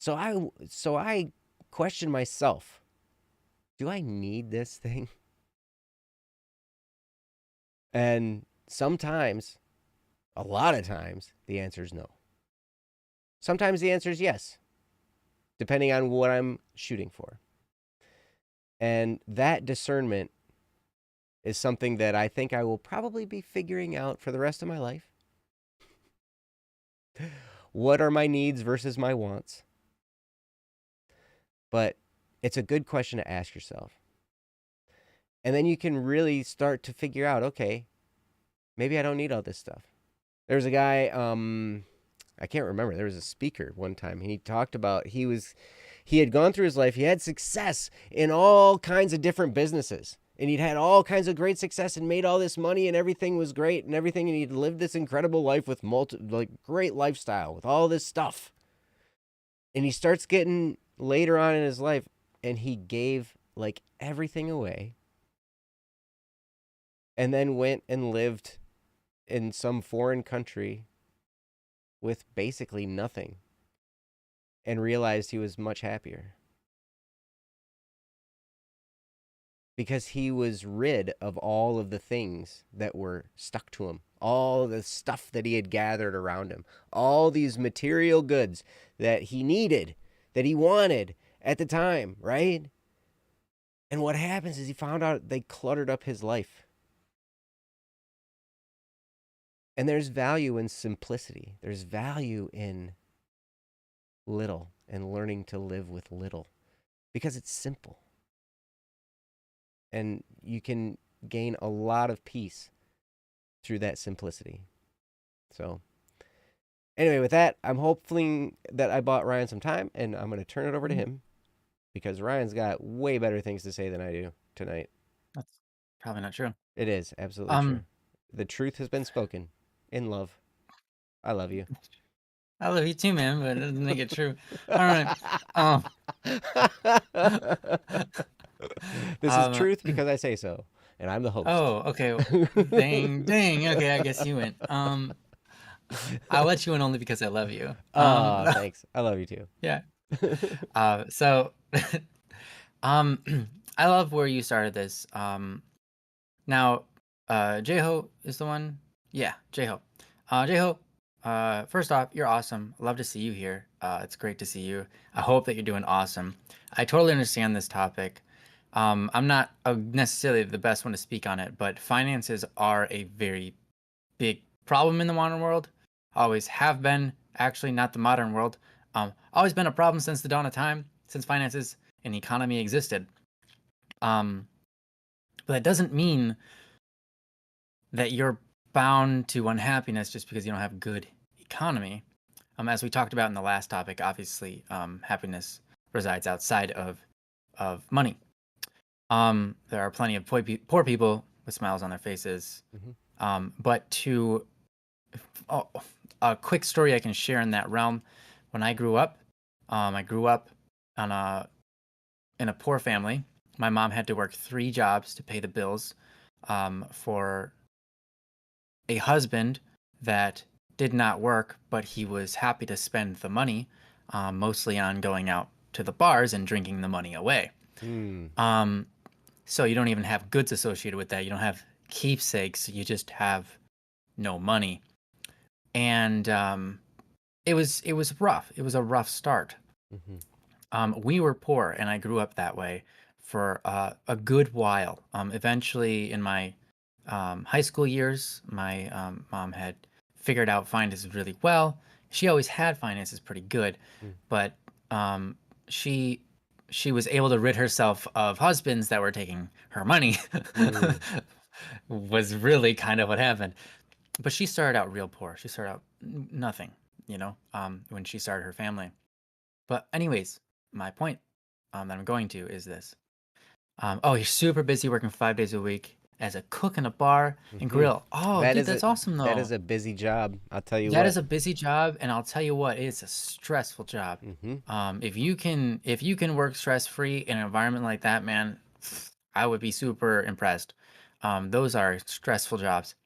So I questioned myself. Do I need this thing? And sometimes, a lot of times, the answer is no. Sometimes the answer is yes, depending on what I'm shooting for. And that discernment is something that I think I will probably be figuring out for the rest of my life. What are my needs versus my wants? But it's a good question to ask yourself. And then you can really start to figure out, okay, maybe I don't need all this stuff. There's a guy, I can't remember. There was a speaker one time. He talked about he had gone through his life. He had success in all kinds of different businesses. And he'd had all kinds of great success and made all this money, and everything was great and everything. And he'd lived this incredible life with great lifestyle with all this stuff. And he starts getting later on in his life, and he gave like everything away, and then went and lived in some foreign country with basically nothing, and realized he was much happier because he was rid of all of the things that were stuck to him, all the stuff that he had gathered around him, all these material goods that he needed, that he wanted at the time, right? And what happens is he found out they cluttered up his life. And there's value in simplicity. There's value in little and learning to live with little because it's simple. And you can gain a lot of peace through that simplicity. So anyway, with that, I'm hoping that I bought Ryan some time, and I'm going to turn it over to him because Ryan's got way better things to say than I do tonight. That's probably not true. It is absolutely true. The truth has been spoken in love. I love you. I love you too, man, but it doesn't make it true. All right. This is truth because I say so, and I'm the host. Oh, okay. Dang. Okay, I guess you win. I'll let you win only because I love you. Thanks. I love you too. Yeah. So, I love where you started this. Now, J-Ho is the one. Yeah, J-Ho. J-Ho, first off, you're awesome. Love to see you here. It's great to see you. I hope that you're doing awesome. I totally understand this topic. I'm not necessarily the best one to speak on it, but finances are a very big problem in the modern world. Always have been, actually, not the modern world. Always been a problem since the dawn of time, since finances and economy existed. But that doesn't mean that you're bound to unhappiness just because you don't have a good economy. As we talked about in the last topic, obviously, happiness resides outside of money. There are plenty of poor people with smiles on their faces. But a quick story I can share in that realm. When I grew up on a in a poor family. My mom had to work 3 jobs to pay the bills for a husband that did not work, but he was happy to spend the money, mostly on going out to the bars and drinking the money away. Um, so you don't even have goods associated with that. You don't have keepsakes. You just have no money. And it was rough. It was a rough start. We were poor, and I grew up that way for a good while. Eventually, in my high school years, my mom had figured out finances really well. She always had finances pretty good, but she was able to rid herself of husbands that were taking her money. Was really kind of what happened. But she started out real poor. She started out nothing, when she started her family. But anyways, my point that I'm going to is this. You're super busy working 5 days a week as a cook in a bar and grill. Oh, That dude, is that's awesome though. That is a busy job. I'll tell you That what. is a busy job, and I'll tell you what, it's a stressful job. If you can work stress-free in an environment like that, man, I would be super impressed. Those are stressful jobs.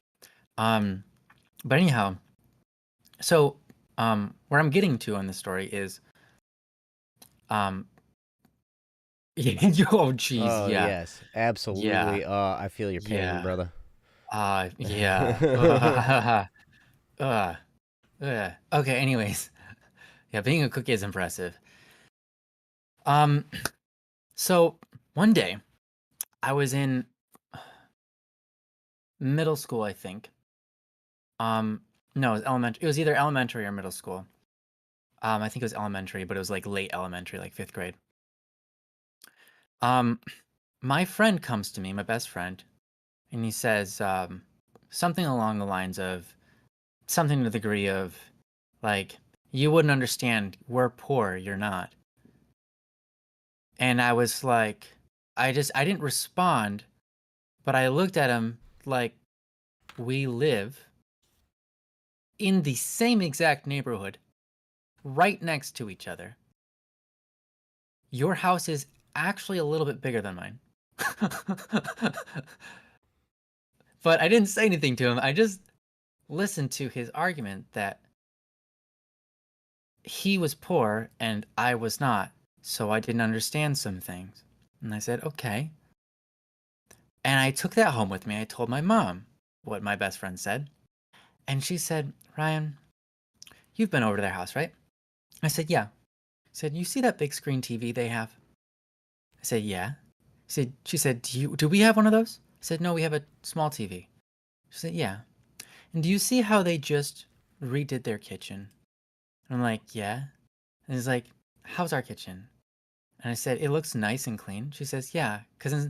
But anyhow, so where I'm getting to in the story is oh geez, Oh yeah. yes, absolutely. I feel your pain, Yeah. brother. Yeah. Okay, anyways. Yeah, being a cook is impressive. So one day I was in middle school, I think. No, it was elementary. It was either elementary or middle school. I think it was elementary, but it was like late elementary, like 5th grade. My friend comes to me, my best friend, and he says something along the lines of something to the degree of like, you wouldn't understand, we're poor, you're not. And I was like, I didn't respond, but I looked at him like, we live in the same exact neighborhood, right next to each other. Your house is actually a little bit bigger than mine. But I didn't say anything to him. I just listened to his argument that he was poor and I was not, so I didn't understand some things. And I said, okay. And I took that home with me. I told my mom what my best friend said. And she said, Ryan, you've been over to their house, right? I said, yeah. She said, you see that big screen TV they have? I said, yeah. She said, do we have one of those? I said, no, we have a small TV. She said, yeah. And do you see how they just redid their kitchen? And I'm like, yeah. And he's like, how's our kitchen? And I said, it looks nice and clean. She says, yeah, because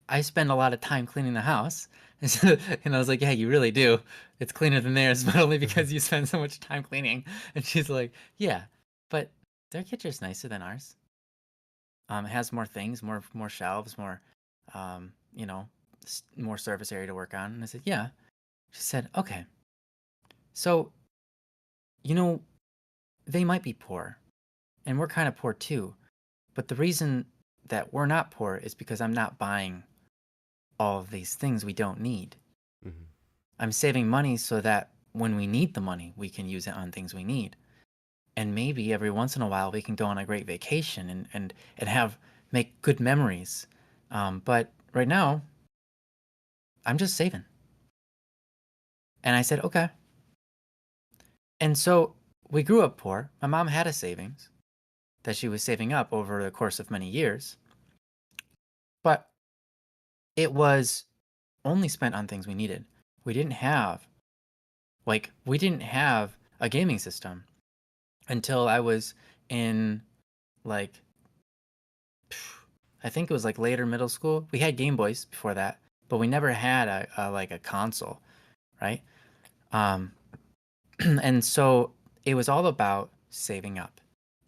I spend a lot of time cleaning the house. And I was like, yeah, you really do. It's cleaner than theirs, but only because you spend so much time cleaning. And she's like, yeah, but their kitchen's nicer than ours. It has more things, more shelves, more, more surface area to work on. And I said, yeah. She said, okay. So, they might be poor, and we're kind of poor too. But the reason that we're not poor is because I'm not buying all of these things we don't need. I'm saving money so that when we need the money, we can use it on things we need. And maybe every once in a while we can go on a great vacation and make good memories. But right now, I'm just saving. And I said, okay. And so we grew up poor. My mom had a savings that she was saving up over the course of many years. But it was only spent on things we needed. We didn't have a gaming system until I was in I think it was like later middle school. We had Game Boys before that, but we never had a console, right? And so it was all about saving up,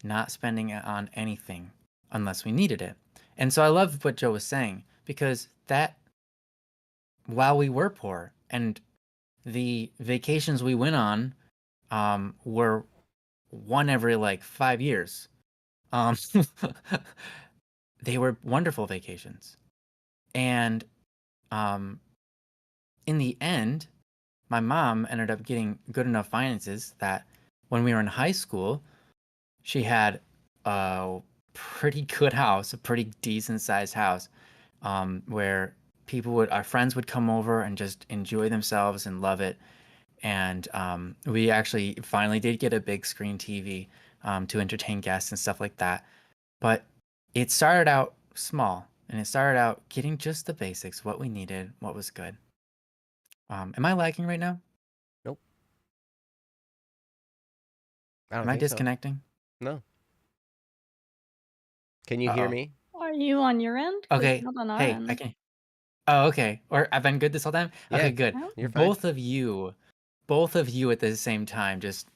not spending it on anything unless we needed it. And so I love what Joe was saying, because that while we were poor and the vacations we went on were one every like 5 years. they were wonderful vacations. And um, in the end, my mom ended up getting good enough finances that when we were in high school, she had a pretty good house, a pretty decent sized house, where our friends would come over and just enjoy themselves and love it. And we actually finally did get a big screen TV to entertain guests and stuff like that. But it started out small, and it started out getting just the basics, what we needed, what was good. Am I lagging right now? Nope. I don't Am I think so. disconnecting? No. Can you hear me? Are you on your end? 'Cause Okay. not on our Hey, I end. can. Oh, okay. Or I've been good this whole time? Yeah, Okay, good. No? you're fine. Both of you at the same time just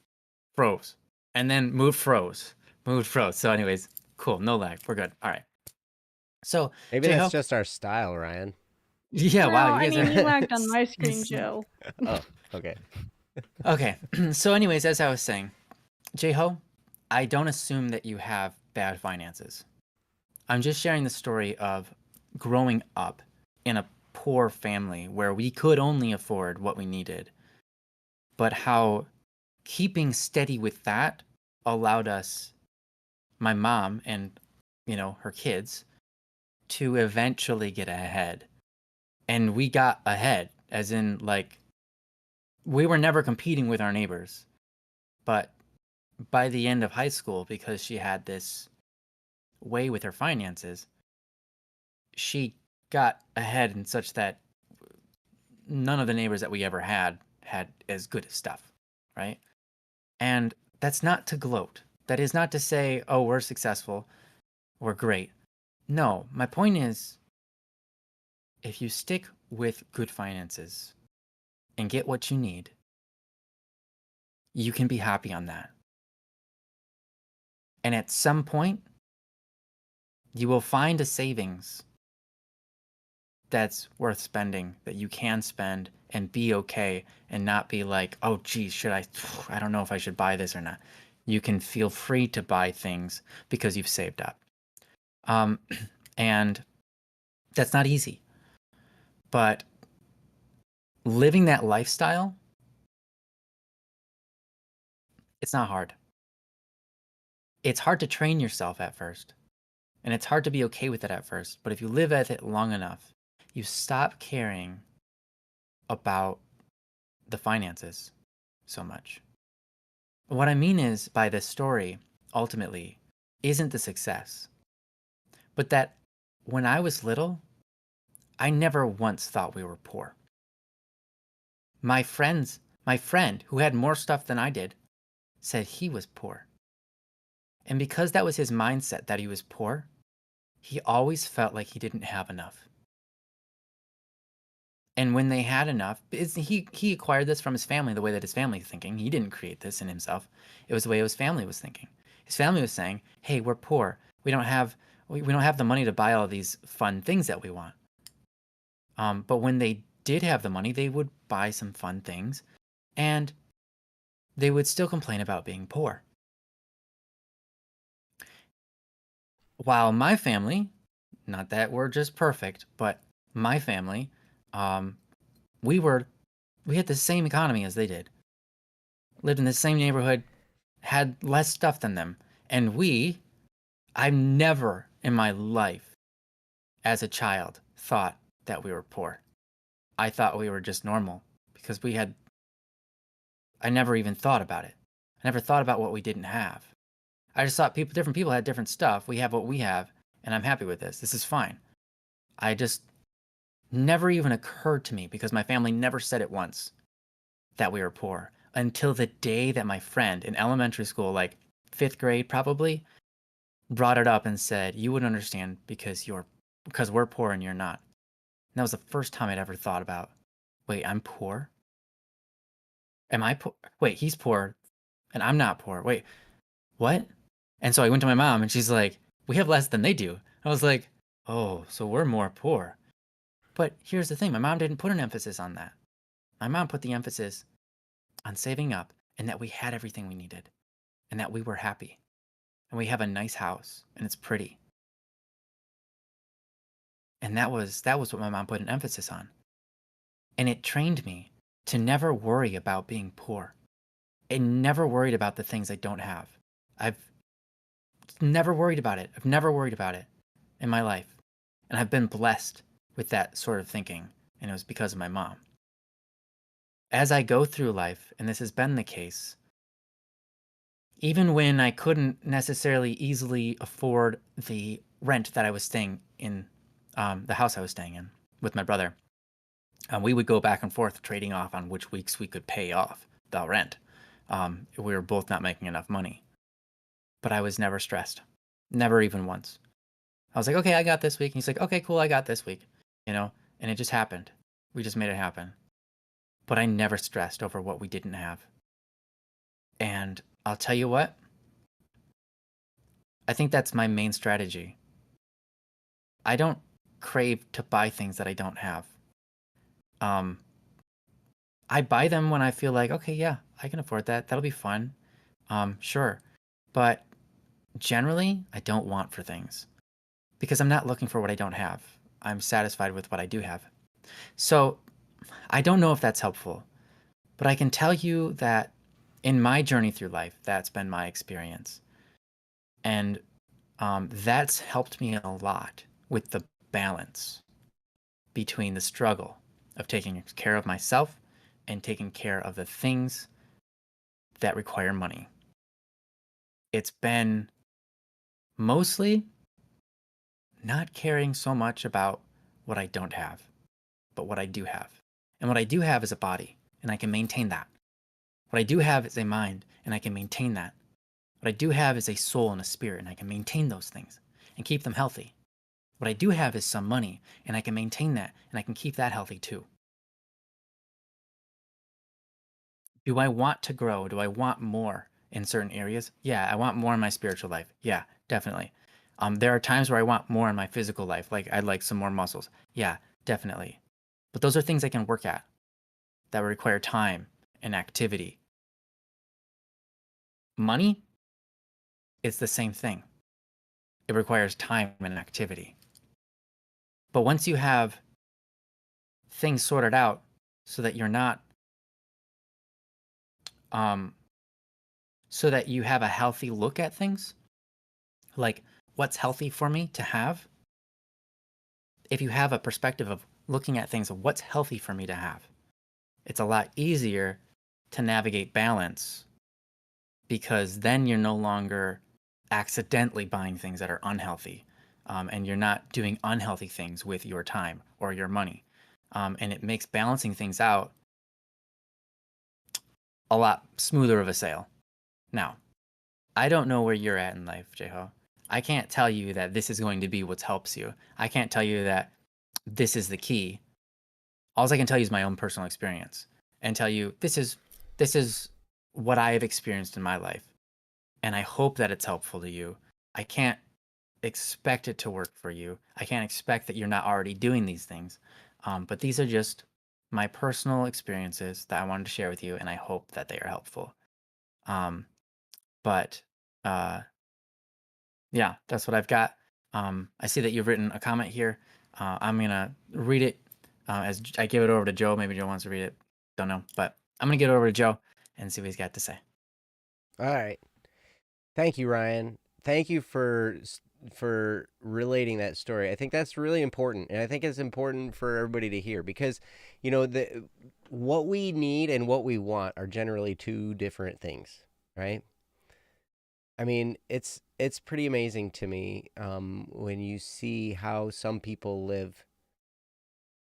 froze. And then froze. Moved, froze. So anyways, cool. No lag. We're good. All right. So, Maybe that's J-Ho. just our style, Ryan. Yeah, wow, Well, you I guys mean, are you lagged on my screen, Joe. Oh, okay. Okay. So anyways, as I was saying, J-Ho, I don't assume that you have bad finances. I'm just sharing the story of growing up in a poor family where we could only afford what we needed, but how keeping steady with that allowed us, my mom and, her kids, to eventually get ahead. And we got ahead, as in, like, we were never competing with our neighbors. But by the end of high school, because she had this way with her finances, she got ahead in such that none of the neighbors that we ever had as good stuff, right? And that's not to gloat. That is not to say, oh, we're successful, we're great. No, my point is, if you stick with good finances and get what you need, you can be happy on that. And at some point, you will find a savings that's worth spending, that you can spend and be okay and not be like, oh, geez, I don't know if I should buy this or not. You can feel free to buy things because you've saved up. And that's not easy. But living that lifestyle, it's not hard. It's hard to train yourself at first. And it's hard to be okay with it at first. But if you live at it long enough, you stop caring about the finances so much. What I mean is, by this story, ultimately, isn't the success, but that when I was little, I never once thought we were poor. My friend who had more stuff than I did said he was poor. And because that was his mindset, that he was poor, he always felt like he didn't have enough. And when they had enough, he acquired this from his family, the way that his family was thinking. He didn't create this in himself. It was the way his family was thinking. His family was saying, "Hey, we're poor. We don't have the money to buy all these fun things that we want." But when they did have the money, they would buy some fun things, and they would still complain about being poor. While my family, not that we're just perfect, but my family, um, we had the same economy as they did, lived in the same neighborhood, had less stuff than them. And I never in my life as a child thought that we were poor. I thought we were just normal because I never even thought about it. I never thought about what we didn't have. I just thought different people had different stuff. We have what we have, and I'm happy with this. This is fine. I just never even occurred to me, because my family never said it once, that we were poor, until the day that my friend in elementary school, like 5th grade probably, brought it up and said, "You wouldn't understand because we're poor and you're not." And that was the first time I'd ever thought about, wait, I'm poor? Am I poor? Wait, he's poor and I'm not poor. Wait, what? And so I went to my mom and she's like, "We have less than they do." I was like, "Oh, so we're more poor." But here's the thing, my mom didn't put an emphasis on that. My mom put the emphasis on saving up, and that we had everything we needed, and that we were happy, and we have a nice house and it's pretty. And that was what my mom put an emphasis on. And it trained me to never worry about being poor. And never worried about the things I don't have. I've never worried about it. I've never worried about it in my life. And I've been blessed with that sort of thinking. And it was because of my mom. As I go through life, and this has been the case, even when I couldn't necessarily easily afford the rent that I was staying in, the house I was staying in with my brother, we would go back and forth trading off on which weeks we could pay off the rent. We were both not making enough money. But I was never stressed. Never even once. I was like, okay, I got this week. And he's like, okay, cool, I got this week. And it just happened. We just made it happen. But I never stressed over what we didn't have. And I'll tell you what, I think that's my main strategy. I don't crave to buy things that I don't have. I buy them when I feel like, okay, yeah, I can afford that. That'll be fun. Sure. But generally, I don't want for things because I'm not looking for what I don't have. I'm satisfied with what I do have. So I don't know if that's helpful, but I can tell you that in my journey through life, that's been my experience. And that's helped me a lot with the balance between the struggle of taking care of myself and taking care of the things that require money. It's been mostly not caring so much about what I don't have, but what I do have. And what I do have is a body, and I can maintain that. What I do have is a mind, and I can maintain that. What I do have is a soul and a spirit, and I can maintain those things and keep them healthy. What I do have is some money, and I can maintain that, and I can keep that healthy too. Do I want to grow? Do I want more in certain areas? Yeah, I want more in my spiritual life. Yeah, definitely. There are times where I want more in my physical life, like I'd like some more muscles. Yeah, definitely. But those are things I can work at that require time and activity. Money, it's the same thing. It requires time and activity. But once you have things sorted out so that you're not, so that you have a healthy look at things, like what's healthy for me to have, if you have a perspective of looking at things of what's healthy for me to have, it's a lot easier to navigate balance because then you're no longer accidentally buying things that are unhealthy, and you're not doing unhealthy things with your time or your money. And it makes balancing things out a lot smoother of a sail. Now, I don't know where you're at in life, Jeho. I can't tell you that this is going to be what helps you. I can't tell you that this is the key. All I can tell you is my own personal experience and tell you this is what I have experienced in my life. And I hope that it's helpful to you. I can't expect it to work for you. I can't expect that you're not already doing these things. But these are just my personal experiences that I wanted to share with you, and I hope that they are helpful. But yeah, that's what I've got. I see that you've written a comment here. I'm gonna read it as I give it over to Joe. Maybe Joe wants to read it. Don't know, but I'm gonna get it over to Joe and see what he's got to say. All right. Thank you, Ryan. Thank you for relating that story. I think that's really important, and I think it's important for everybody to hear because, what we need and what we want are generally two different things, right? I mean, it's pretty amazing to me when you see how some people live,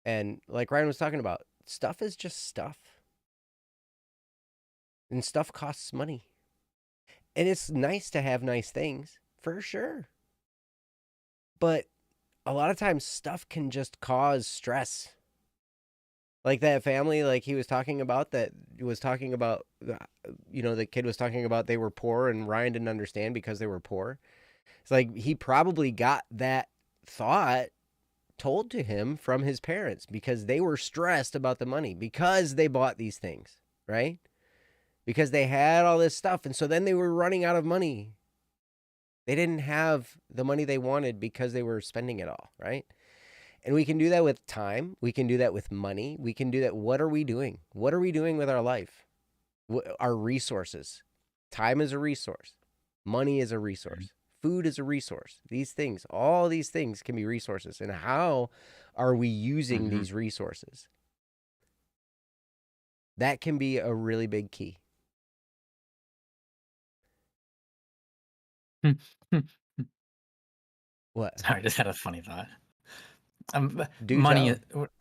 and like Ryan was talking about, stuff is just stuff, and stuff costs money. And it's nice to have nice things, for sure. But a lot of times stuff can just cause stress. Like that family, like he was talking about, the kid was talking about they were poor and Ryan didn't understand because they were poor. It's like he probably got that thought told to him from his parents because they were stressed about the money because they bought these things, right? Because they had all this stuff. And so then they were running out of money. They didn't have the money they wanted because they were spending it all, right? And we can do that with time. We can do that with money. We can do that. What are we doing? What are we doing with our life? Our resources. Time is a resource. Money is a resource. Food is a resource. These things, all these things can be resources. And how are we using these resources? That can be a really big key. What? Sorry, I just had a funny thought. Do money,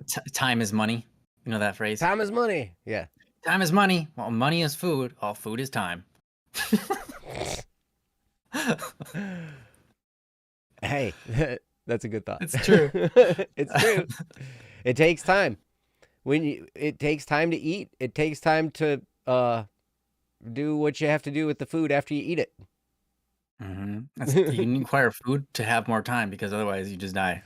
tell. time is money. You know that phrase? Time is money. Yeah. Time is money. Well, money is food. All food is time. Hey, that's a good thought. It's true. It's true. It takes time. It takes time to eat. It takes time to do what you have to do with the food after you eat it. You require food to have more time because otherwise you just die,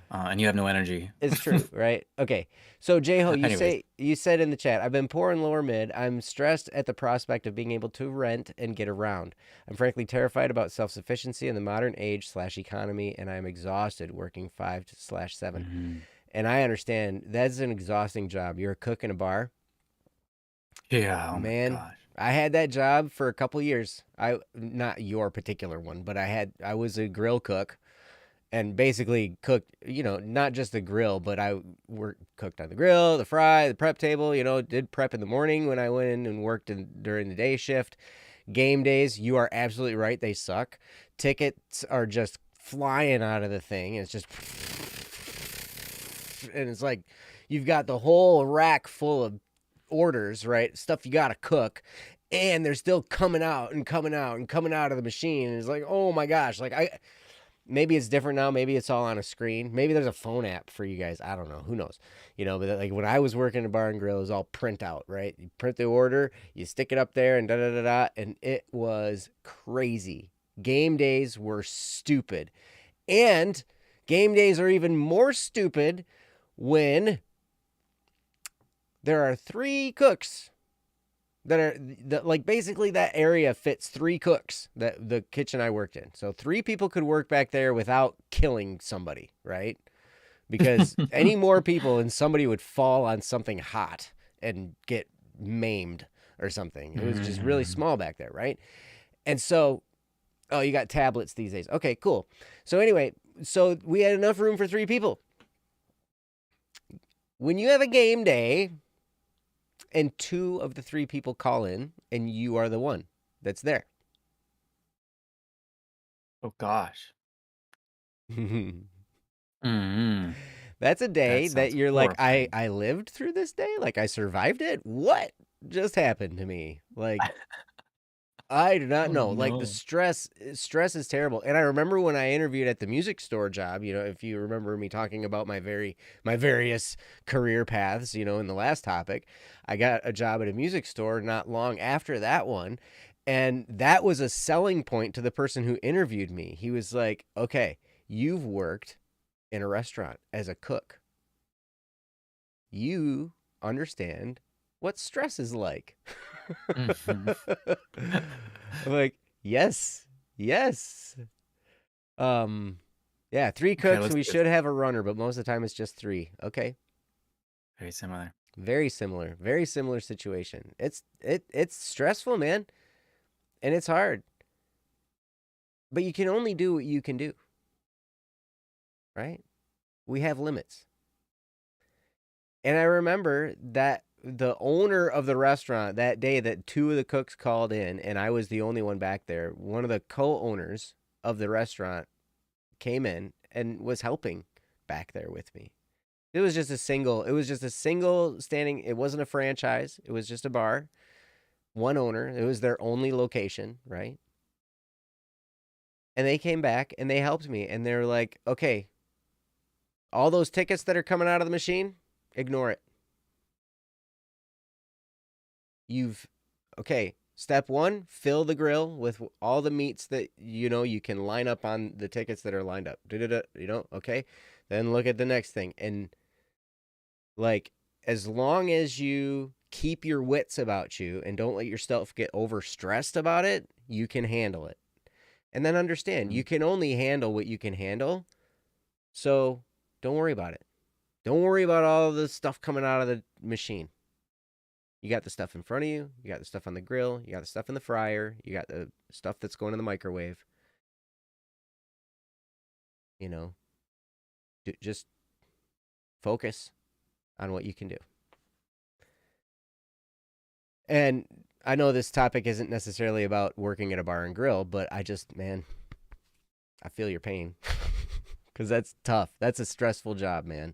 and you have no energy. It's true, right? Okay. So J-Ho, Anyways. you said in the chat, I've been poor and lower mid. I'm stressed at the prospect of being able to rent and get around. I'm frankly terrified about self-sufficiency in the modern age / economy, and I'm exhausted working 5/7. And I understand that's an exhausting job. You're a cook in a bar. Yeah, oh man. my gosh. I had that job for a couple years. Not your particular one, but I was a grill cook and basically cooked, not just the grill, but I cooked on the grill, the fry, the prep table, did prep in the morning when I went in and worked during the day shift. Game days, you are absolutely right. They suck. Tickets are just flying out of the thing. And it's just, and it's like, you've got the whole rack full of orders, right? Stuff you got to cook. And they're still coming out and coming out and coming out of the machine. And it's like, oh my gosh. Like maybe it's different now. Maybe it's all on a screen. Maybe there's a phone app for you guys. I don't know. Who knows? But like when I was working at Bar and Grill, it was all print out, right? You print the order, you stick it up there and da-da-da-da. And it was crazy. Game days were stupid. And game days are even more stupid when there are 3 cooks that are like basically that area fits 3 cooks, that the kitchen I worked in. So 3 people could work back there without killing somebody, right? Because any more people and somebody would fall on something hot and get maimed or something. It was just really small back there, right? And so, oh, you got tablets these days. Okay, cool. So anyway, so we had enough room for 3 people. When you have a game day and 2 of the 3 people call in and you are the one that's there. Oh gosh. That's a day that you're like, horrifying. I lived through this day? Like I survived it? What just happened to me? Like I do not know. Like the stress is terrible. And I remember when I interviewed at the music store job, if you remember me talking about my various career paths, in the last topic, I got a job at a music store not long after that one. And that was a selling point to the person who interviewed me. He was like, okay, you've worked in a restaurant as a cook. You understand what stress is like. I'm like, yes. Yeah, 3 cooks. Okay, We should have a runner, but most of the time it's just 3. Okay. Very similar. Very similar situation. It's stressful, man. And it's hard. But you can only do what you can do. Right? We have limits. And I remember that the owner of the restaurant that day that 2 of the cooks called in and I was the only one back there, one of the co-owners of the restaurant came in and was helping back there with me. It was just a single standing. It wasn't a franchise. It was just a bar. One owner. It was their only location, right? And they came back and they helped me. And they were like, okay, all those tickets that are coming out of the machine, ignore it. Step 1, fill the grill with all the meats that you can line up on the tickets that are lined up. Okay? Then look at the next thing. And like, as long as you keep your wits about you and don't let yourself get overstressed about it, you can handle it. And then understand, you can only handle what you can handle. So don't worry about it. Don't worry about all the stuff coming out of the machine. You got the stuff in front of you. You got the stuff on the grill. You got the stuff in the fryer. You got the stuff that's going in the microwave. You know, just focus on what you can do. And I know this topic isn't necessarily about working at a bar and grill, but I feel your pain. Because that's tough. That's a stressful job, man.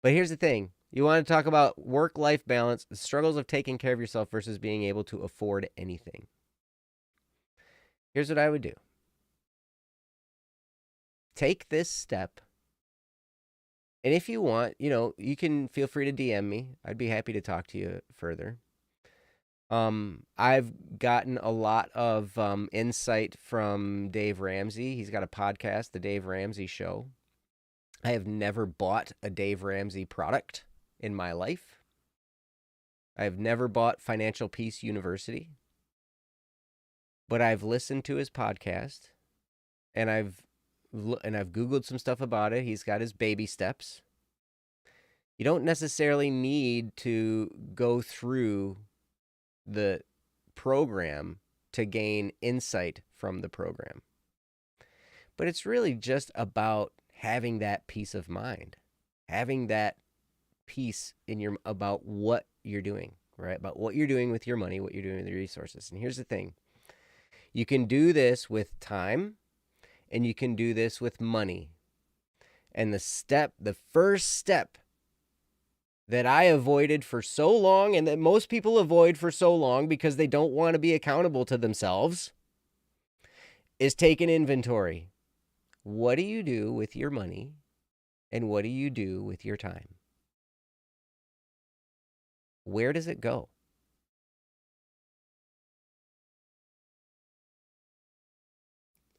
But here's the thing. You want to talk about work-life balance, the struggles of taking care of yourself versus being able to afford anything. Here's what I would do. Take this step. And if you want, you can feel free to DM me. I'd be happy to talk to you further. I've gotten a lot of insight from Dave Ramsey. He's got a podcast, The Dave Ramsey Show. I have never bought a Dave Ramsey product in my life. I have never bought Financial Peace University. But I've listened to his podcast, and I've Googled some stuff about it. He's got his baby steps. You don't necessarily need to go through the program to gain insight from the program. But it's really just about having that peace of mind, having that peace about what you're doing, right? About what you're doing with your money, what you're doing with your resources. And here's the thing. You can do this with time, and you can do this with money. And the first step that I avoided for so long, and that most people avoid for so long because they don't want to be accountable to themselves, is take an inventory. What do you do with your money, and what do you do with your time? Where does it go?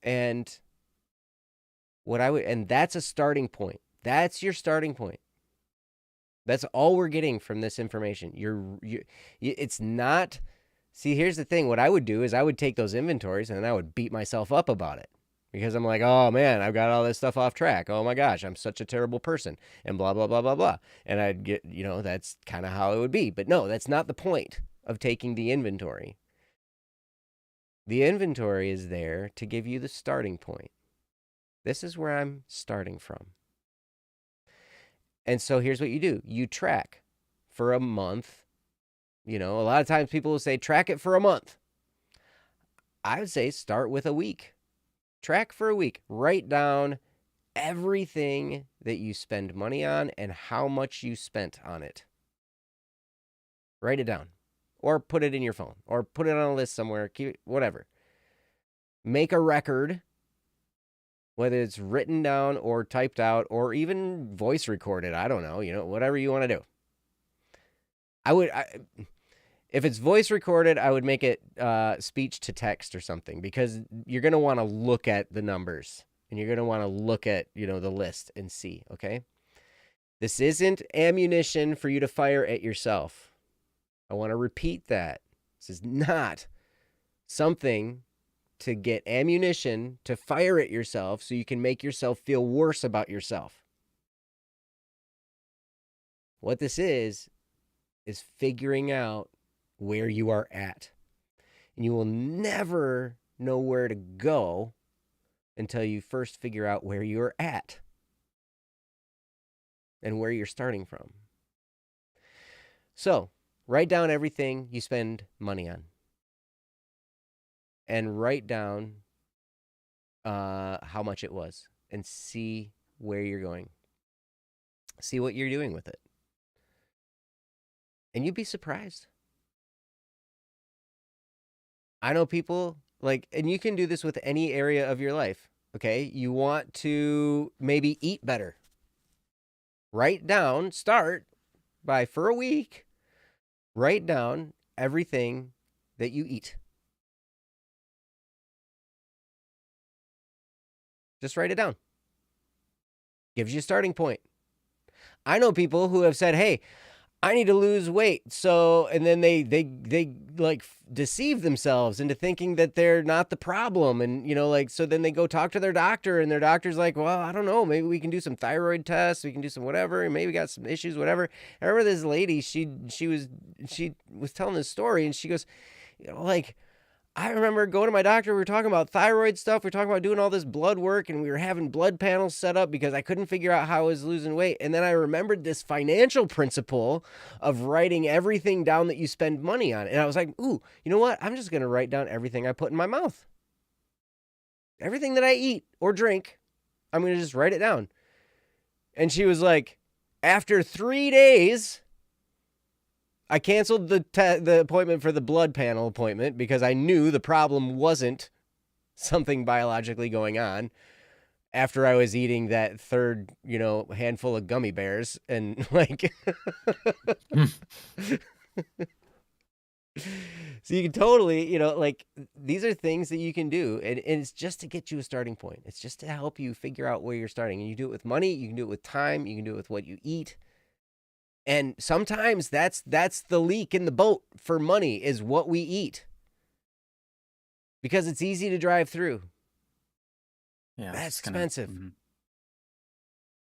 And that's a starting point. That's your starting point. That's all we're getting from this information. It's not. See, here's the thing. What I would do is I would take those inventories and I would beat myself up about it because I'm like, oh man, I've got all this stuff off track. Oh my gosh, I'm such a terrible person, and blah blah blah blah blah. And I'd get, that's kind of how it would be. But no, that's not the point of taking the inventory. The inventory is there to give you the starting point. This is where I'm starting from. And so here's what you do. You track for a month. A lot of times people will say, track it for a month. I would say start with a week. Track for a week. Write down everything that you spend money on and how much you spent on it. Write it down. Or put it in your phone. Or put it on a list somewhere. Keep it, whatever. Make a record. Whether it's written down or typed out or even voice recorded, I don't know, whatever you want to do. If it's voice recorded, I would make it speech to text or something, because you're going to want to look at the numbers and you're going to want to look at, the list and see, okay? This isn't ammunition for you to fire at yourself. I want to repeat that. This is not something to get ammunition to fire at yourself so you can make yourself feel worse about yourself. What this is figuring out where you are at. And you will never know where to go until you first figure out where you're at and where you're starting from. So, write down everything you spend money on. And write down how much it was and see where you're going. See what you're doing with it. And you'd be surprised. I know people and you can do this with any area of your life, okay? You want to maybe eat better. Start for a week, write down everything that you eat. Just write it down. Gives you a starting point. I know people who have said, hey, I need to lose weight. So, and then they like deceive themselves into thinking that they're not the problem. And, like, so then they go talk to their doctor and their doctor's like, well, I don't know, maybe we can do some thyroid tests. We can do some whatever. And maybe we got some issues, whatever. I remember this lady, she was telling this story and she goes, like, I remember going to my doctor. We were talking about thyroid stuff. We were talking about doing all this blood work, and we were having blood panels set up because I couldn't figure out how I was losing weight. And then I remembered this financial principle of writing everything down that you spend money on. And I was like, ooh, you know what? I'm just going to write down everything I put in my mouth. Everything that I eat or drink, I'm going to just write it down. And she was like, after 3 days, I canceled the appointment for the blood panel appointment because I knew the problem wasn't something biologically going on after I was eating that third, handful of gummy bears and like so you can totally, like these are things that you can do and it's just to get you a starting point. It's just to help you figure out where you're starting. And you do it with money, you can do it with time, you can do it with what you eat. And sometimes that's the leak in the boat for money is what we eat. Because it's easy to drive through. Yeah. That's expensive.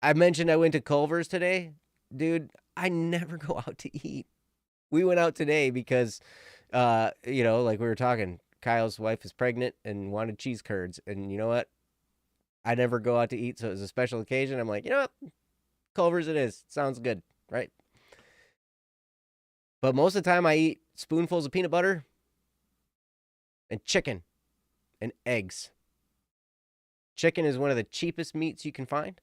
I mentioned I went to Culver's today. Dude, I never go out to eat. We went out today because, like we were talking, Kyle's wife is pregnant and wanted cheese curds. And you know what? I never go out to eat, so it was a special occasion. I'm like, you know what? Culver's it is. Sounds good, right? But most of the time I eat spoonfuls of peanut butter and chicken and eggs. Chicken is one of the cheapest meats you can find.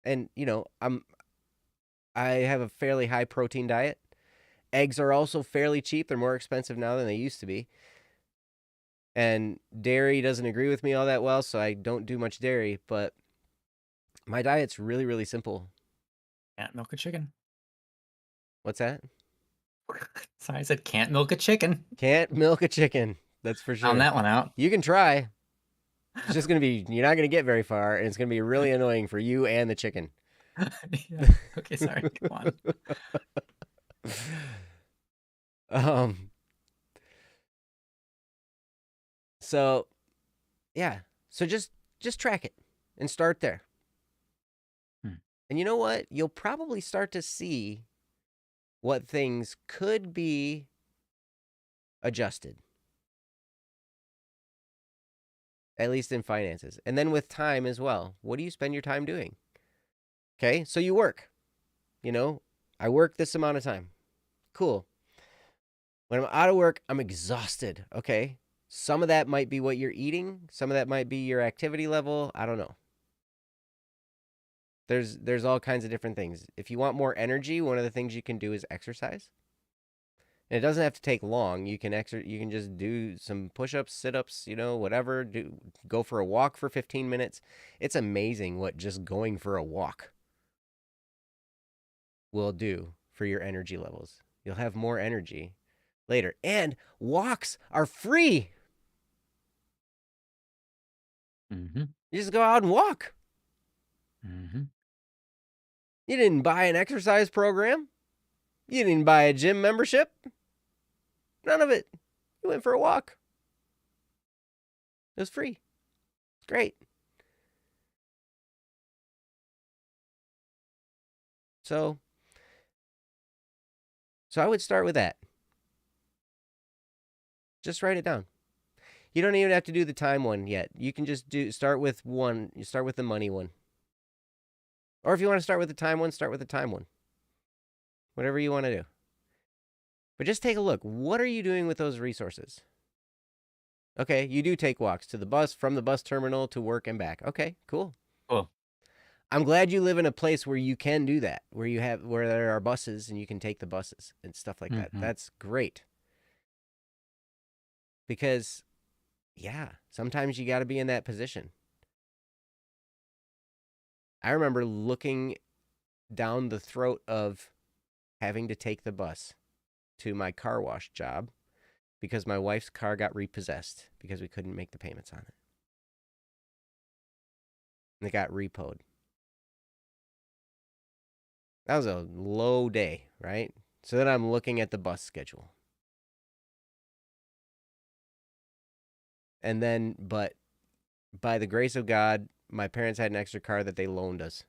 And, I have a fairly high protein diet. Eggs are also fairly cheap. They're more expensive now than they used to be. And dairy doesn't agree with me all that well, so I don't do much dairy, but my diet's really, really simple. Can't milk a chicken. What's that? Sorry, I said can't milk a chicken. Can't milk a chicken. That's for sure. Found that one out. You can try. It's just going to be, you're not going to get very far, and it's going to be really annoying for you and the chicken. Yeah. Okay, sorry. Come on. So, yeah. So just track it and start there. And you know what? You'll probably start to see what things could be adjusted. At least in finances. And then with time as well. What do you spend your time doing? Okay, so you work. I work this amount of time. Cool. When I'm out of work, I'm exhausted. Okay, some of that might be what you're eating. Some of that might be your activity level. I don't know. There's all kinds of different things. If you want more energy, one of the things you can do is exercise. And it doesn't have to take long. You can just do some push-ups, sit-ups, whatever. Go for a walk for 15 minutes. It's amazing what just going for a walk will do for your energy levels. You'll have more energy later. And walks are free. You just go out and walk. You didn't buy an exercise program. You didn't buy a gym membership. None of it. You went for a walk. It was free. It's great. So I would start with that. Just write it down. You don't even have to do the time one yet. You can just start with one. You start with the money one. Or if you want to start with the time one, start with the time one. Whatever you want to do. But just take a look. What are you doing with those resources? Okay, you do take walks to the bus, from the bus terminal to work and back. Okay, cool. Cool. I'm glad you live in a place where you can do that, where there are buses and you can take the buses and stuff like that. That's great. Because, yeah, sometimes you got to be in that position. I remember looking down the throat of having to take the bus to my car wash job because my wife's car got repossessed because we couldn't make the payments on it. And it got repoed. That was a low day, right? So then I'm looking at the bus schedule. And then, but by the grace of God, my parents had an extra car that they loaned us.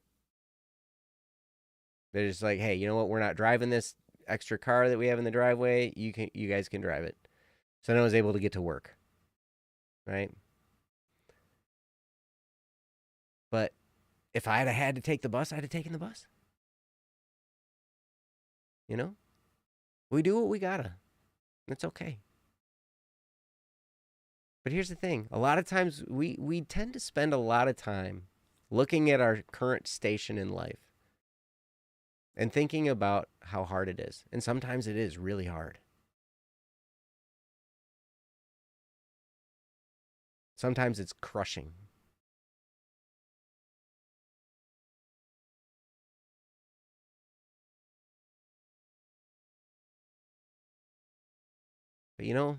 They're just like, hey, you know what? We're not driving this extra car that we have in the driveway. You guys can drive it. So then I was able to get to work, right? But if I'd have had to take the bus, I'd have taken the bus. You know? We do what we gotta. It's okay. But here's the thing. A lot of times we tend to spend a lot of time looking at our current station in life and thinking about how hard it is. And sometimes it is really hard. Sometimes it's crushing. But you know,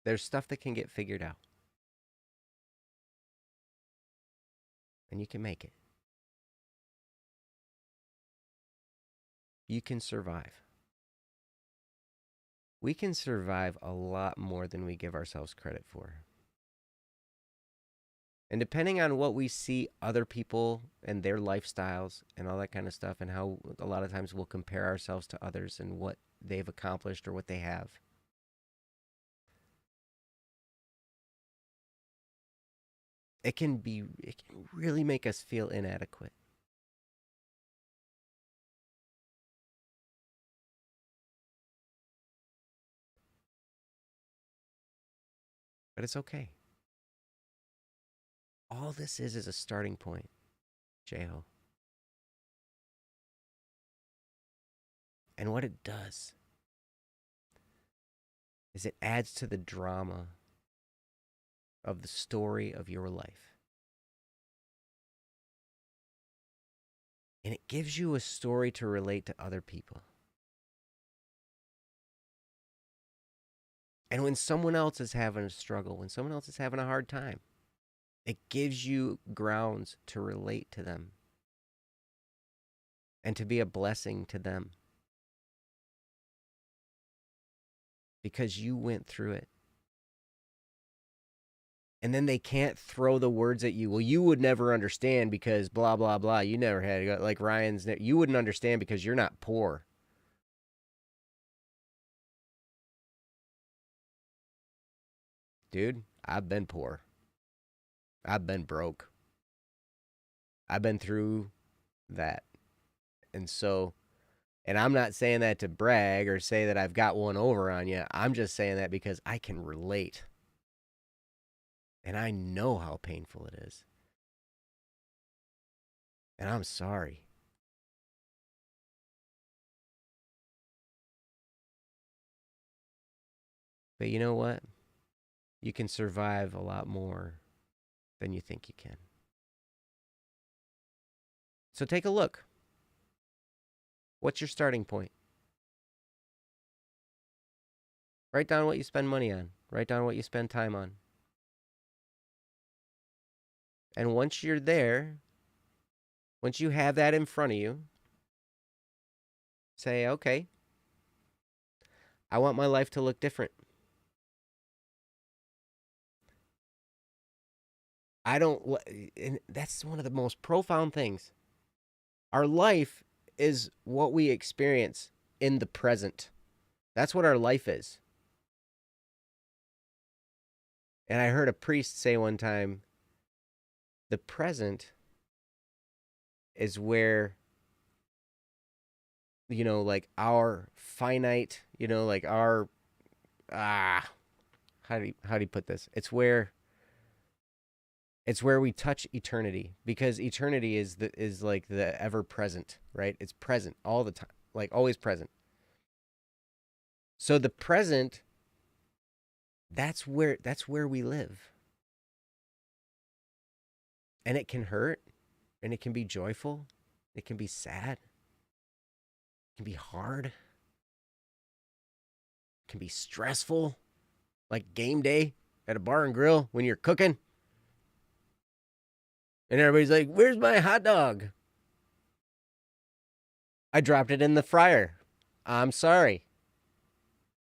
there's stuff that can get figured out. And you can make it. You can survive. We can survive a lot more than we give ourselves credit for. And depending on what we see other people and their lifestyles and all that kind of stuff, and how a lot of times we'll compare ourselves to others and what they've accomplished or what they have. It can really make us feel inadequate. But it's okay. All this is a starting point, Jeho. And what it does is it adds to the drama of the story of your life. And it gives you a story to relate to other people. And when someone else is having a struggle, when someone else is having a hard time, it gives you grounds to relate to them and to be a blessing to them. Because you went through it. And then they can't throw the words at you. Well, you would never understand because blah, blah, blah. You never had it. Like Ryan's, you wouldn't understand because you're not poor. Dude, I've been poor. I've been broke. I've been through that. And so, and I'm not saying that to brag or say that I've got one over on you. I'm just saying that because I can relate. And I know how painful it is. And I'm sorry. But you know what? You can survive a lot more than you think you can. So take a look. What's your starting point? Write down what you spend money on. Write down what you spend time on. And once you're there, once you have that in front of you, say, okay, I want my life to look different. And that's one of the most profound things. Our life is what we experience in the present. That's what our life is. And I heard a priest say one time, the present is where, like our finite, like our, how do you put this? It's where we touch eternity, because eternity is like the ever present, right? It's present all the time, like always present. So the present, that's where we live. And it can hurt, and it can be joyful, it can be sad, it can be hard, it can be stressful, like game day at a bar and grill when you're cooking. And everybody's like, "Where's my hot dog?" I dropped it in the fryer. I'm sorry.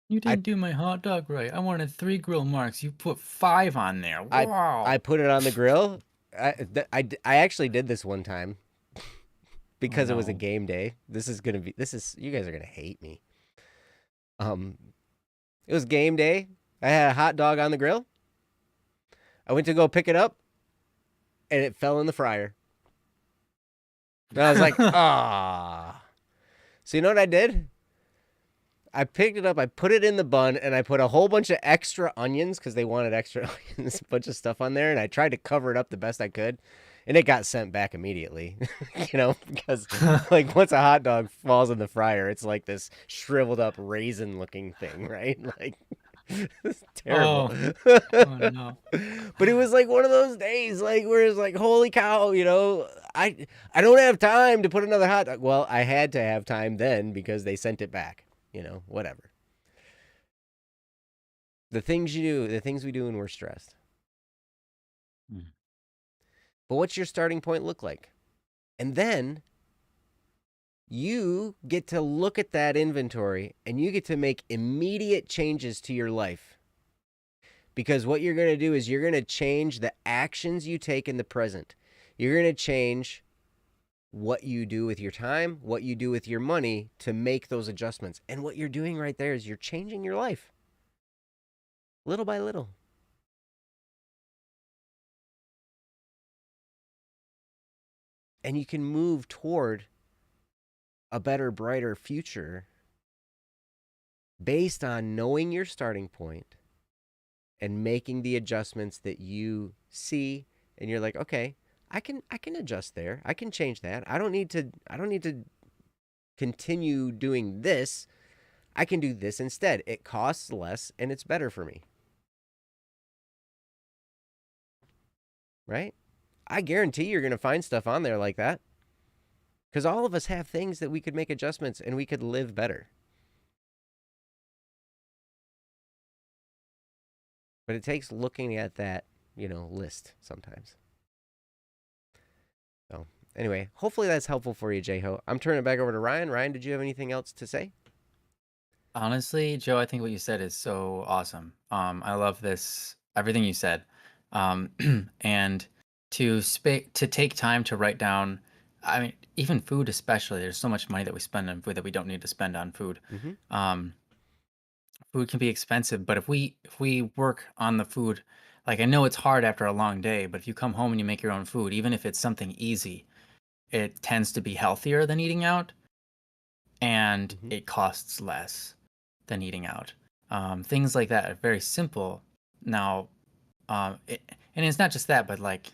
You I didn't do my hot dog right. I wanted 3 grill marks. You put 5 on there. I Wow. put it on the grill. I actually did this one time Oh because it was a no. game day. You guys are gonna hate me. Um, it was game day. I had a hot dog on the grill. I went to go pick it up, and it fell in the fryer. And I was like, ah. So you know what I did? I picked it up, I put it in the bun, and I put a whole bunch of extra onions because they wanted extra onions, a bunch of stuff on there, and I tried to cover it up the best I could, and it got sent back immediately. Because like once a hot dog falls in the fryer, it's like this shriveled up raisin looking thing, right? Like it's terrible. Oh no. But it was like one of those days, like where it's like, holy cow, I don't have time to put another hot dog. Well, I had to have time then because they sent it back. Whatever. The things we do when we're stressed. Mm. But what's your starting point look like? And then you get to look at that inventory and you get to make immediate changes to your life. Because what you're going to do is you're going to change the actions you take in the present. You're going to change what you do with your time, what you do with your money to make those adjustments. And what you're doing right there is you're changing your life little by little. And you can move toward a better, brighter future based on knowing your starting point and making the adjustments that you see and you're like, okay, I can adjust there. I can change that. I don't need to continue doing this. I can do this instead. It costs less and it's better for me. Right? I guarantee you're going to find stuff on there like that. Because all of us have things that we could make adjustments and we could live better. But it takes looking at that, list sometimes. So, anyway, hopefully that's helpful for you, J-Ho. I'm turning it back over to Ryan. Ryan, did you have anything else to say? Honestly, Joe, I think what you said is so awesome. I love this, everything you said. And to take time to write down, I mean, even food especially, there's so much money that we spend on food that we don't need to spend on food. Mm-hmm. Food can be expensive, but if we work on the food, like I know it's hard after a long day, but if you come home and you make your own food, even if it's something easy, it tends to be healthier than eating out, and Mm-hmm. it costs less than eating out. Things like that are very simple. Now, and it's not just that, but like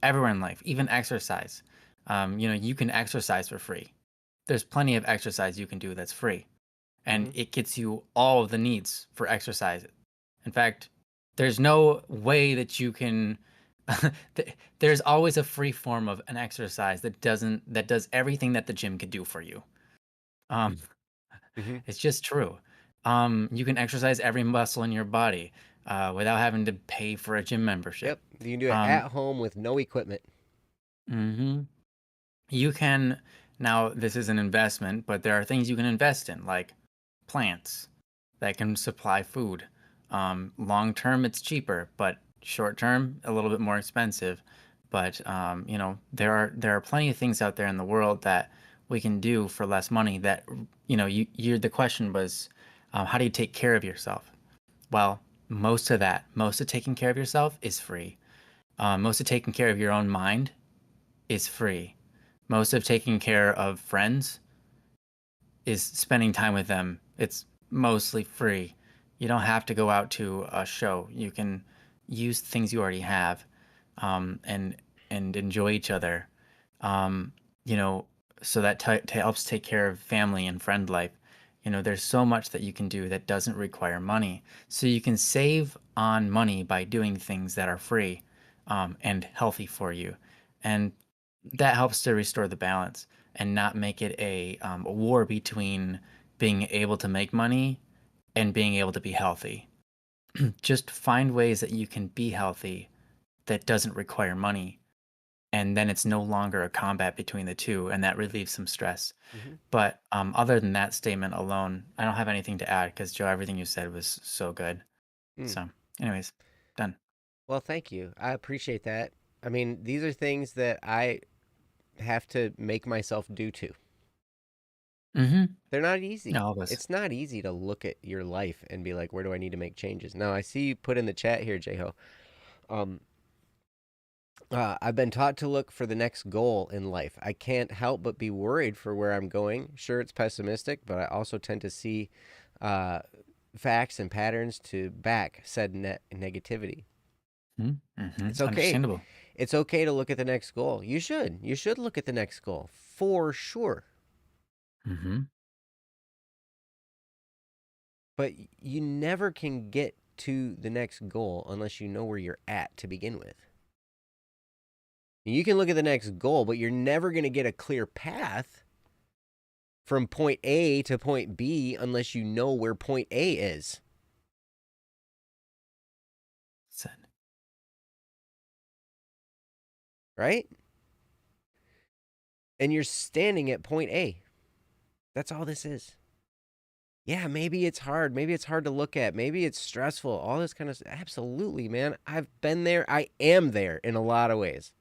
everywhere in life, even exercise. You can exercise for free. There's plenty of exercise you can do that's free, and Mm-hmm. it gets you all of the needs for exercise. In fact, there's no way that you can. There's always a free form of an exercise that does everything that the gym could do for you. Um, Mm-hmm. it's just true. You can exercise every muscle in your body without having to pay for a gym membership. Yep. You can do it Um, at home with no equipment. mhm. You can, now this is an investment, but there are things you can invest in, like plants that can supply food. Long term, it's cheaper, but short term, a little bit more expensive. But there are plenty of things out there in the world that we can do for less money. That the question was, how do you take care of yourself? Well, most of taking care of yourself is free. Most of taking care of your own mind is free. Most of taking care of friends is spending time with them. It's mostly free. You don't have to go out to a show. You can use things you already have, and enjoy each other. Um, you know, so that helps take care of family and friend life. There's so much that you can do that doesn't require money. So you can save on money by doing things that are free, and healthy for you, and that helps to restore the balance and not make it a war between being able to make money and being able to be healthy. Just find ways that you can be healthy that doesn't require money, and then it's no longer a combat between the two, and that relieves some stress. Mm-hmm. But other than that statement alone, I don't have anything to add because Joe, everything you said was so good. So, anyways, done. Well, thank you. I appreciate that. I mean, these are things that I have to make myself do too. Mm-hmm. They're not easy. All of us. It's not easy to look at your life and be like, where do I need to make changes? Now, I see you put in the chat here, Jeho. I've been taught to look for the next goal in life. I can't help but be worried for where I'm going. Sure, it's pessimistic, but I also tend to see facts and patterns to back said negativity. Mm-hmm. It's okay. Understandable. It's okay to look at the next goal. You should. You should look at the next goal for sure. Mm-hmm. But you never can get to the next goal unless you know where you're at to begin with. You can look at the next goal, but you're never going to get a clear path from point A to point B unless you know where point A is. Said. Right? And you're standing at point A. That's all this is. Yeah, maybe it's hard. Maybe it's hard to look at. Maybe it's stressful. All this kind of stuff. Absolutely, man. I've been there. I am there in a lot of ways.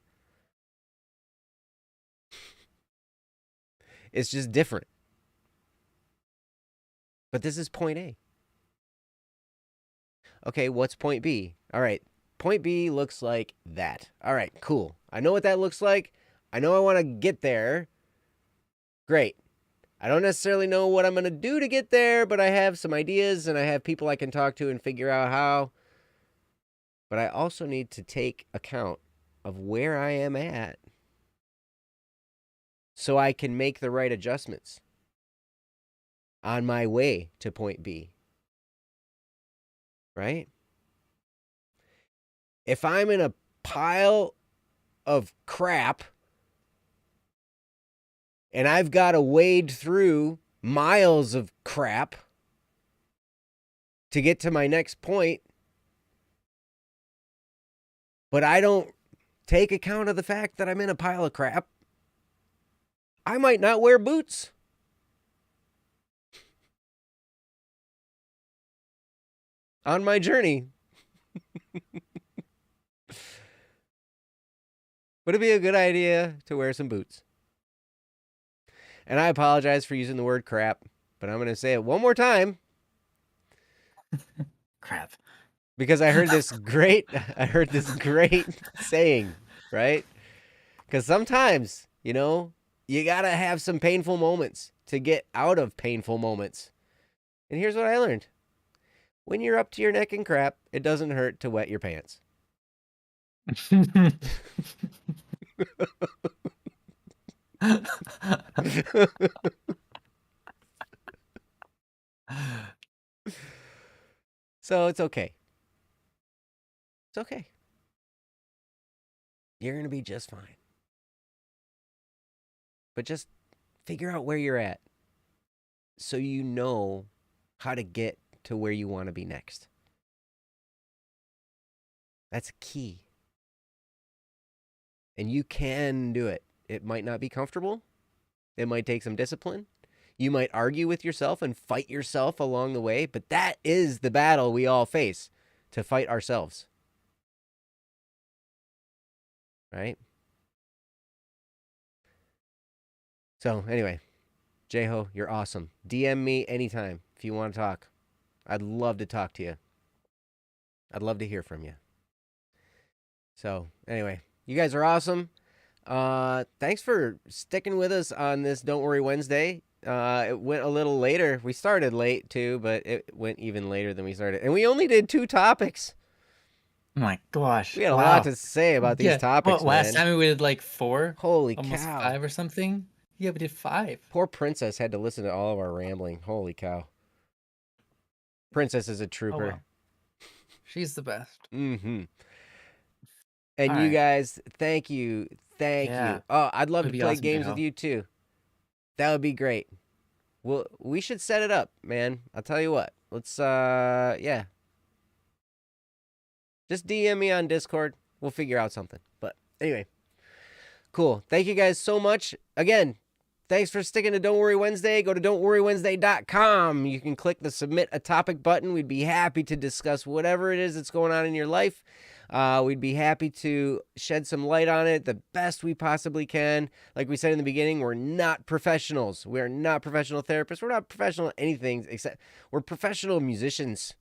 It's just different. But this is point A. Okay, what's point B? All right, point B looks like that. All right, cool. I know what that looks like. I know I want to get there. Great. I don't necessarily know what I'm going to do to get there, but I have some ideas and I have people I can talk to and figure out how. But I also need to take account of where I am at so I can make the right adjustments on my way to point B. Right? If I'm in a pile of crap and I've got to wade through miles of crap to get to my next point, but I don't take account of the fact that I'm in a pile of crap, I might not wear boots. On my journey. Would it be a good idea to wear some boots? And I apologize for using the word crap, but I'm going to say it one more time. Crap. Because I heard this great saying, right? Because sometimes, you got to have some painful moments to get out of painful moments. And here's what I learned. When you're up to your neck in crap, it doesn't hurt to wet your pants. So it's okay. It's okay. You're going to be just fine. But just figure out where you're at so you know how to get to where you want to be next. That's key. And you can do it. It might not be comfortable. It might take some discipline. You might argue with yourself and fight yourself along the way, but that is the battle we all face, to fight ourselves. Right? So anyway, Jeho, you're awesome. DM me anytime if you want to talk. I'd love to talk to you. I'd love to hear from you. So anyway, you guys are awesome. Thanks for sticking with us on this Don't Worry Wednesday. It went a little later. We started late too, but it went even later than we started. And we only did 2 topics. Oh my gosh. We had a lot to say about these topics, last man. time we did like 4. Holy almost cow. 5 or something. Yeah, we did 5. Poor Princess had to listen to all of our rambling. Holy cow. Princess is a trooper. Oh, well. She's the best. Mm-hmm. And All you right. guys, thank you. Thank you. Oh, I'd love to That'd be play awesome, games Joe. with you too. That would be great. Well, we should set it up, man. I'll tell you what. Let's, yeah. Just DM me on Discord. We'll figure out something. But anyway, Cool. Thank you guys so much. Again, thanks for sticking to Don't Worry Wednesday. Go to don'tworrywednesday.com. You can click the submit a topic button. We'd be happy to discuss whatever it is that's going on in your life. We'd be happy to shed some light on it the best we possibly can. Like we said in the beginning, we're not professionals. We're not professional therapists. We're not professional anything except we're professional musicians.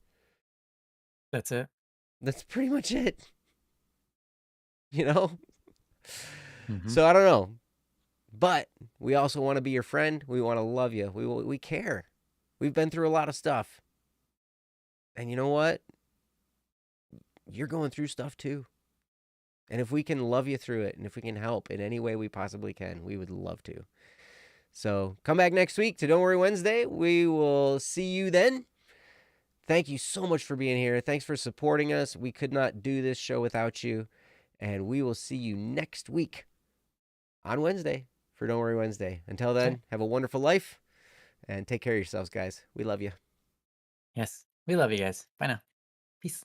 That's it. That's pretty much it. You know? Mhm. So I don't know. But we also want to be your friend. We want to love you. We care. We've been through a lot of stuff. And you know what? You're going through stuff too. And if we can love you through it, and if we can help in any way we possibly can, we would love to. So come back next week to Don't Worry Wednesday. We will see you then. Thank you so much for being here. Thanks for supporting us. We could not do this show without you. And we will see you next week on Wednesday for Don't Worry Wednesday. Until then, Okay. have a wonderful life and take care of yourselves, guys. We love you. Yes. We love you guys. Bye now. Peace.